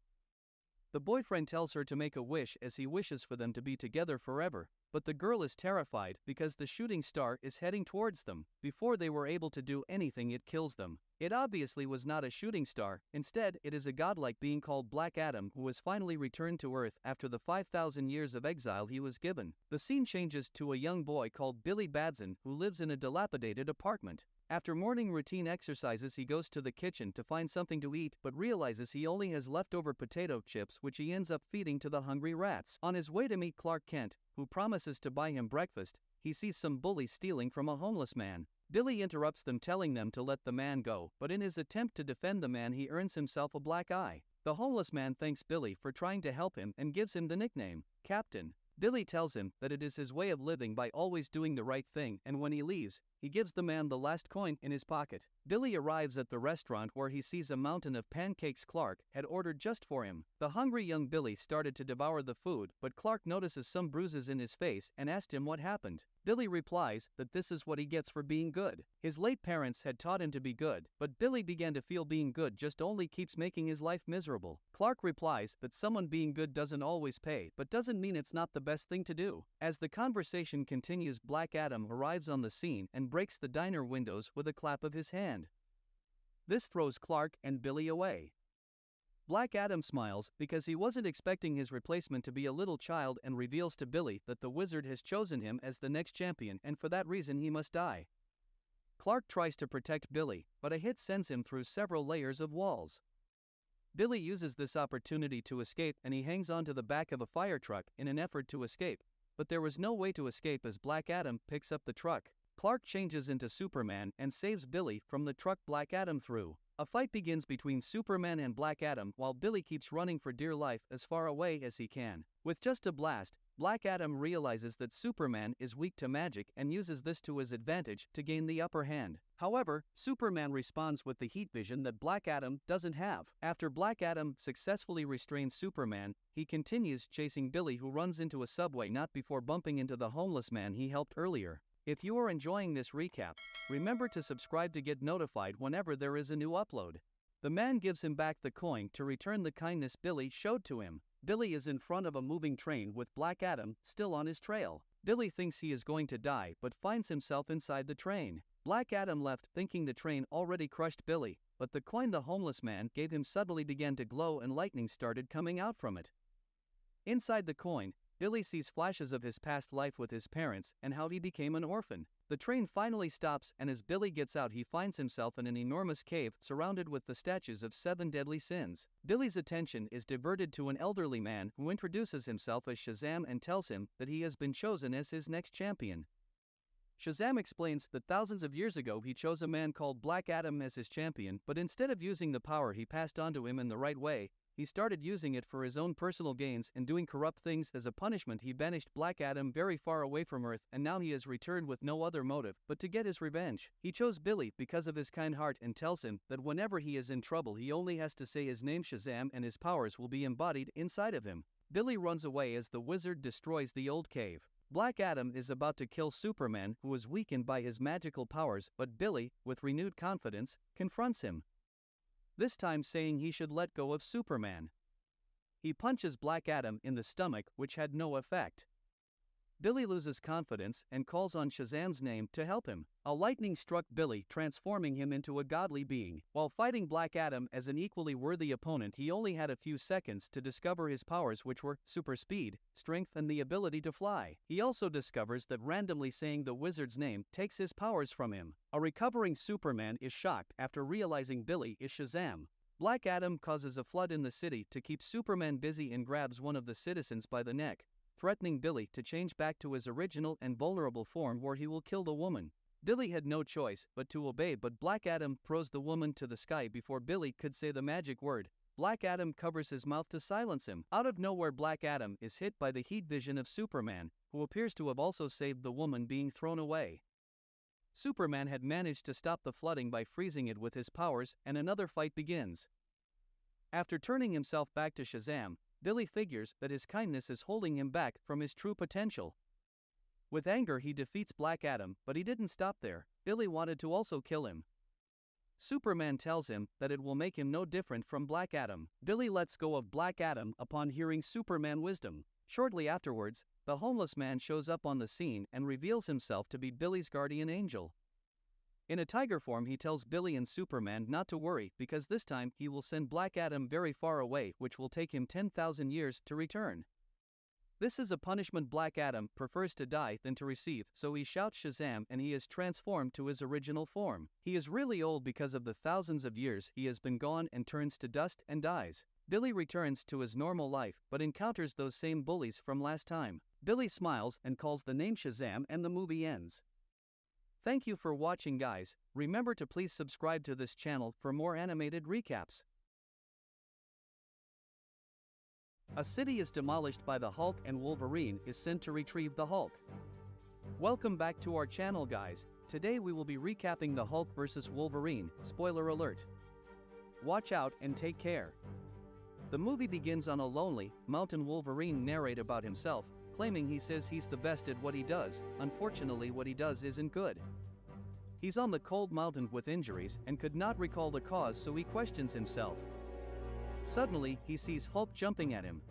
The boyfriend tells her to make a wish as he wishes for them to be together forever, but the girl is terrified because the shooting star is heading towards them. Before they were able to do anything, it kills them. It obviously was not a shooting star. Instead, it is a godlike being called Black Adam who has finally returned to Earth after the 5,000 years of exile he was given. The scene changes to a young boy called Billy Batson who lives in a dilapidated apartment. After morning routine exercises, he goes to the kitchen to find something to eat but realizes he only has leftover potato chips which he ends up feeding to the hungry rats. On his way to meet Clark Kent, who promises to buy him breakfast, he sees some bullies stealing from a homeless man. Billy interrupts them, telling them to let the man go, but in his attempt to defend the man he earns himself a black eye. The homeless man thanks Billy for trying to help him and gives him the nickname, Captain. Billy tells him that it is his way of living by always doing the right thing, and when he leaves, he gives the man the last coin in his pocket. Billy arrives at the restaurant where he sees a mountain of pancakes Clark had ordered just for him. The hungry young Billy started to devour the food, but Clark notices some bruises in his face and asked him what happened. Billy replies that this is what he gets for being good. His late parents had taught him to be good, but Billy began to feel being good just only keeps making his life miserable. Clark replies that someone being good doesn't always pay, but doesn't mean it's not the best thing to do. As the conversation continues, Black Adam arrives on the scene and breaks the diner windows with a clap of his hand. This throws Clark and Billy away. Black Adam smiles because he wasn't expecting his replacement to be a little child and reveals to Billy that the wizard has chosen him as the next champion and for that reason he must die. Clark tries to protect Billy, but a hit sends him through several layers of walls. Billy uses this opportunity to escape and he hangs onto the back of a fire truck in an effort to escape, but there was no way to escape as Black Adam picks up the truck. Clark changes into Superman and saves Billy from the truck Black Adam threw. A fight begins between Superman and Black Adam while Billy keeps running for dear life as far away as he can. With just a blast, Black Adam realizes that Superman is weak to magic and uses this to his advantage to gain the upper hand. However, Superman responds with the heat vision that Black Adam doesn't have. After Black Adam successfully restrains Superman, he continues chasing Billy, who runs into a subway not before bumping into the homeless man he helped earlier. If you are enjoying this recap, remember to subscribe to get notified whenever there is a new upload. The man gives him back the coin to return the kindness Billy showed to him. Billy is in front of a moving train with Black Adam still on his trail. Billy thinks he is going to die but finds himself inside the train. Black Adam left thinking the train already crushed Billy, but the coin the homeless man gave him suddenly began to glow and lightning started coming out from it. Inside the coin, Billy sees flashes of his past life with his parents and how he became an orphan. The train finally stops, and as Billy gets out he finds himself in an enormous cave surrounded with the statues of 7 deadly sins. Billy's attention is diverted to an elderly man who introduces himself as Shazam and tells him that he has been chosen as his next champion. Shazam explains that thousands of years ago he chose a man called Black Adam as his champion, but instead of using the power he passed on to him in the right way, he started using it for his own personal gains and doing corrupt things. As a punishment, he banished Black Adam very far away from Earth, and now he has returned with no other motive but to get his revenge. He chose Billy because of his kind heart and tells him that whenever he is in trouble he only has to say his name Shazam and his powers will be embodied inside of him. Billy runs away as the wizard destroys the old cave. Black Adam is about to kill Superman, who is weakened by his magical powers, but Billy, with renewed confidence, confronts him. This time saying he should let go of Superman. He punches Black Adam in the stomach, which had no effect. Billy loses confidence and calls on Shazam's name to help him. A lightning struck Billy, transforming him into a godly being. While fighting Black Adam as an equally worthy opponent, he only had a few seconds to discover his powers, which were super speed, strength, and the ability to fly. He also discovers that randomly saying the wizard's name takes his powers from him. A recovering Superman is shocked after realizing Billy is Shazam. Black Adam causes a flood in the city to keep Superman busy and grabs one of the citizens by the neck, threatening Billy to change back to his original and vulnerable form where he will kill the woman. Billy had no choice but to obey, but Black Adam throws the woman to the sky before Billy could say the magic word. Black Adam covers his mouth to silence him. Out of nowhere, Black Adam is hit by the heat vision of Superman, who appears to have also saved the woman being thrown away. Superman had managed to stop the flooding by freezing it with his powers, and another fight begins. After turning himself back to Shazam, Billy figures that his kindness is holding him back from his true potential. With anger, he defeats Black Adam, but he didn't stop there. Billy wanted to also kill him. Superman tells him that it will make him no different from Black Adam. Billy lets go of Black Adam upon hearing Superman wisdom. Shortly afterwards, the homeless man shows up on the scene and reveals himself to be Billy's guardian angel. In a tiger form, he tells Billy and Superman not to worry because this time he will send Black Adam very far away, which will take him 10,000 years to return. This is a punishment Black Adam prefers to die than to receive, so he shouts Shazam and he is transformed to his original form. He is really old because of the thousands of years he has been gone and turns to dust and dies. Billy returns to his normal life but encounters those same bullies from last time. Billy smiles and calls the name Shazam and the movie ends. Thank you for watching, guys. Remember to please subscribe to this channel for more animated recaps. A city is demolished by the Hulk and Wolverine is sent to retrieve the Hulk. Welcome back to our channel, guys. Today we will be recapping the Hulk vs. Wolverine. Spoiler alert. Watch out and take care. The movie begins on a lonely mountain. Wolverine narrate about himself, claiming he says he's the best at what he does. Unfortunately, what he does isn't good. He's on the cold mountain with injuries and could not recall the cause, so he questions himself. Suddenly, he sees Hulk jumping at him.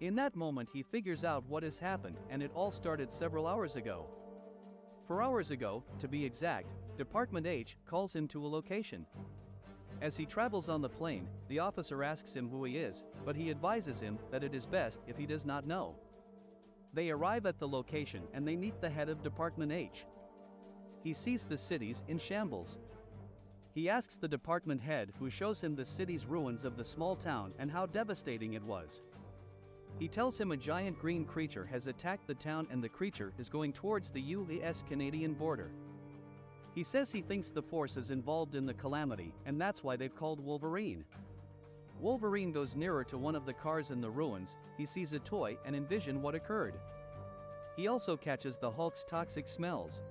In that moment, he figures out what has happened, and it all started several hours ago. 4 hours ago, to be exact, Department H calls him to a location. As he travels on the plane, the officer asks him who he is, but he advises him that it is best if he does not know. They arrive at the location and they meet the head of Department H. He sees the cities in shambles. He asks the department head, who shows him the city's ruins of the small town and how devastating it was. He tells him a giant green creature has attacked the town and the creature is going towards the US-Canadian border. He says he thinks the force is involved in the calamity and that's why they've called Wolverine. Wolverine goes nearer to one of the cars in the ruins. He sees a toy and envisions what occurred. He also catches the Hulk's toxic smells.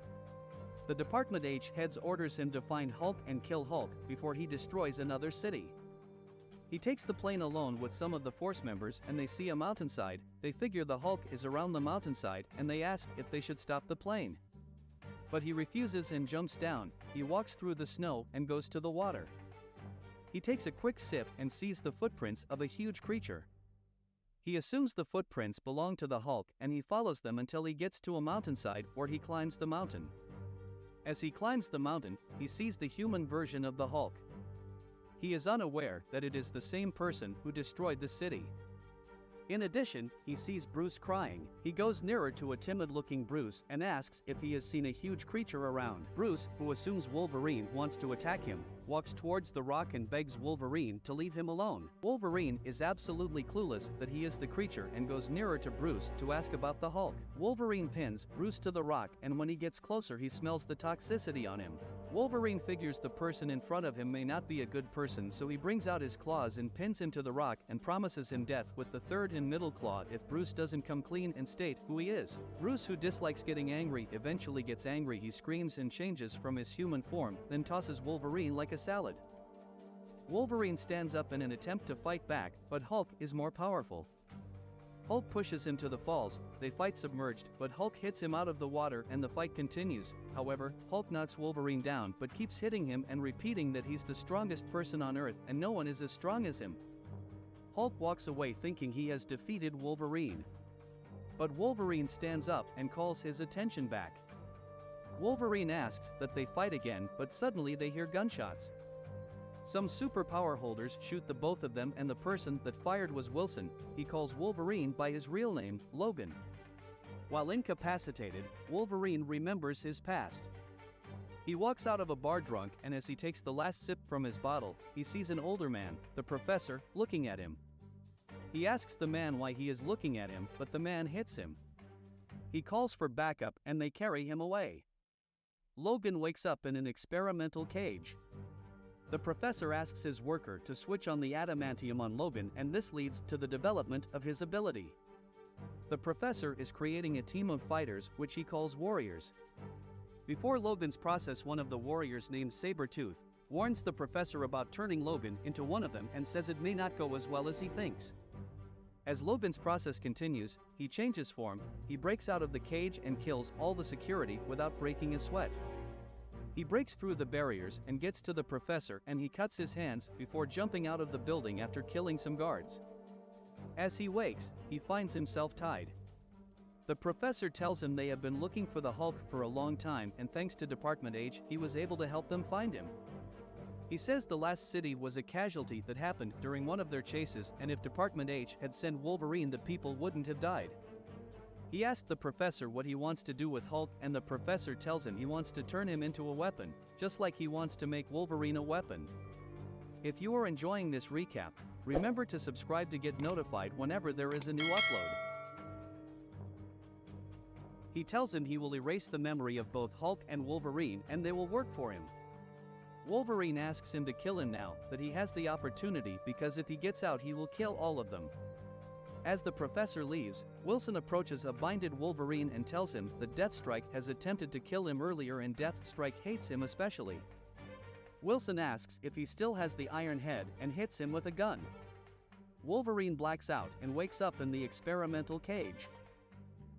The Department H heads orders him to find Hulk and kill Hulk before he destroys another city. He takes the plane alone with some of the force members and they see a mountainside. They figure the Hulk is around the mountainside and they ask if they should stop the plane. But he refuses and jumps down. He walks through the snow and goes to the water. He takes a quick sip and sees the footprints of a huge creature. He assumes the footprints belong to the Hulk and he follows them until he gets to a mountainside where he climbs the mountain. As he climbs the mountain, he sees the human version of the Hulk. He is unaware that it is the same person who destroyed the city. In addition, he sees Bruce crying. He goes nearer to a timid-looking Bruce and asks if he has seen a huge creature around. Bruce, who assumes Wolverine wants to attack him, walks towards the rock and begs Wolverine to leave him alone. Wolverine is absolutely clueless that he is the creature and goes nearer to Bruce to ask about the Hulk. Wolverine pins Bruce to the rock, and when he gets closer he smells the toxicity on him. Wolverine figures the person in front of him may not be a good person, so he brings out his claws and pins him to the rock and promises him death with the third and middle claw if Bruce doesn't come clean and state who he is. Bruce, who dislikes getting angry, eventually gets angry. He screams and changes from his human form, then tosses Wolverine like a salad. Wolverine stands up in an attempt to fight back, but Hulk is more powerful. Hulk pushes him to the falls. They fight submerged, but Hulk hits him out of the water and the fight continues. However, Hulk knocks Wolverine down but keeps hitting him and repeating that he's the strongest person on Earth and no one is as strong as him. Hulk walks away thinking he has defeated Wolverine. But Wolverine stands up and calls his attention back. Wolverine asks that they fight again, but suddenly they hear gunshots. Some superpower holders shoot the both of them and the person that fired was Wilson. He calls Wolverine by his real name, Logan. While incapacitated, Wolverine remembers his past. He walks out of a bar drunk, and as he takes the last sip from his bottle, he sees an older man, the professor, looking at him. He asks the man why he is looking at him, but the man hits him. He calls for backup and they carry him away. Logan wakes up in an experimental cage. The professor asks his worker to switch on the adamantium on Logan, and this leads to the development of his ability. The professor is creating a team of fighters which he calls warriors. Before Logan's process, one of the warriors named Sabretooth warns the professor about turning Logan into one of them and says it may not go as well as he thinks. As Logan's process continues, he changes form, he breaks out of the cage and kills all the security without breaking a sweat. He breaks through the barriers and gets to the professor, and he cuts his hands before jumping out of the building after killing some guards. As he wakes, he finds himself tied. The professor tells him they have been looking for the Hulk for a long time, and thanks to Department H, he was able to help them find him. He says the last city was a casualty that happened during one of their chases, and if Department H had sent Wolverine, the people wouldn't have died. He asked the professor what he wants to do with Hulk, and the professor tells him he wants to turn him into a weapon, just like he wants to make Wolverine a weapon. If you are enjoying this recap, remember to subscribe to get notified whenever there is a new upload. He tells him he will erase the memory of both Hulk and Wolverine and they will work for him. Wolverine asks him to kill him now that he has the opportunity, because if he gets out he will kill all of them. As the professor leaves, Wilson approaches a blinded Wolverine and tells him that Deathstrike has attempted to kill him earlier and Deathstrike hates him especially. Wilson asks if he still has the iron head and hits him with a gun. Wolverine blacks out and wakes up in the experimental cage.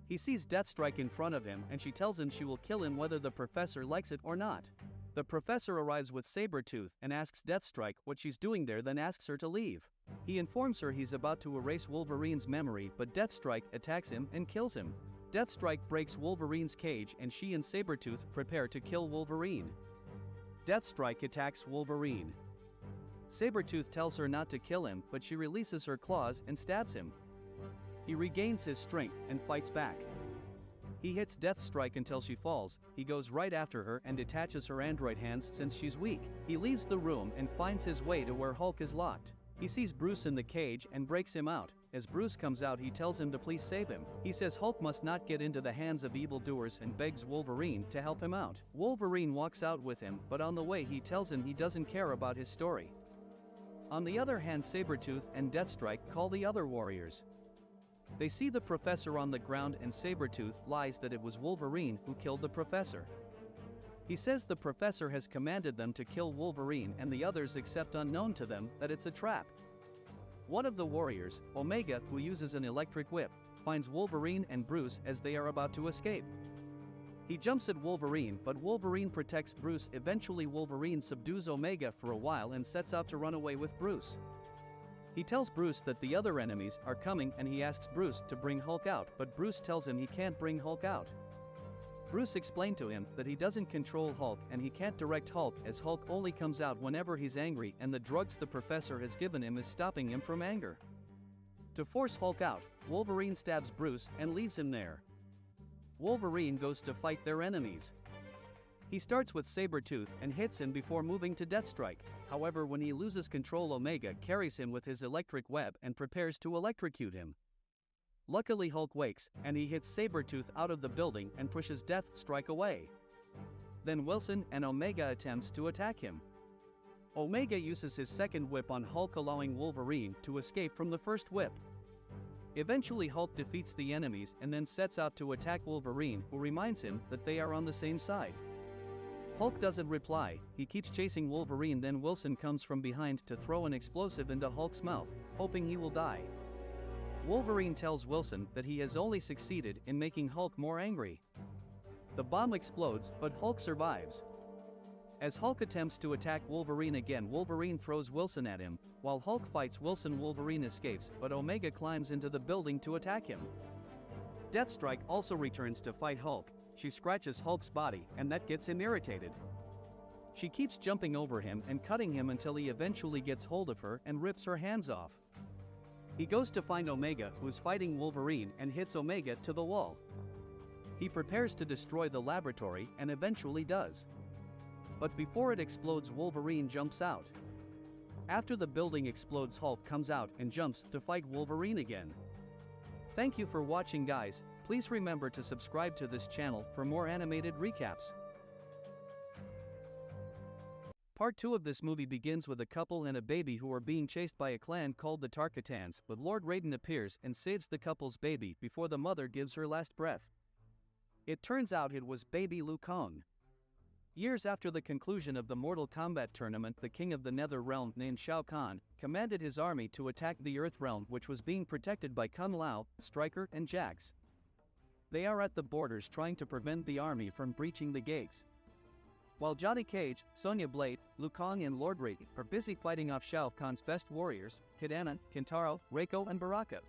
He sees Deathstrike in front of him and she tells him she will kill him whether the professor likes it or not. The professor arrives with Sabretooth and asks Deathstrike what she's doing there, then asks her to leave. He informs her he's about to erase Wolverine's memory, but Deathstrike attacks him and kills him. Deathstrike breaks Wolverine's cage and she and Sabretooth prepare to kill Wolverine. Deathstrike attacks Wolverine. Sabretooth tells her not to kill him, but she releases her claws and stabs him. He regains his strength and fights back. He hits Deathstrike until she falls. He goes right after her and detaches her android hands since she's weak. He leaves the room and finds his way to where Hulk is locked. He sees Bruce in the cage and breaks him out. As Bruce comes out, he tells him to please save him. He says Hulk must not get into the hands of evildoers and begs Wolverine to help him out. Wolverine walks out with him, but on the way he tells him he doesn't care about his story. On the other hand, Sabretooth and Deathstrike call the other warriors. They see the professor on the ground and Sabretooth lies that it was Wolverine who killed the professor. He says the professor has commanded them to kill Wolverine and the others accept, unknown to them, that it's a trap. One of the warriors, Omega, who uses an electric whip, finds Wolverine and Bruce as they are about to escape. He jumps at Wolverine, but Wolverine protects Bruce. Eventually Wolverine subdues Omega for a while and sets out to run away with Bruce. He tells Bruce that the other enemies are coming and he asks Bruce to bring Hulk out, but Bruce tells him he can't bring Hulk out. Bruce explained to him that he doesn't control Hulk and he can't direct Hulk, as Hulk only comes out whenever he's angry and the drugs the professor has given him is stopping him from anger. To force Hulk out, Wolverine stabs Bruce and leaves him there. Wolverine goes to fight their enemies. He starts with Sabretooth and hits him before moving to Deathstrike. However, when he loses control, Omega carries him with his electric web and prepares to electrocute him. Luckily, Hulk wakes and he hits Sabretooth out of the building and pushes Deathstrike away. Then Wilson and Omega attempts to attack him. Omega uses his second whip on Hulk, allowing Wolverine to escape from the first whip. Eventually, Hulk defeats the enemies and then sets out to attack Wolverine, who reminds him that they are on the same side. Hulk doesn't reply, he keeps chasing Wolverine, then Wilson comes from behind to throw an explosive into Hulk's mouth, hoping he will die. Wolverine tells Wilson that he has only succeeded in making Hulk more angry. The bomb explodes, but Hulk survives. As Hulk attempts to attack Wolverine again, Wolverine throws Wilson at him. While Hulk fights Wilson, Wolverine escapes, but Omega climbs into the building to attack him. Deathstrike also returns to fight Hulk. She scratches Hulk's body, and that gets him irritated. She keeps jumping over him and cutting him until he eventually gets hold of her and rips her hands off. He goes to find Omega, who's fighting Wolverine, and hits Omega to the wall. He prepares to destroy the laboratory and eventually does. But before it explodes, Wolverine jumps out. After the building explodes, Hulk comes out and jumps to fight Wolverine again. Thank you for watching, guys. Please remember to subscribe to this channel for more animated recaps. Part 2 of this movie begins with a couple and a baby who are being chased by a clan called the Tarkatans, but Lord Raiden appears and saves the couple's baby before the mother gives her last breath. It turns out it was baby Liu Kang. Years after the conclusion of the Mortal Kombat tournament, the king of the Nether Realm, named Shao Kahn, commanded his army to attack the Earth Realm, which was being protected by Kung Lao, Stryker, and Jax. They are at the borders trying to prevent the army from breaching the gates. While Johnny Cage, Sonya Blade, Liu Kang, and Lord Raiden are busy fighting off Shao Kahn's best warriors, Kitana, Kintaro, Reiko, and Baraka.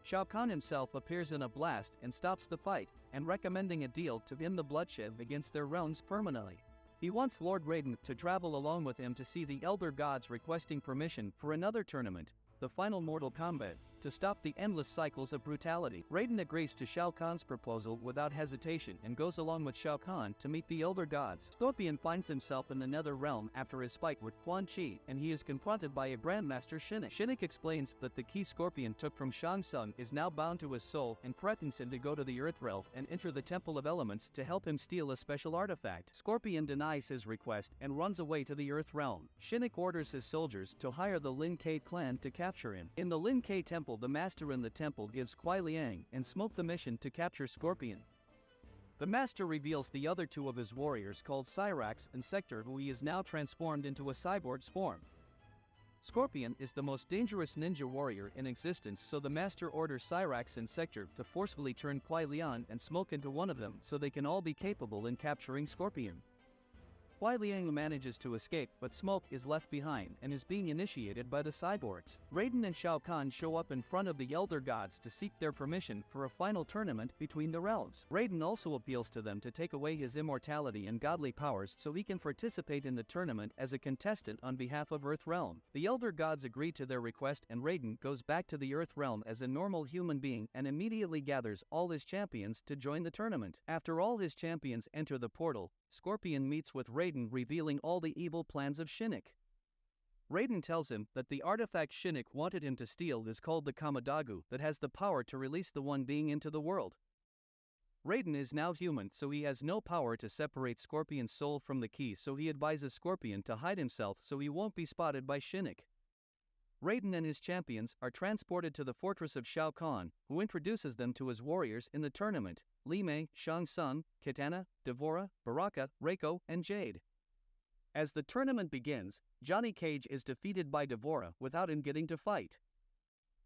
Shao Kahn himself appears in a blast and stops the fight, and recommending a deal to end the bloodshed against their realms permanently. He wants Lord Raiden to travel along with him to see the Elder Gods, requesting permission for another tournament, the final Mortal Kombat, to stop the endless cycles of brutality. Raiden agrees to Shao Kahn's proposal without hesitation and goes along with Shao Kahn to meet the Elder Gods. Scorpion finds himself in the Nether Realm after his fight with Quan Chi, and he is confronted by a Grandmaster Shinnok. Shinnok explains that the key Scorpion took from Shang Tsung is now bound to his soul and threatens him to go to the Earth Realm and enter the Temple of Elements to help him steal a special artifact. Scorpion denies his request and runs away to the Earth Realm. Shinnok orders his soldiers to hire the Lin Kuei clan to capture him. In the Lin Kuei Temple, the master in the temple gives Kuai Liang and Smoke the mission to capture Scorpion. The master reveals the other two of his warriors called Cyrax and Sector, who he is now transformed into a cyborg's form. Scorpion is the most dangerous ninja warrior in existence, so the master orders Cyrax and Sector to forcefully turn Kuai Liang and Smoke into one of them so they can all be capable in capturing Scorpion. Kuai Liang manages to escape, but Smoke is left behind and is being initiated by the cyborgs. Raiden and Shao Kahn show up in front of the Elder Gods to seek their permission for a final tournament between the realms. Raiden also appeals to them to take away his immortality and godly powers so he can participate in the tournament as a contestant on behalf of Earth Realm. The Elder Gods agree to their request, and Raiden goes back to the Earth Realm as a normal human being and immediately gathers all his champions to join the tournament. After all his champions enter the portal, Scorpion meets with Raiden, revealing all the evil plans of Shinnok. Raiden tells him that the artifact Shinnok wanted him to steal is called the Kamadagu, that has the power to release the one being into the world. Raiden is now human, so he has no power to separate Scorpion's soul from the key, so he advises Scorpion to hide himself so he won't be spotted by Shinnok. Raiden and his champions are transported to the fortress of Shao Kahn, who introduces them to his warriors in the tournament: Li Mei, Shang Tsung, Kitana, Devora, Baraka, Reiko, and Jade. As the tournament begins, Johnny Cage is defeated by Devora without him getting to fight.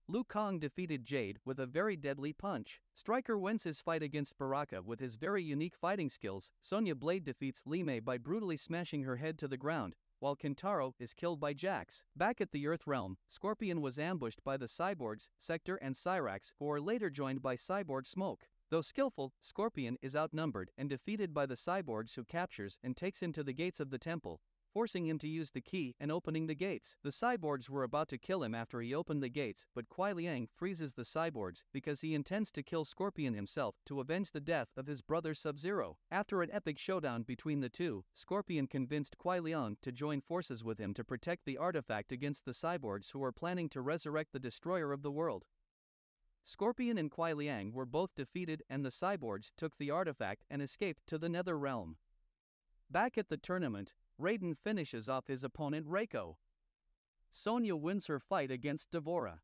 Liu Kang defeated Jade with a very deadly punch. Stryker wins his fight against Baraka with his very unique fighting skills. Sonya Blade defeats Li Mei by brutally smashing her head to the ground, while Kintaro is killed by Jax. Back at the Earth realm, Scorpion was ambushed by the cyborgs, Sector and Cyrax, who are later joined by Cyborg Smoke. Though skillful, Scorpion is outnumbered and defeated by the cyborgs, who captures and takes him to the gates of the temple, forcing him to use the key and opening the gates. The cyborgs were about to kill him after he opened the gates, but Kuai Liang freezes the cyborgs because he intends to kill Scorpion himself to avenge the death of his brother Sub-Zero. After an epic showdown between the two, Scorpion convinced Kuai Liang to join forces with him to protect the artifact against the cyborgs, who are planning to resurrect the destroyer of the world. Scorpion and Kuai Liang were both defeated, and the cyborgs took the artifact and escaped to the Nether Realm. Back at the tournament, Raiden finishes off his opponent Reiko. Sonya wins her fight against Devora.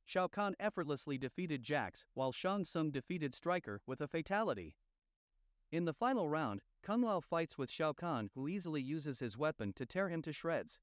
Shao Kahn effortlessly defeated Jax, while Shang Tsung defeated Stryker with a fatality. In the final round, Kung Lao fights with Shao Kahn, who easily uses his weapon to tear him to shreds.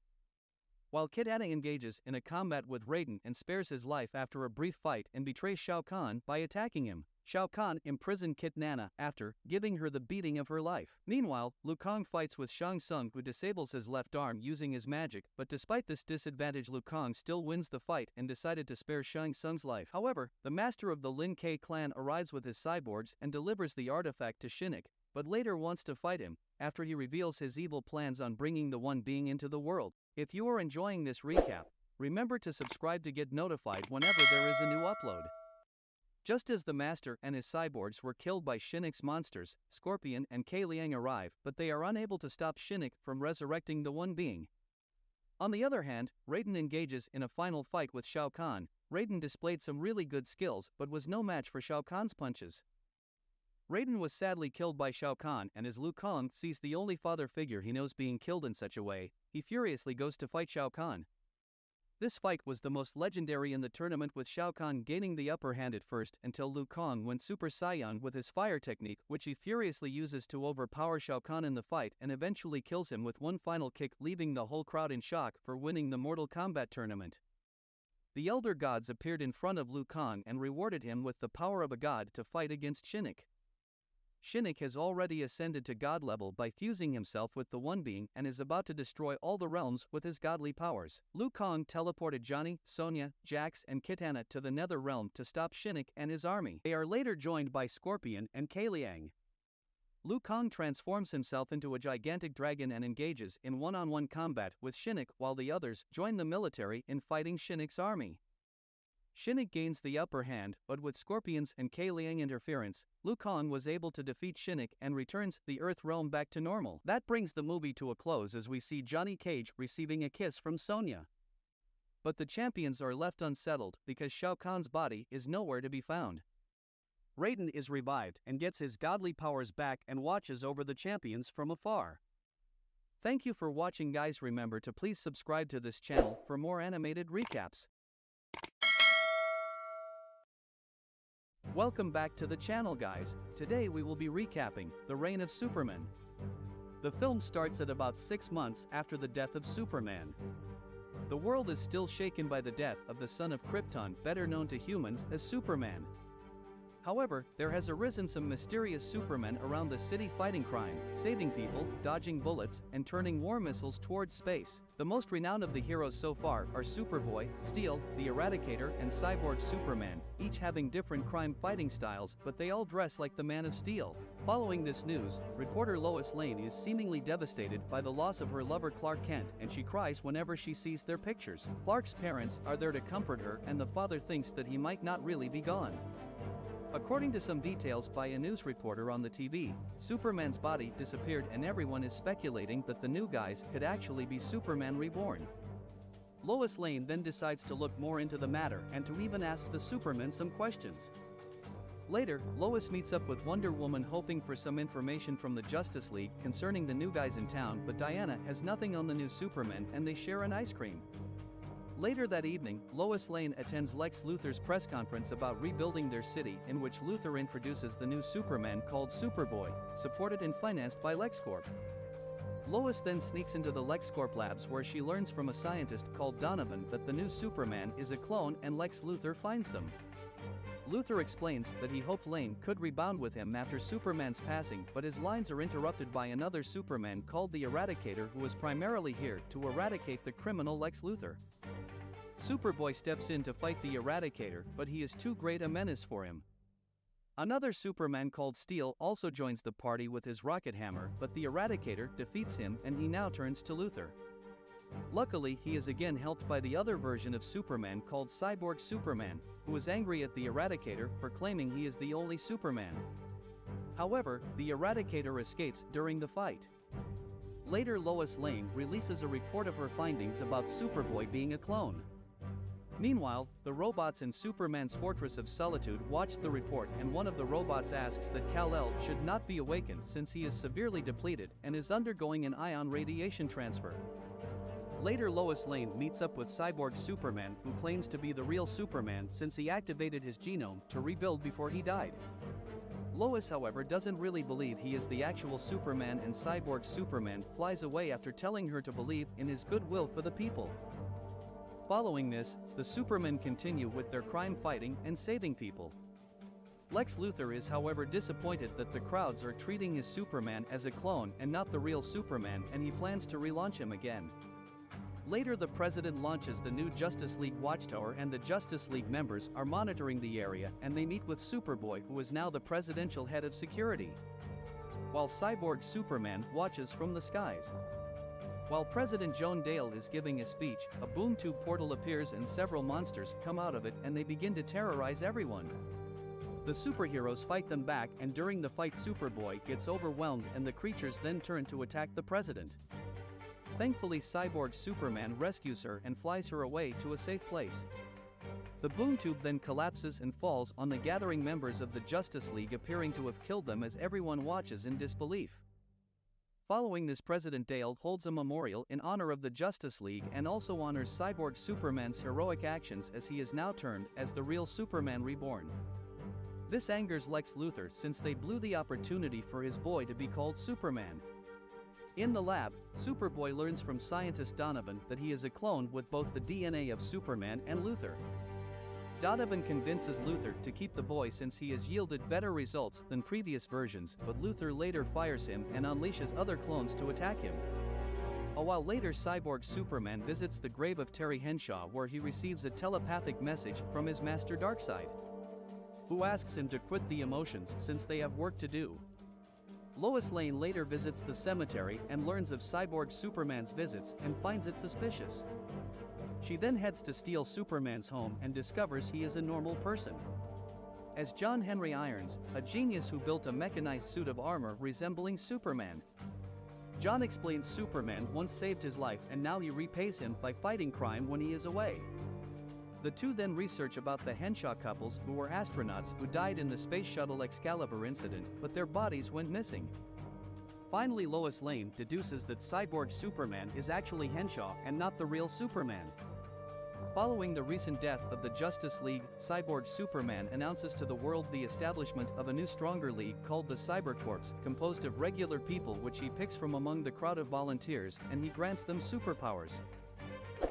While Kitana engages in a combat with Raiden and spares his life after a brief fight and betrays Shao Kahn by attacking him. Shao Kahn imprisoned Kitana after giving her the beating of her life. Meanwhile, Liu Kang fights with Shang Tsung, who disables his left arm using his magic, but despite this disadvantage, Liu Kang still wins the fight and decided to spare Shang Tsung's life. However, the master of the Lin Kai clan arrives with his cyborgs and delivers the artifact to Shinnok, but later wants to fight him after he reveals his evil plans on bringing the One Being into the world. If you are enjoying this recap, remember to subscribe to get notified whenever there is a new upload. Just as the Master and his cyborgs were killed by Shinnok's monsters, Scorpion and Kuai Liang arrive, but they are unable to stop Shinnok from resurrecting the One Being. On the other hand, Raiden engages in a final fight with Shao Kahn. Raiden displayed some really good skills but was no match for Shao Kahn's punches. Raiden was sadly killed by Shao Kahn, and as Liu Kang sees the only father figure he knows being killed in such a way, he furiously goes to fight Shao Kahn. This fight was the most legendary in the tournament, with Shao Kahn gaining the upper hand at first until Liu Kang went Super Saiyan with his fire technique, which he furiously uses to overpower Shao Kahn in the fight and eventually kills him with one final kick, leaving the whole crowd in shock for winning the Mortal Kombat tournament. The Elder Gods appeared in front of Liu Kang and rewarded him with the power of a god to fight against Shinnok. Shinnok has already ascended to god level by fusing himself with the One Being and is about to destroy all the realms with his godly powers. Liu Kang teleported Johnny, Sonya, Jax and Kitana to the Nether Realm to stop Shinnok and his army. They are later joined by Scorpion and Kuai Liang. Liu Kang transforms himself into a gigantic dragon and engages in one-on-one combat with Shinnok, while the others join the military in fighting Shinnok's army. Shinnok gains the upper hand, but with Scorpion's and Kuai Liang interference, Liu Kang was able to defeat Shinnok and returns the Earth realm back to normal. That brings the movie to a close as we see Johnny Cage receiving a kiss from Sonya. But the champions are left unsettled because Shao Kahn's body is nowhere to be found. Raiden is revived and gets his godly powers back and watches over the champions from afar. Thank you for watching, guys. Remember to please subscribe to this channel for more animated recaps. Welcome back to the channel, guys. Today we will be recapping The Reign of Superman. The film starts at about 6 months after the death of Superman. The world is still shaken by the death of the son of Krypton, better known to humans as Superman. However, there has arisen some mysterious Supermen around the city fighting crime, saving people, dodging bullets, and turning war missiles towards space. The most renowned of the heroes so far are Superboy, Steel, the Eradicator, and Cyborg Superman, each having different crime fighting styles, but they all dress like the Man of Steel. Following this news, reporter Lois Lane is seemingly devastated by the loss of her lover Clark Kent, and she cries whenever she sees their pictures. Clark's parents are there to comfort her, and the father thinks that he might not really be gone. According to some details by a news reporter on the TV, Superman's body disappeared, and everyone is speculating that the new guys could actually be Superman Reborn. Lois Lane then decides to look more into the matter and to even ask the Supermen some questions. Later, Lois meets up with Wonder Woman hoping for some information from the Justice League concerning the new guys in town, but Diana has nothing on the new Supermen and they share an ice cream. Later that evening, Lois Lane attends Lex Luthor's press conference about rebuilding their city, in which Luthor introduces the new Superman called Superboy, supported and financed by LexCorp. Lois then sneaks into the LexCorp labs where she learns from a scientist called Donovan that the new Superman is a clone, and Lex Luthor finds them. Luthor explains that he hoped Lane could rebound with him after Superman's passing, but his lines are interrupted by another Superman called the Eradicator, who is primarily here to eradicate the criminal Lex Luthor. Superboy steps in to fight the Eradicator, but he is too great a menace for him. Another Superman called Steel also joins the party with his rocket hammer, but the Eradicator defeats him and he now turns to Luthor. Luckily, he is again helped by the other version of Superman called Cyborg Superman, who is angry at the Eradicator for claiming he is the only Superman. However, the Eradicator escapes during the fight. Later, Lois Lane releases a report of her findings about Superboy being a clone. Meanwhile, the robots in Superman's Fortress of Solitude watch the report, and one of the robots asks that Kal-El should not be awakened since he is severely depleted and is undergoing an ion radiation transfer. Later, Lois Lane meets up with Cyborg Superman, who claims to be the real Superman since he activated his genome to rebuild before he died. Lois, however, doesn't really believe he is the actual Superman, and Cyborg Superman flies away after telling her to believe in his goodwill for the people. Following this, the Supermen continue with their crime fighting and saving people. Lex Luthor is, however, disappointed that the crowds are treating his Superman as a clone and not the real Superman, and he plans to relaunch him again. Later, the President launches the new Justice League Watchtower, and the Justice League members are monitoring the area, and they meet with Superboy, who is now the presidential head of security, while Cyborg Superman watches from the skies. While President Joan Dale is giving a speech, a boom tube portal appears and several monsters come out of it, and they begin to terrorize everyone. The superheroes fight them back, and during the fight Superboy gets overwhelmed and the creatures then turn to attack the president. Thankfully, Cyborg Superman rescues her and flies her away to a safe place. The boom tube then collapses and falls on the gathering members of the Justice League, appearing to have killed them as everyone watches in disbelief. Following this, President Dale holds a memorial in honor of the Justice League and also honors Cyborg Superman's heroic actions, as he is now turned as the real Superman Reborn. This angers Lex Luthor since they blew the opportunity for his boy to be called Superman. In the lab, Superboy learns from scientist Donovan that he is a clone with both the DNA of Superman and Luthor. Donovan convinces Luthor to keep the boy since he has yielded better results than previous versions, but Luthor later fires him and unleashes other clones to attack him. A while later, Cyborg Superman visits the grave of Terry Henshaw, where he receives a telepathic message from his master Darkseid, who asks him to quit the emotions since they have work to do. Lois Lane later visits the cemetery and learns of Cyborg Superman's visits and finds it suspicious. She then heads to steal Superman's home and discovers he is a normal person. As John Henry Irons, a genius who built a mechanized suit of armor resembling Superman. John explains Superman once saved his life and now he repays him by fighting crime when he is away. The two then research about the Henshaw couples, who were astronauts who died in the Space Shuttle Excalibur incident, but their bodies went missing. Finally, Lois Lane deduces that Cyborg Superman is actually Henshaw and not the real Superman. Following the recent death of the Justice League, Cyborg Superman announces to the world the establishment of a new stronger league called the Cybercorps, composed of regular people which he picks from among the crowd of volunteers, and he grants them superpowers.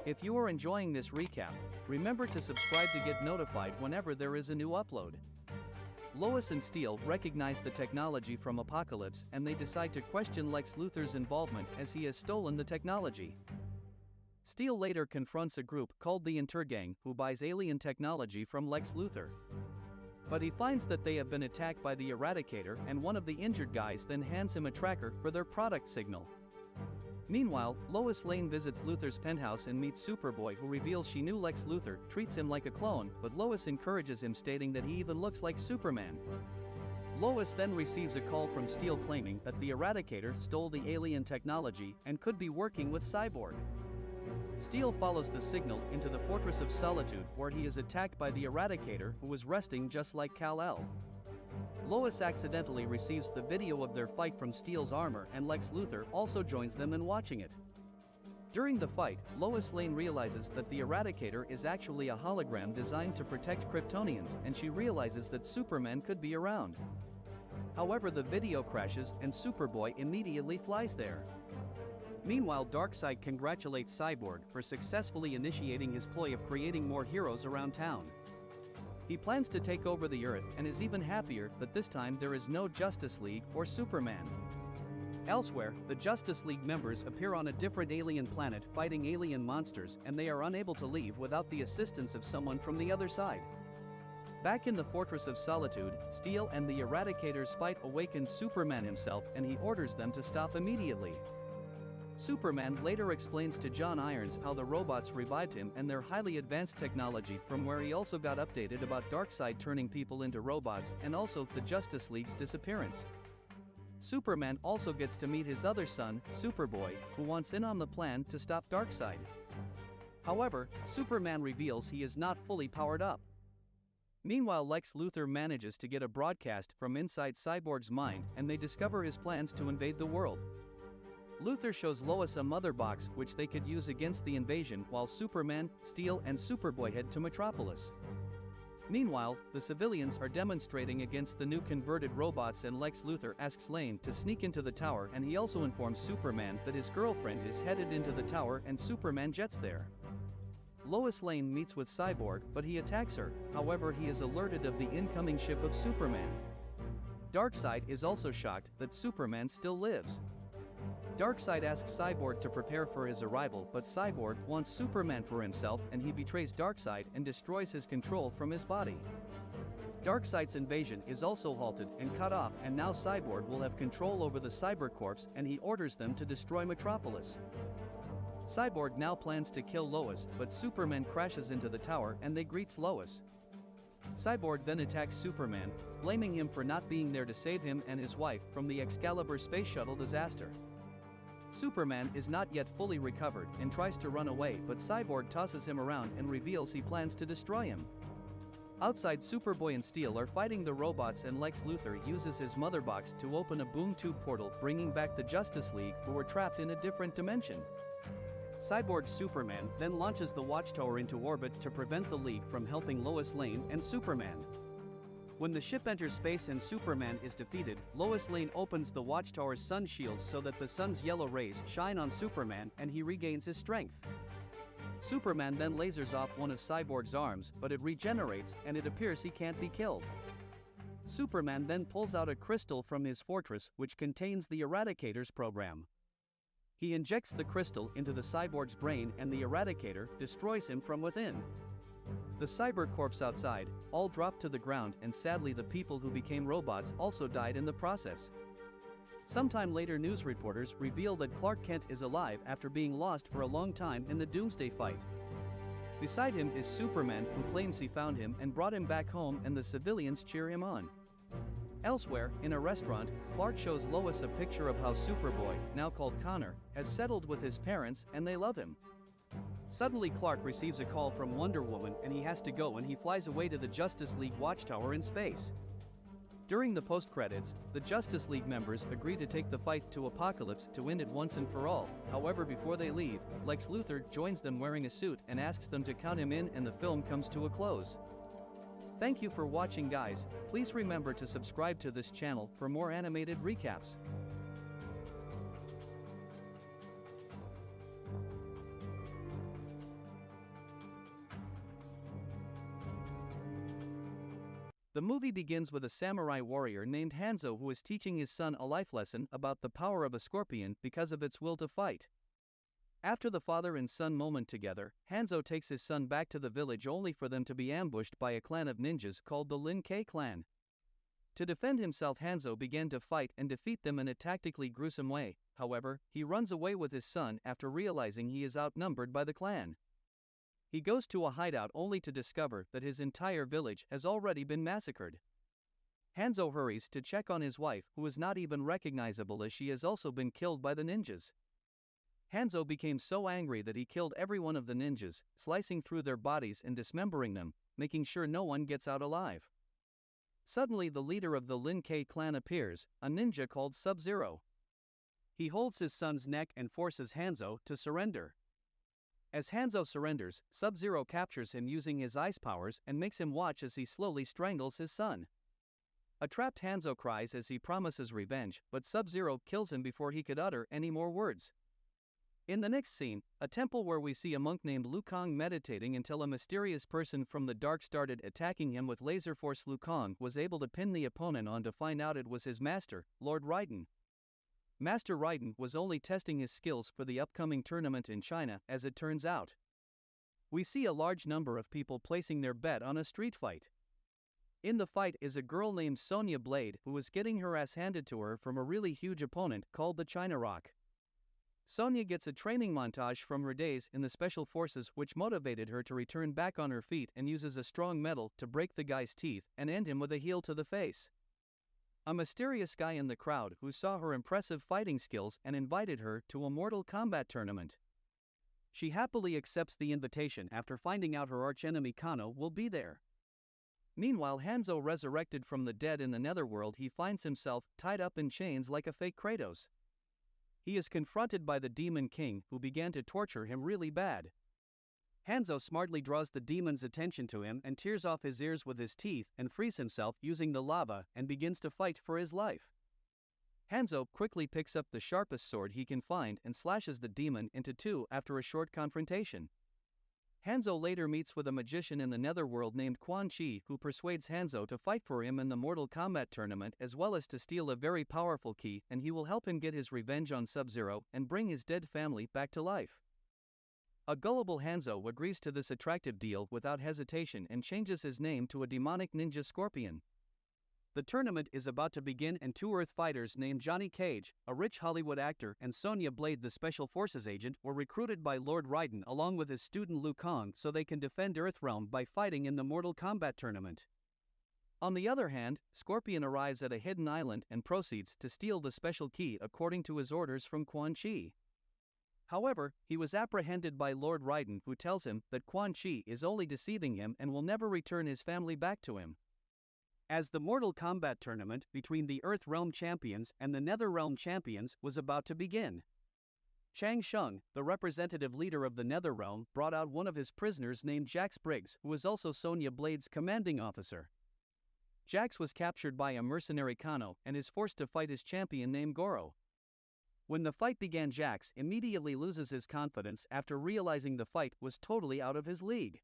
If you are enjoying this recap, remember to subscribe to get notified whenever there is a new upload. Lois and Steel recognize the technology from Apocalypse, and they decide to question Lex Luthor's involvement as he has stolen the technology. Steel later confronts a group called the Intergang, who buys alien technology from Lex Luthor. But he finds that they have been attacked by the Eradicator, and one of the injured guys then hands him a tracker for their product signal. Meanwhile, Lois Lane visits Luthor's penthouse and meets Superboy, who reveals she knew Lex Luthor treats him like a clone, but Lois encourages him, stating that he even looks like Superman. Lois then receives a call from Steel claiming that the Eradicator stole the alien technology and could be working with Cyborg. Steel follows the signal into the Fortress of Solitude, where he is attacked by the Eradicator, who was resting just like Kal-El. Lois accidentally receives the video of their fight from Steel's armor, and Lex Luthor also joins them in watching it. During the fight, Lois Lane realizes that the Eradicator is actually a hologram designed to protect Kryptonians, and she realizes that Superman could be around. However, the video crashes and Superboy immediately flies there. Meanwhile, Darkseid congratulates Cyborg for successfully initiating his ploy of creating more heroes around town. He plans to take over the Earth and is even happier that this time there is no Justice League or Superman. Elsewhere, the Justice League members appear on a different alien planet fighting alien monsters, and they are unable to leave without the assistance of someone from the other side. Back in the Fortress of Solitude, Steel and the Eradicators fight awakened Superman himself, and he orders them to stop immediately. Superman later explains to John Irons how the robots revived him and their highly advanced technology, from where he also got updated about Darkseid turning people into robots and also the Justice League's disappearance. Superman also gets to meet his other son, Superboy, who wants in on the plan to stop Darkseid. However, Superman reveals he is not fully powered up. Meanwhile, Lex Luthor manages to get a broadcast from inside Cyborg's mind, and they discover his plans to invade the world. Luthor shows Lois a mother box which they could use against the invasion, while Superman, Steel and Superboy head to Metropolis. Meanwhile, the civilians are demonstrating against the new converted robots, and Lex Luthor asks Lane to sneak into the tower, and he also informs Superman that his girlfriend is headed into the tower, and Superman jets there. Lois Lane meets with Cyborg, but he attacks her. However, he is alerted of the incoming ship of Superman. Darkseid is also shocked that Superman still lives. Darkseid asks Cyborg to prepare for his arrival, but Cyborg wants Superman for himself, and he betrays Darkseid and destroys his control from his body. Darkseid's invasion is also halted and cut off, and now Cyborg will have control over the Cybercorps, and he orders them to destroy Metropolis. Cyborg now plans to kill Lois, but Superman crashes into the tower and they greets Lois. Cyborg then attacks Superman, blaming him for not being there to save him and his wife from the Excalibur space shuttle disaster. Superman is not yet fully recovered and tries to run away, but Cyborg tosses him around and reveals he plans to destroy him. Outside, Superboy and Steel are fighting the robots, and Lex Luthor uses his mother box to open a boom tube portal, bringing back the Justice League, who were trapped in a different dimension. Cyborg's Superman then launches the Watchtower into orbit to prevent the League from helping Lois Lane and Superman. When the ship enters space and Superman is defeated, Lois Lane opens the Watchtower's sun shields so that the sun's yellow rays shine on Superman and he regains his strength. Superman then lasers off one of Cyborg's arms, but it regenerates and it appears he can't be killed. Superman then pulls out a crystal from his fortress which contains the Eradicator's program. He injects the crystal into the Cyborg's brain, and the Eradicator destroys him from within. The Cybercorps outside all drop to the ground, and sadly the people who became robots also died in the process. Sometime later, news reporters reveal that Clark Kent is alive after being lost for a long time in the Doomsday fight. Beside him is Superman, who claims he found him and brought him back home, and the civilians cheer him on. Elsewhere, in a restaurant, Clark shows Lois a picture of how Superboy, now called Connor, has settled with his parents and they love him. Suddenly Clark receives a call from Wonder Woman and he has to go, and he flies away to the Justice League Watchtower in space. During the post-credits, the Justice League members agree to take the fight to Apocalypse to end it once and for all. However, before they leave, Lex Luthor joins them wearing a suit and asks them to count him in, and the film comes to a close. Thank you for watching, guys. Please remember to subscribe to this channel for more animated recaps. The movie begins with a samurai warrior named Hanzo who is teaching his son a life lesson about the power of a scorpion because of its will to fight. After the father and son moment together, Hanzo takes his son back to the village only for them to be ambushed by a clan of ninjas called the Lin K clan. To defend himself, Hanzo began to fight and defeat them in a tactically gruesome way. However, he runs away with his son after realizing he is outnumbered by the clan. He goes to a hideout only to discover that his entire village has already been massacred. Hanzo hurries to check on his wife, who is not even recognizable as she has also been killed by the ninjas. Hanzo became so angry that he killed every one of the ninjas, slicing through their bodies and dismembering them, making sure no one gets out alive. Suddenly the leader of the Lin K clan appears, a ninja called Sub-Zero. He holds his son's neck and forces Hanzo to surrender. As Hanzo surrenders, Sub-Zero captures him using his ice powers and makes him watch as he slowly strangles his son. A trapped Hanzo cries as he promises revenge, but Sub-Zero kills him before he could utter any more words. In the next scene, a temple where we see a monk named Lukong meditating until a mysterious person from the dark started attacking him with laser force. Lukong was able to pin the opponent on to find out it was his master, Lord Raiden. Master Raiden was only testing his skills for the upcoming tournament in China, as it turns out. We see a large number of people placing their bet on a street fight. In the fight is a girl named Sonya Blade who is getting her ass handed to her from a really huge opponent called the China Rock. Sonya gets a training montage from her days in the Special Forces which motivated her to return back on her feet and uses a strong metal to break the guy's teeth and end him with a heel to the face. A mysterious guy in the crowd who saw her impressive fighting skills and invited her to a Mortal Kombat tournament. She happily accepts the invitation after finding out her archenemy Kano will be there. Meanwhile, Hanzo, resurrected from the dead in the Netherworld, he finds himself tied up in chains like a fake Kratos. He is confronted by the Demon King, who began to torture him really bad. Hanzo smartly draws the demon's attention to him and tears off his ears with his teeth and frees himself using the lava and begins to fight for his life. Hanzo quickly picks up the sharpest sword he can find and slashes the demon into two after a short confrontation. Hanzo later meets with a magician in the Netherworld named Quan Chi who persuades Hanzo to fight for him in the Mortal Kombat tournament as well as to steal a very powerful key, and he will help him get his revenge on Sub-Zero and bring his dead family back to life. A gullible Hanzo agrees to this attractive deal without hesitation and changes his name to a demonic ninja Scorpion. The tournament is about to begin and two Earth fighters named Johnny Cage, a rich Hollywood actor, and Sonya Blade, the Special Forces agent, were recruited by Lord Raiden along with his student Liu Kang so they can defend Earthrealm by fighting in the Mortal Kombat tournament. On the other hand, Scorpion arrives at a hidden island and proceeds to steal the special key according to his orders from Quan Chi. However, he was apprehended by Lord Raiden, who tells him that Quan Chi is only deceiving him and will never return his family back to him. As the Mortal Kombat tournament between the Earth Realm champions and the Nether Realm champions was about to begin, Chang Sheng, the representative leader of the Nether Realm, brought out one of his prisoners named Jax Briggs, who is also Sonya Blade's commanding officer. Jax was captured by a mercenary Kano and is forced to fight his champion named Goro. When the fight began, Jax immediately loses his confidence after realizing the fight was totally out of his league,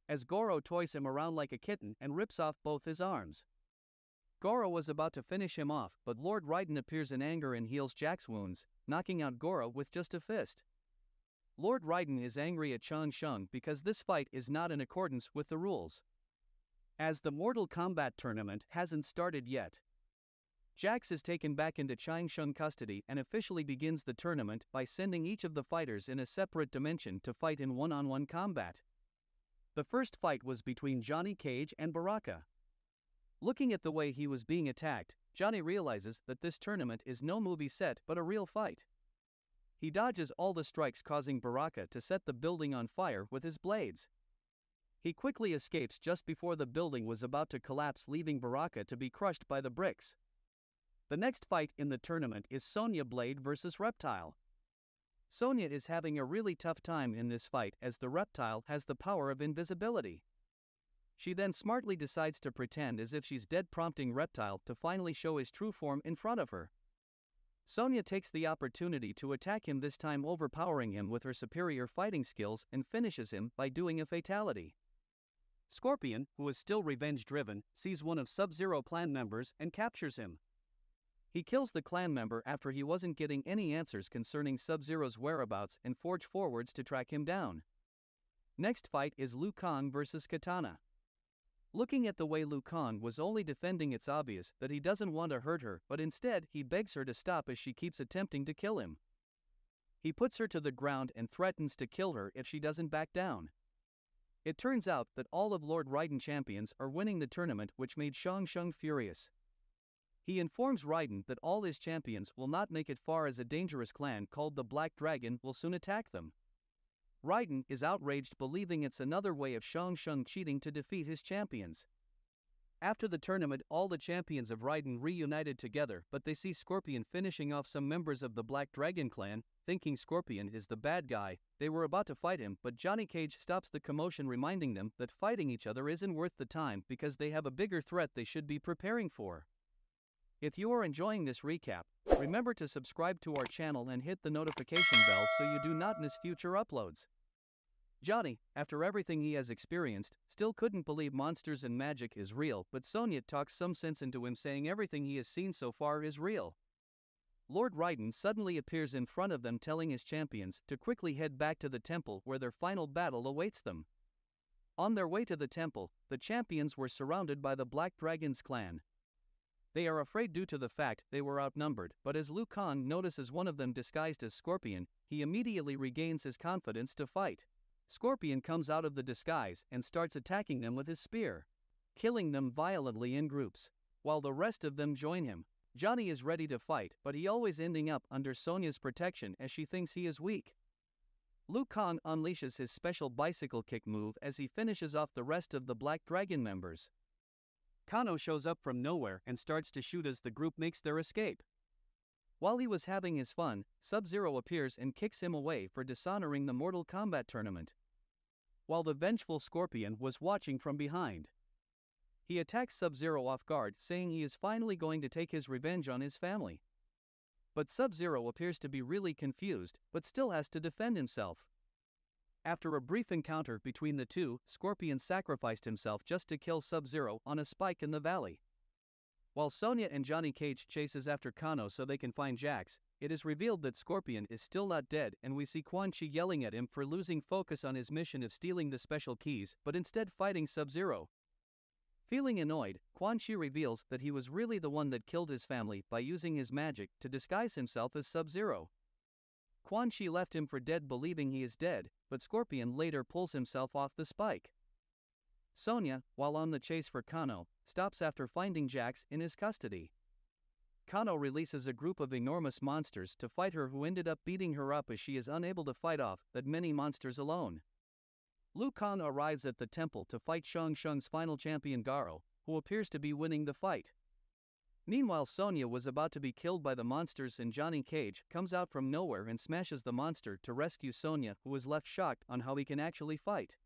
as Goro toys him around like a kitten and rips off both his arms. Goro was about to finish him off, but Lord Raiden appears in anger and heals Jax's wounds, knocking out Goro with just a fist. Lord Raiden is angry at Chang Sheng because this fight is not in accordance with the rules, as the Mortal Kombat tournament hasn't started yet. Jax is taken back into Chang Sheng custody and officially begins the tournament by sending each of the fighters in a separate dimension to fight in one-on-one combat. The first fight was between Johnny Cage and Baraka. Looking at the way he was being attacked, Johnny realizes that this tournament is no movie set but a real fight. He dodges all the strikes, causing Baraka to set the building on fire with his blades. He quickly escapes just before the building was about to collapse, leaving Baraka to be crushed by the bricks. The next fight in the tournament is Sonya Blade versus Reptile. Sonya is having a really tough time in this fight as the reptile has the power of invisibility. She then smartly decides to pretend as if she's dead, prompting Reptile to finally show his true form in front of her. Sonya takes the opportunity to attack him, this time overpowering him with her superior fighting skills, and finishes him by doing a fatality. Scorpion, who is still revenge-driven, sees one of Sub-Zero clan members and captures him. He kills the clan member after he wasn't getting any answers concerning Sub-Zero's whereabouts and forge forwards to track him down. Next fight is Liu Kang versus Katana. Looking at the way Liu Kang was only defending, it's obvious that he doesn't want to hurt her, but instead he begs her to stop as she keeps attempting to kill him. He puts her to the ground and threatens to kill her if she doesn't back down. It turns out that all of Lord Raiden champions are winning the tournament, which made Chang Sheng furious. He informs Raiden that all his champions will not make it far as a dangerous clan called the Black Dragon will soon attack them. Raiden is outraged, believing it's another way of Chang Sheng cheating to defeat his champions. After the tournament, all the champions of Raiden reunited together, but they see Scorpion finishing off some members of the Black Dragon clan. Thinking Scorpion is the bad guy, they were about to fight him, but Johnny Cage stops the commotion, reminding them that fighting each other isn't worth the time because they have a bigger threat they should be preparing for. If you are enjoying this recap, remember to subscribe to our channel and hit the notification bell so you do not miss future uploads. Johnny, after everything he has experienced, still couldn't believe monsters and magic is real, but Sonia talks some sense into him, saying everything he has seen so far is real. Lord Raiden suddenly appears in front of them, telling his champions to quickly head back to the temple where their final battle awaits them. On their way to the temple, the champions were surrounded by the Black Dragon's clan. They are afraid due to the fact they were outnumbered, but as Liu Kang notices one of them disguised as Scorpion, he immediately regains his confidence to fight. Scorpion comes out of the disguise and starts attacking them with his spear, killing them violently in groups, while the rest of them join him. Johnny is ready to fight, but he always ending up under Sonia's protection as she thinks he is weak. Liu Kang unleashes his special bicycle kick move as he finishes off the rest of the Black Dragon members. Kano shows up from nowhere and starts to shoot as the group makes their escape. While he was having his fun, Sub-Zero appears and kicks him away for dishonoring the Mortal Kombat tournament, while the vengeful Scorpion was watching from behind. He attacks Sub-Zero off guard, saying he is finally going to take his revenge on his family. But Sub-Zero appears to be really confused, but still has to defend himself. After a brief encounter between the two, Scorpion sacrificed himself just to kill Sub-Zero on a spike in the valley. While Sonya and Johnny Cage chases after Kano so they can find Jax, it is revealed that Scorpion is still not dead, and we see Quan Chi yelling at him for losing focus on his mission of stealing the special keys, but instead fighting Sub-Zero. Feeling annoyed, Quan Chi reveals that he was really the one that killed his family by using his magic to disguise himself as Sub-Zero. Quan Chi left him for dead, believing he is dead, but Scorpion later pulls himself off the spike. Sonya, while on the chase for Kano, stops after finding Jax in his custody. Kano releases a group of enormous monsters to fight her, who ended up beating her up as she is unable to fight off that many monsters alone. Liu Kang arrives at the temple to fight Shang Tsung's final champion Garo, who appears to be winning the fight. Meanwhile, Sonya was about to be killed by the monsters and Johnny Cage comes out from nowhere and smashes the monster to rescue Sonya, who is left shocked on how he can actually fight.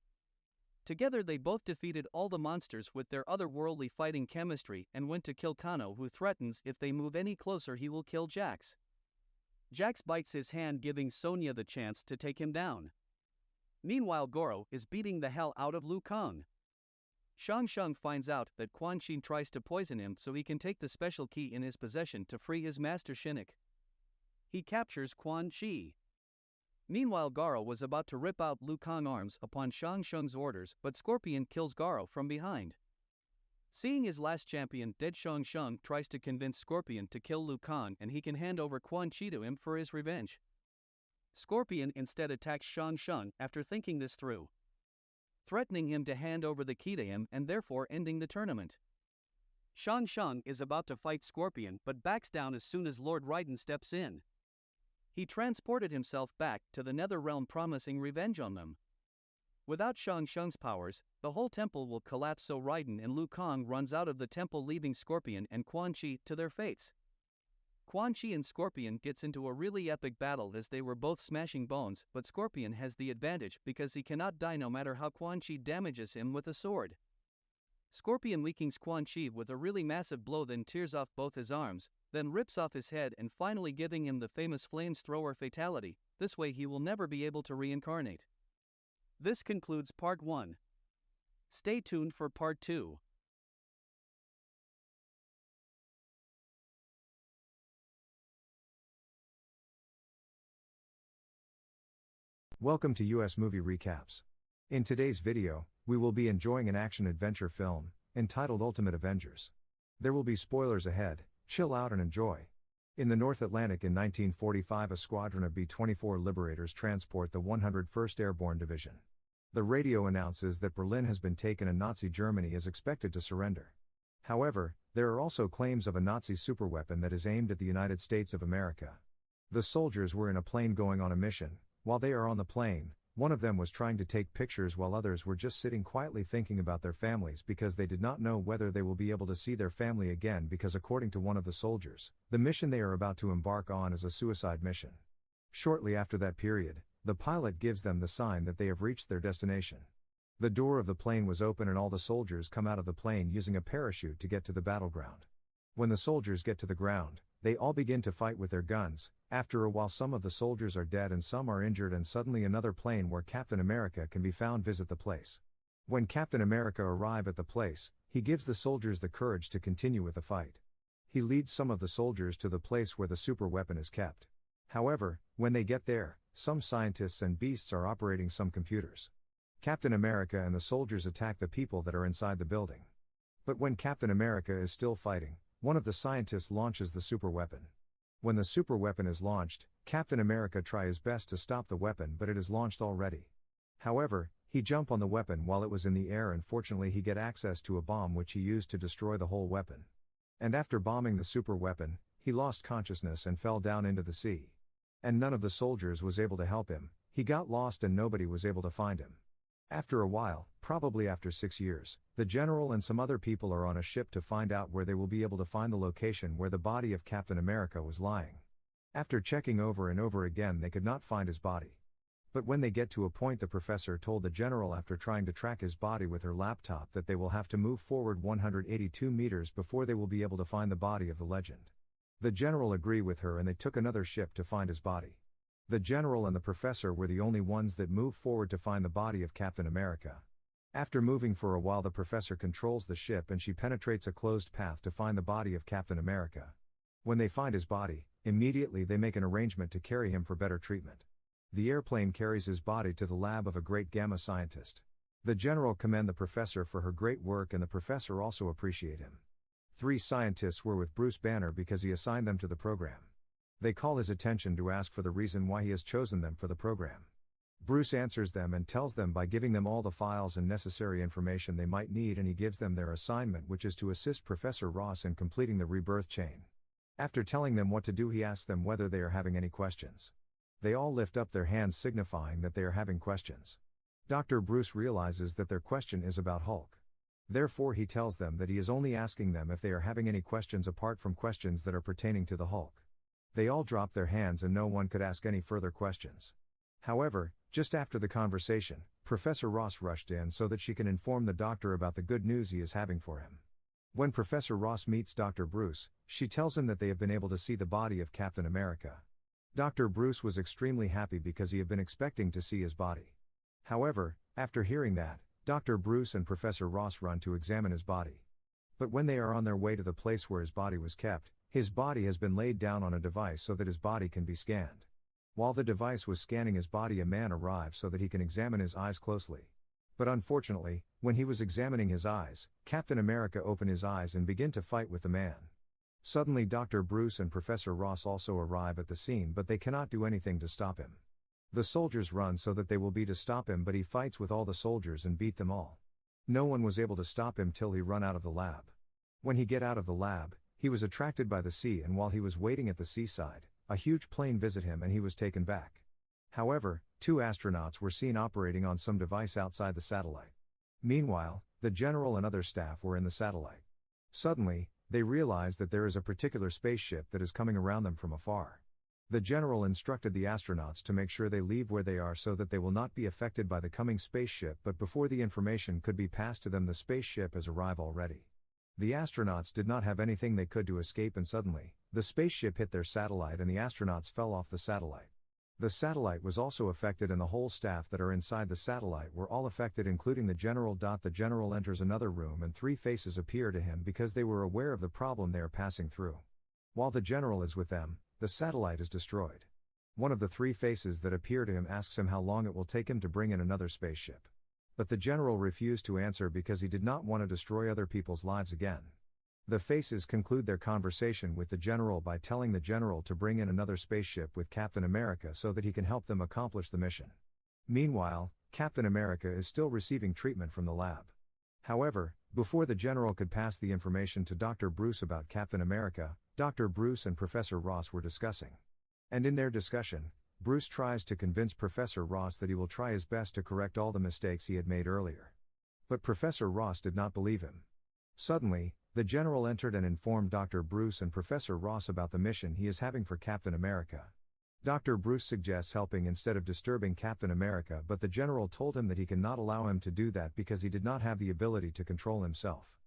Together they both defeated all the monsters with their otherworldly fighting chemistry and went to kill Kano, who threatens if they move any closer he will kill Jax. Jax bites his hand, giving Sonya the chance to take him down. Meanwhile, Goro is beating the hell out of Liu Kang. Shang Tsung finds out that Quan Chi tries to poison him so he can take the special key in his possession to free his master Shinnok. He captures Quan Chi. Meanwhile, Garo was about to rip out Liu Kang's arms upon Shang Tsung's orders, but Scorpion kills Garo from behind. Seeing his last champion dead, Shang Tsung tries to convince Scorpion to kill Liu Kang and he can hand over Quan Chi to him for his revenge. Scorpion instead attacks Shang Tsung after thinking this through, threatening him to hand over the key to him and therefore ending the tournament. Shang Tsung is about to fight Scorpion but backs down as soon as Lord Raiden steps in. He transported himself back to the Nether Realm, promising revenge on them. Without Shang Tsung's powers, the whole temple will collapse, so Raiden and Liu Kang runs out of the temple, leaving Scorpion and Quan Chi to their fates. Quan Chi and Scorpion gets into a really epic battle as they were both smashing bones, but Scorpion has the advantage because he cannot die no matter how Quan Chi damages him with a sword. Scorpion weakens Quan Chi with a really massive blow, then tears off both his arms, then rips off his head and finally giving him the famous flames thrower fatality. This way he will never be able to reincarnate. This concludes part 1. Stay tuned for part 2. Welcome to US Movie Recaps. In today's video, we will be enjoying an action-adventure film entitled Ultimate Avengers. There will be spoilers ahead, chill out and enjoy. In the North Atlantic in 1945, a squadron of B-24 Liberators transport the 101st Airborne Division. The radio announces that Berlin has been taken and Nazi Germany is expected to surrender. However, there are also claims of a Nazi superweapon that is aimed at the United States of America. The soldiers were in a plane going on a mission. While they are on the plane, one of them was trying to take pictures while others were just sitting quietly thinking about their families because they did not know whether they will be able to see their family again, because according to one of the soldiers, the mission they are about to embark on is a suicide mission. Shortly after that period, the pilot gives them the sign that they have reached their destination. The door of the plane was open and all the soldiers come out of the plane using a parachute to get to the battleground. When the soldiers get to the ground, they all begin to fight with their guns. After a while some of the soldiers are dead and some are injured, and suddenly another plane where Captain America can be found visit the place. When Captain America arrive at the place, he gives the soldiers the courage to continue with the fight. He leads some of the soldiers to the place where the super weapon is kept. However, when they get there, some scientists and beasts are operating some computers. Captain America and the soldiers attack the people that are inside the building. But when Captain America is still fighting, one of the scientists launches the super weapon. When the super weapon is launched, Captain America tries his best to stop the weapon, but it is launched already. However, he jumped on the weapon while it was in the air, and fortunately he get access to a bomb which he used to destroy the whole weapon. And after bombing the super weapon, he lost consciousness and fell down into the sea. And none of the soldiers was able to help him. He got lost and nobody was able to find him. After a while, probably after 6 years, the general and some other people are on a ship to find out where they will be able to find the location where the body of Captain America was lying. After checking over and over again, they could not find his body. But when they get to a point, the professor told the general after trying to track his body with her laptop that they will have to move forward 182 meters before they will be able to find the body of the legend. The general agreed with her and they took another ship to find his body. The general and the professor were the only ones that moved forward to find the body of Captain America. After moving for a while, the professor controls the ship and she penetrates a closed path to find the body of Captain America. When they find his body, immediately they make an arrangement to carry him for better treatment. The airplane carries his body to the lab of a great gamma scientist. The general commend the professor for her great work and the professor also appreciate him. 3 scientists were with Bruce Banner because he assigned them to the program. They call his attention to ask for the reason why he has chosen them for the program. Bruce answers them and tells them by giving them all the files and necessary information they might need, and he gives them their assignment, which is to assist Professor Ross in completing the rebirth chain. After telling them what to do, he asks them whether they are having any questions. They all lift up their hands signifying that they are having questions. Dr. Bruce realizes that their question is about Hulk. Therefore he tells them that he is only asking them if they are having any questions apart from questions that are pertaining to the Hulk. They all drop their hands and no one could ask any further questions. However, just after the conversation, Professor Ross rushed in so that she can inform the doctor about the good news he is having for him. When Professor Ross meets Dr. Bruce, she tells him that they have been able to see the body of Captain America. Dr. Bruce was extremely happy because he had been expecting to see his body. However, after hearing that, Dr. Bruce and Professor Ross run to examine his body. But when they are on their way to the place where his body was kept, his body has been laid down on a device so that his body can be scanned. While the device was scanning his body, a man arrived so that he can examine his eyes closely. But unfortunately, when he was examining his eyes, Captain America opened his eyes and began to fight with the man. Suddenly Dr. Bruce and Professor Ross also arrive at the scene, but they cannot do anything to stop him. The soldiers run so that they will be to stop him, but he fights with all the soldiers and beat them all. No one was able to stop him till he run out of the lab. When he get out of the lab, he was attracted by the sea, and while he was waiting at the seaside, a huge plane visit him and he was taken back. However, 2 astronauts were seen operating on some device outside the satellite. Meanwhile, the general and other staff were in the satellite. Suddenly, they realize that there is a particular spaceship that is coming around them from afar. The general instructed the astronauts to make sure they leave where they are so that they will not be affected by the coming spaceship, but before the information could be passed to them, the spaceship has arrived already. The astronauts did not have anything they could to escape, and suddenly, the spaceship hit their satellite and the astronauts fell off the satellite. The satellite was also affected and the whole staff that are inside the satellite were all affected, including the general. The general enters another room and 3 faces appear to him because they were aware of the problem they are passing through. While the general is with them, the satellite is destroyed. One of the 3 faces that appear to him asks him how long it will take him to bring in another spaceship. But the general refused to answer because he did not want to destroy other people's lives again. The faces conclude their conversation with the general by telling the general to bring in another spaceship with Captain America so that he can help them accomplish the mission. Meanwhile, Captain America is still receiving treatment from the lab. However, before the general could pass the information to Dr. Bruce about Captain America, Dr. Bruce and Professor Ross were discussing. And in their discussion, Bruce tries to convince Professor Ross that he will try his best to correct all the mistakes he had made earlier. But Professor Ross did not believe him. Suddenly, the general entered and informed Dr. Bruce and Professor Ross about the mission he is having for Captain America. Dr. Bruce suggests helping instead of disturbing Captain America, but the general told him that he cannot allow him to do that because he did not have the ability to control himself.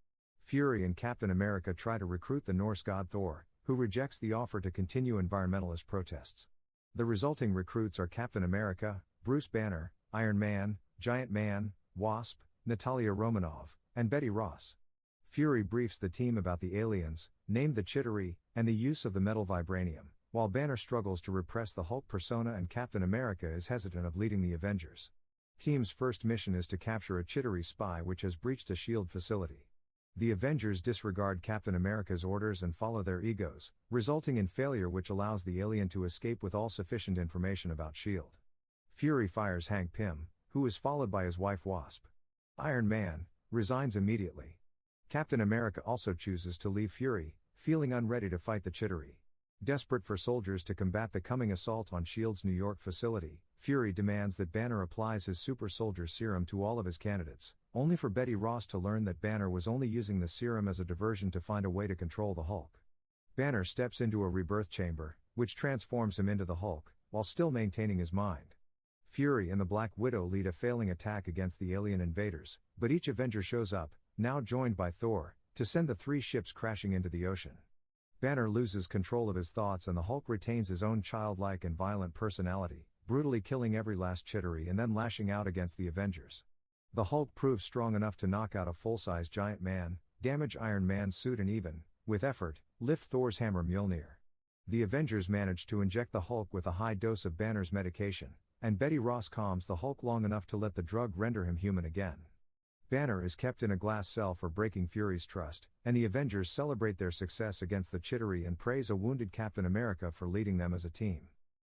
Fury and Captain America try to recruit the Norse god Thor, who rejects the offer to continue environmentalist protests. The resulting recruits are Captain America, Bruce Banner, Iron Man, Giant Man, Wasp, Natalia Romanoff, and Betty Ross. Fury briefs the team about the aliens, named the Chitauri, and the use of the metal vibranium, while Banner struggles to repress the Hulk persona and Captain America is hesitant of leading the Avengers. Team's first mission is to capture a Chitauri spy which has breached a SHIELD facility. The Avengers disregard Captain America's orders and follow their egos, resulting in failure which allows the alien to escape with all sufficient information about SHIELD. Fury fires Hank Pym, who is followed by his wife Wasp. Iron Man resigns immediately. Captain America also chooses to leave Fury, feeling unready to fight the Chitauri. Desperate for soldiers to combat the coming assault on SHIELD's New York facility, Fury demands that Banner applies his super soldier serum to all of his candidates, only for Betty Ross to learn that Banner was only using the serum as a diversion to find a way to control the Hulk. Banner steps into a rebirth chamber, which transforms him into the Hulk, while still maintaining his mind. Fury and the Black Widow lead a failing attack against the alien invaders, but each Avenger shows up, now joined by Thor, to send the three ships crashing into the ocean. Banner loses control of his thoughts and the Hulk retains his own childlike and violent personality, brutally killing every last Chitauri and then lashing out against the Avengers. The Hulk proves strong enough to knock out a full-size Giant Man, damage Iron Man's suit and even, with effort, lift Thor's hammer Mjolnir. The Avengers manage to inject the Hulk with a high dose of Banner's medication, and Betty Ross calms the Hulk long enough to let the drug render him human again. Banner is kept in a glass cell for breaking Fury's trust, and the Avengers celebrate their success against the Chitauri and praise a wounded Captain America for leading them as a team.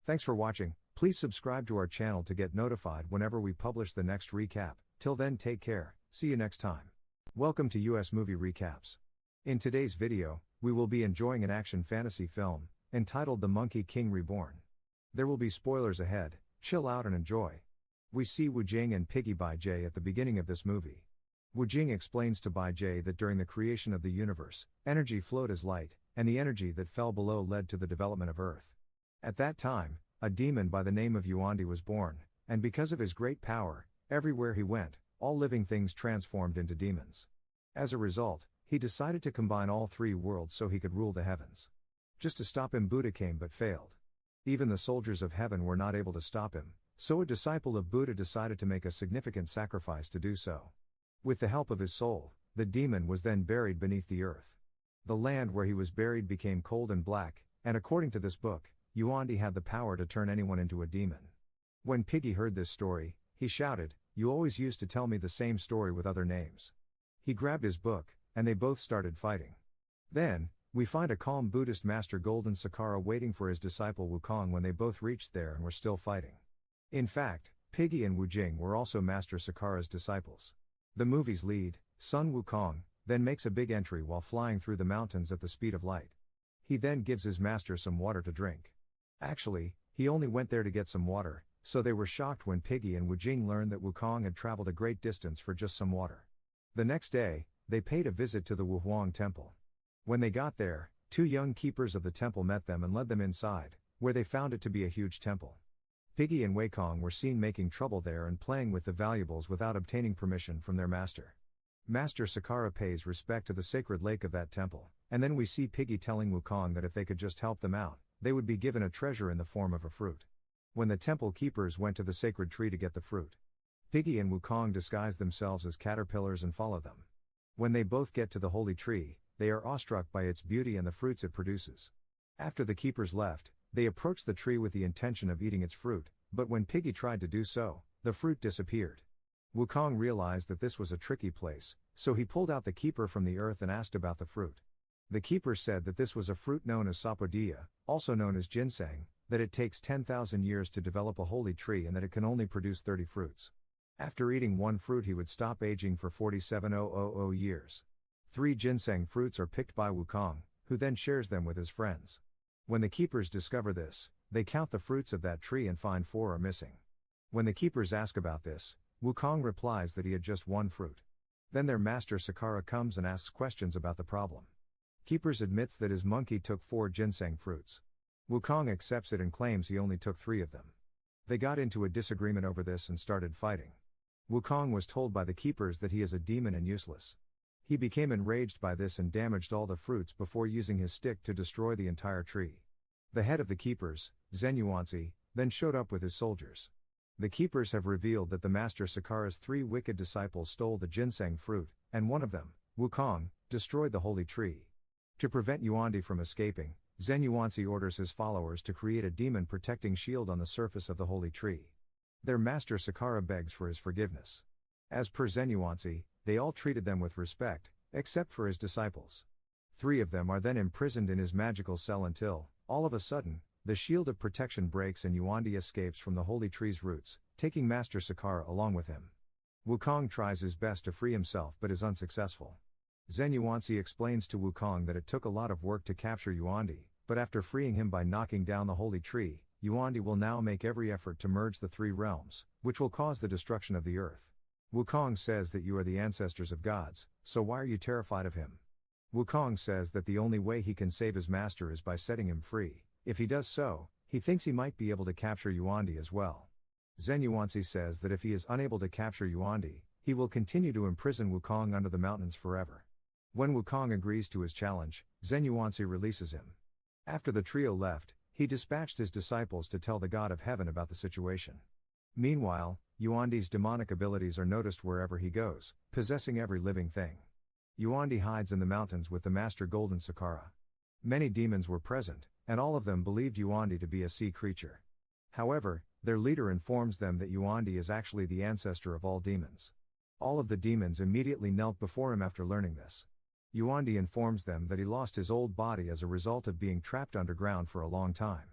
Thanks for watching. Please subscribe to our channel to get notified whenever we publish the next recap. Till then, take care. See you next time. Welcome to US Movie Recaps. In today's video, we will be enjoying an action fantasy film entitled The Monkey King Reborn. There will be spoilers ahead. Chill out and enjoy. We see Wu Jing and Piggy Bai Jay at the beginning of this movie. Wu Jing explains to Bai Jay that during the creation of the universe, energy flowed as light, and the energy that fell below led to the development of Earth. At that time, a demon by the name of Yuandi was born, and because of his great power, everywhere he went, all living things transformed into demons. As a result, he decided to combine all three worlds so he could rule the heavens. Just to stop him, Buddha came but failed. Even the soldiers of heaven were not able to stop him, so a disciple of Buddha decided to make a significant sacrifice to do so. With the help of his soul, the demon was then buried beneath the earth. The land where he was buried became cold and black, and according to this book, Yuandi had the power to turn anyone into a demon. When Piggy heard this story, he shouted, "You always used to tell me the same story with other names." He grabbed his book, and they both started fighting. Then, we find a calm Buddhist master Golden Sakara waiting for his disciple Wukong when they both reached there and were still fighting. In fact, Piggy and Wu Jing were also Master Sakara's disciples. The movie's lead, son Wukong, then makes a big entry while flying through the mountains at the speed of light. He then gives his master some water to drink. Actually, he only went there to get some water, so they were shocked when Piggy and Wu Jing learned that Wukong had traveled a great distance for just some water. The next day, they paid a visit to the Wuhuang Temple. When they got there, two young keepers of the temple met them and led them inside, where they found it to be a huge temple. Piggy and Wukong were seen making trouble there and playing with the valuables without obtaining permission from their master. Master Sakara pays respect to the sacred lake of that temple, and then we see Piggy telling Wukong that if they could just help them out, they would be given a treasure in the form of a fruit. When the temple keepers went to the sacred tree to get the fruit, Piggy and Wukong disguise themselves as caterpillars and follow them. When they both get to the holy tree, they are awestruck by its beauty and the fruits it produces. After the keepers left, they approached the tree with the intention of eating its fruit, but when Piggy tried to do so, the fruit disappeared. Wukong realized that this was a tricky place, so he pulled out the keeper from the earth and asked about the fruit. The keeper said that this was a fruit known as sapodilla, also known as ginseng, that it takes 10,000 years to develop a holy tree and that it can only produce 30 fruits. After eating one fruit he would stop aging for 47,000 years. 3 ginseng fruits are picked by Wukong, who then shares them with his friends. When the keepers discover this, they count the fruits of that tree and find 4 are missing. When the keepers ask about this, Wukong replies that he had just 1 fruit. Then their master Sakara comes and asks questions about the problem. Keepers admits that his monkey took 4 ginseng fruits. Wukong accepts it and claims he only took 3 of them. They got into a disagreement over this and started fighting. Wukong was told by the keepers that he is a demon and useless. He became enraged by this and damaged all the fruits before using his stick to destroy the entire tree. The head of the keepers, Zenuansi, then showed up with his soldiers. The keepers have revealed that the Master Sakara's 3 wicked disciples stole the ginseng fruit, and one of them, Wukong, destroyed the holy tree. To prevent Yuandi from escaping, Zenuansi orders his followers to create a demon-protecting shield on the surface of the holy tree. Their Master Sakara begs for his forgiveness. As per Zenuansi, they all treated them with respect, except for his disciples. 3 of them are then imprisoned in his magical cell until, all of a sudden, the shield of protection breaks and Yuandi escapes from the holy tree's roots, taking Master Sakara along with him. Wukong tries his best to free himself but is unsuccessful. Zenuansi explains to Wukong that it took a lot of work to capture Yuandi, but after freeing him by knocking down the holy tree, Yuandi will now make every effort to merge the 3 realms, which will cause the destruction of the earth. Wukong says that you are the ancestors of gods, so why are you terrified of him? Wukong says that the only way he can save his master is by setting him free. If he does so, he thinks he might be able to capture Yuandi as well. Zenuansi says that if he is unable to capture Yuandi, he will continue to imprison Wukong under the mountains forever. When Wukong agrees to his challenge, Zenuansi releases him. After the trio left, he dispatched his disciples to tell the God of Heaven about the situation. Meanwhile, Yuandi's demonic abilities are noticed wherever he goes, possessing every living thing. Yuandi hides in the mountains with the Master Golden Sakara. Many demons were present, and all of them believed Yuandi to be a sea creature. However, their leader informs them that Yuandi is actually the ancestor of all demons. All of the demons immediately knelt before him after learning this. Yuandi informs them that he lost his old body as a result of being trapped underground for a long time.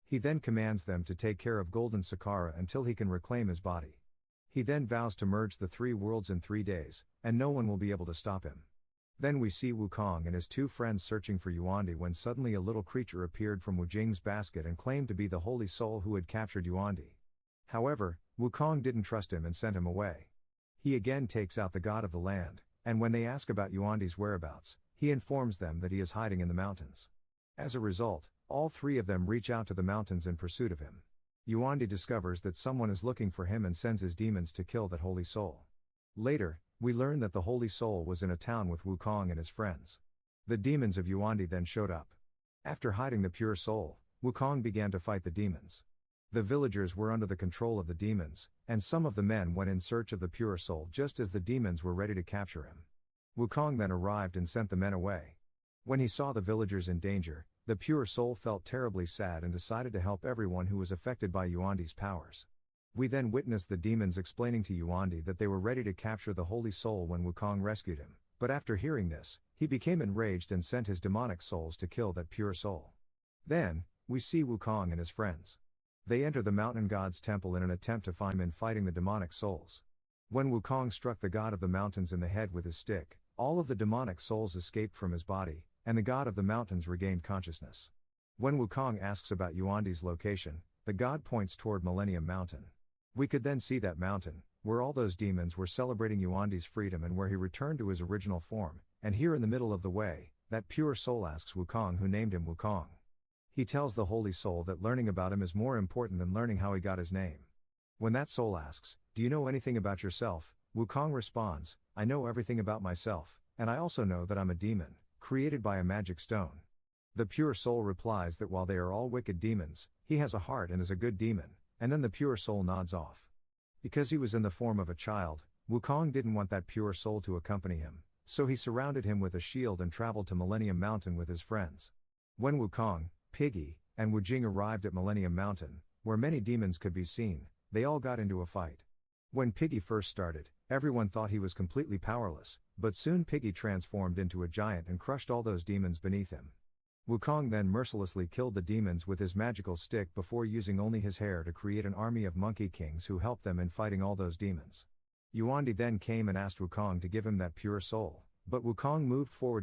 He then commands them to take care of Golden Sakara until he can reclaim his body. He then vows to merge the 3 worlds in 3 days, and no one will be able to stop him. Then we see Wukong and his 2 friends searching for Yuandi when suddenly a little creature appeared from Wu Jing's basket and claimed to be the holy soul who had captured Yuandi. However, Wukong didn't trust him and sent him away. He again takes out the god of the land, and when they ask about Yuandi's whereabouts, he informs them that he is hiding in the mountains. As a result, all 3 of them reach out to the mountains in pursuit of him. Yuandi discovers that someone is looking for him and sends his demons to kill that holy soul. Later, we learn that the holy soul was in a town with Wukong and his friends. The demons of Yuandi then showed up. After hiding the pure soul, Wukong began to fight the demons. The villagers were under the control of the demons, and some of the men went in search of the pure soul just as the demons were ready to capture him. Wukong then arrived and sent the men away. When he saw the villagers in danger, the pure soul felt terribly sad and decided to help everyone who was affected by Yuandi's powers. We then witnessed the demons explaining to Yuandi that they were ready to capture the holy soul when Wukong rescued him, but after hearing this, he became enraged and sent his demonic souls to kill that pure soul. Then, we see Wukong and his friends. They enter the mountain god's temple in an attempt to find him in fighting the demonic souls. When Wukong struck the god of the mountains in the head with his stick, all of the demonic souls escaped from his body, and the god of the mountains regained consciousness. When Wukong asks about Yuandi's location, the god points toward Millennium Mountain. We could then see that mountain, where all those demons were celebrating Yuandi's freedom and where he returned to his original form, and here in the middle of the way, that pure soul asks Wukong who named him Wukong. He tells the holy soul that learning about him is more important than learning how he got his name. When that soul asks, "Do you know anything about yourself?" Wukong responds, "I know everything about myself, and I also know that I'm a demon, created by a magic stone." The pure soul replies that while they are all wicked demons, he has a heart and is a good demon, and then the pure soul nods off. Because he was in the form of a child, Wukong didn't want that pure soul to accompany him, so he surrounded him with a shield and traveled to Millennium Mountain with his friends. When Wukong, Piggy, and Wu Jing arrived at Millennium Mountain, where many demons could be seen, they all got into a fight. When Piggy first started, everyone thought he was completely powerless, but soon Piggy transformed into a giant and crushed all those demons beneath him. Wukong then mercilessly killed the demons with his magical stick before using only his hair to create an army of monkey kings who helped them in fighting all those demons. Yuandi then came and asked Wukong to give him that pure soul, but Wukong moved forward to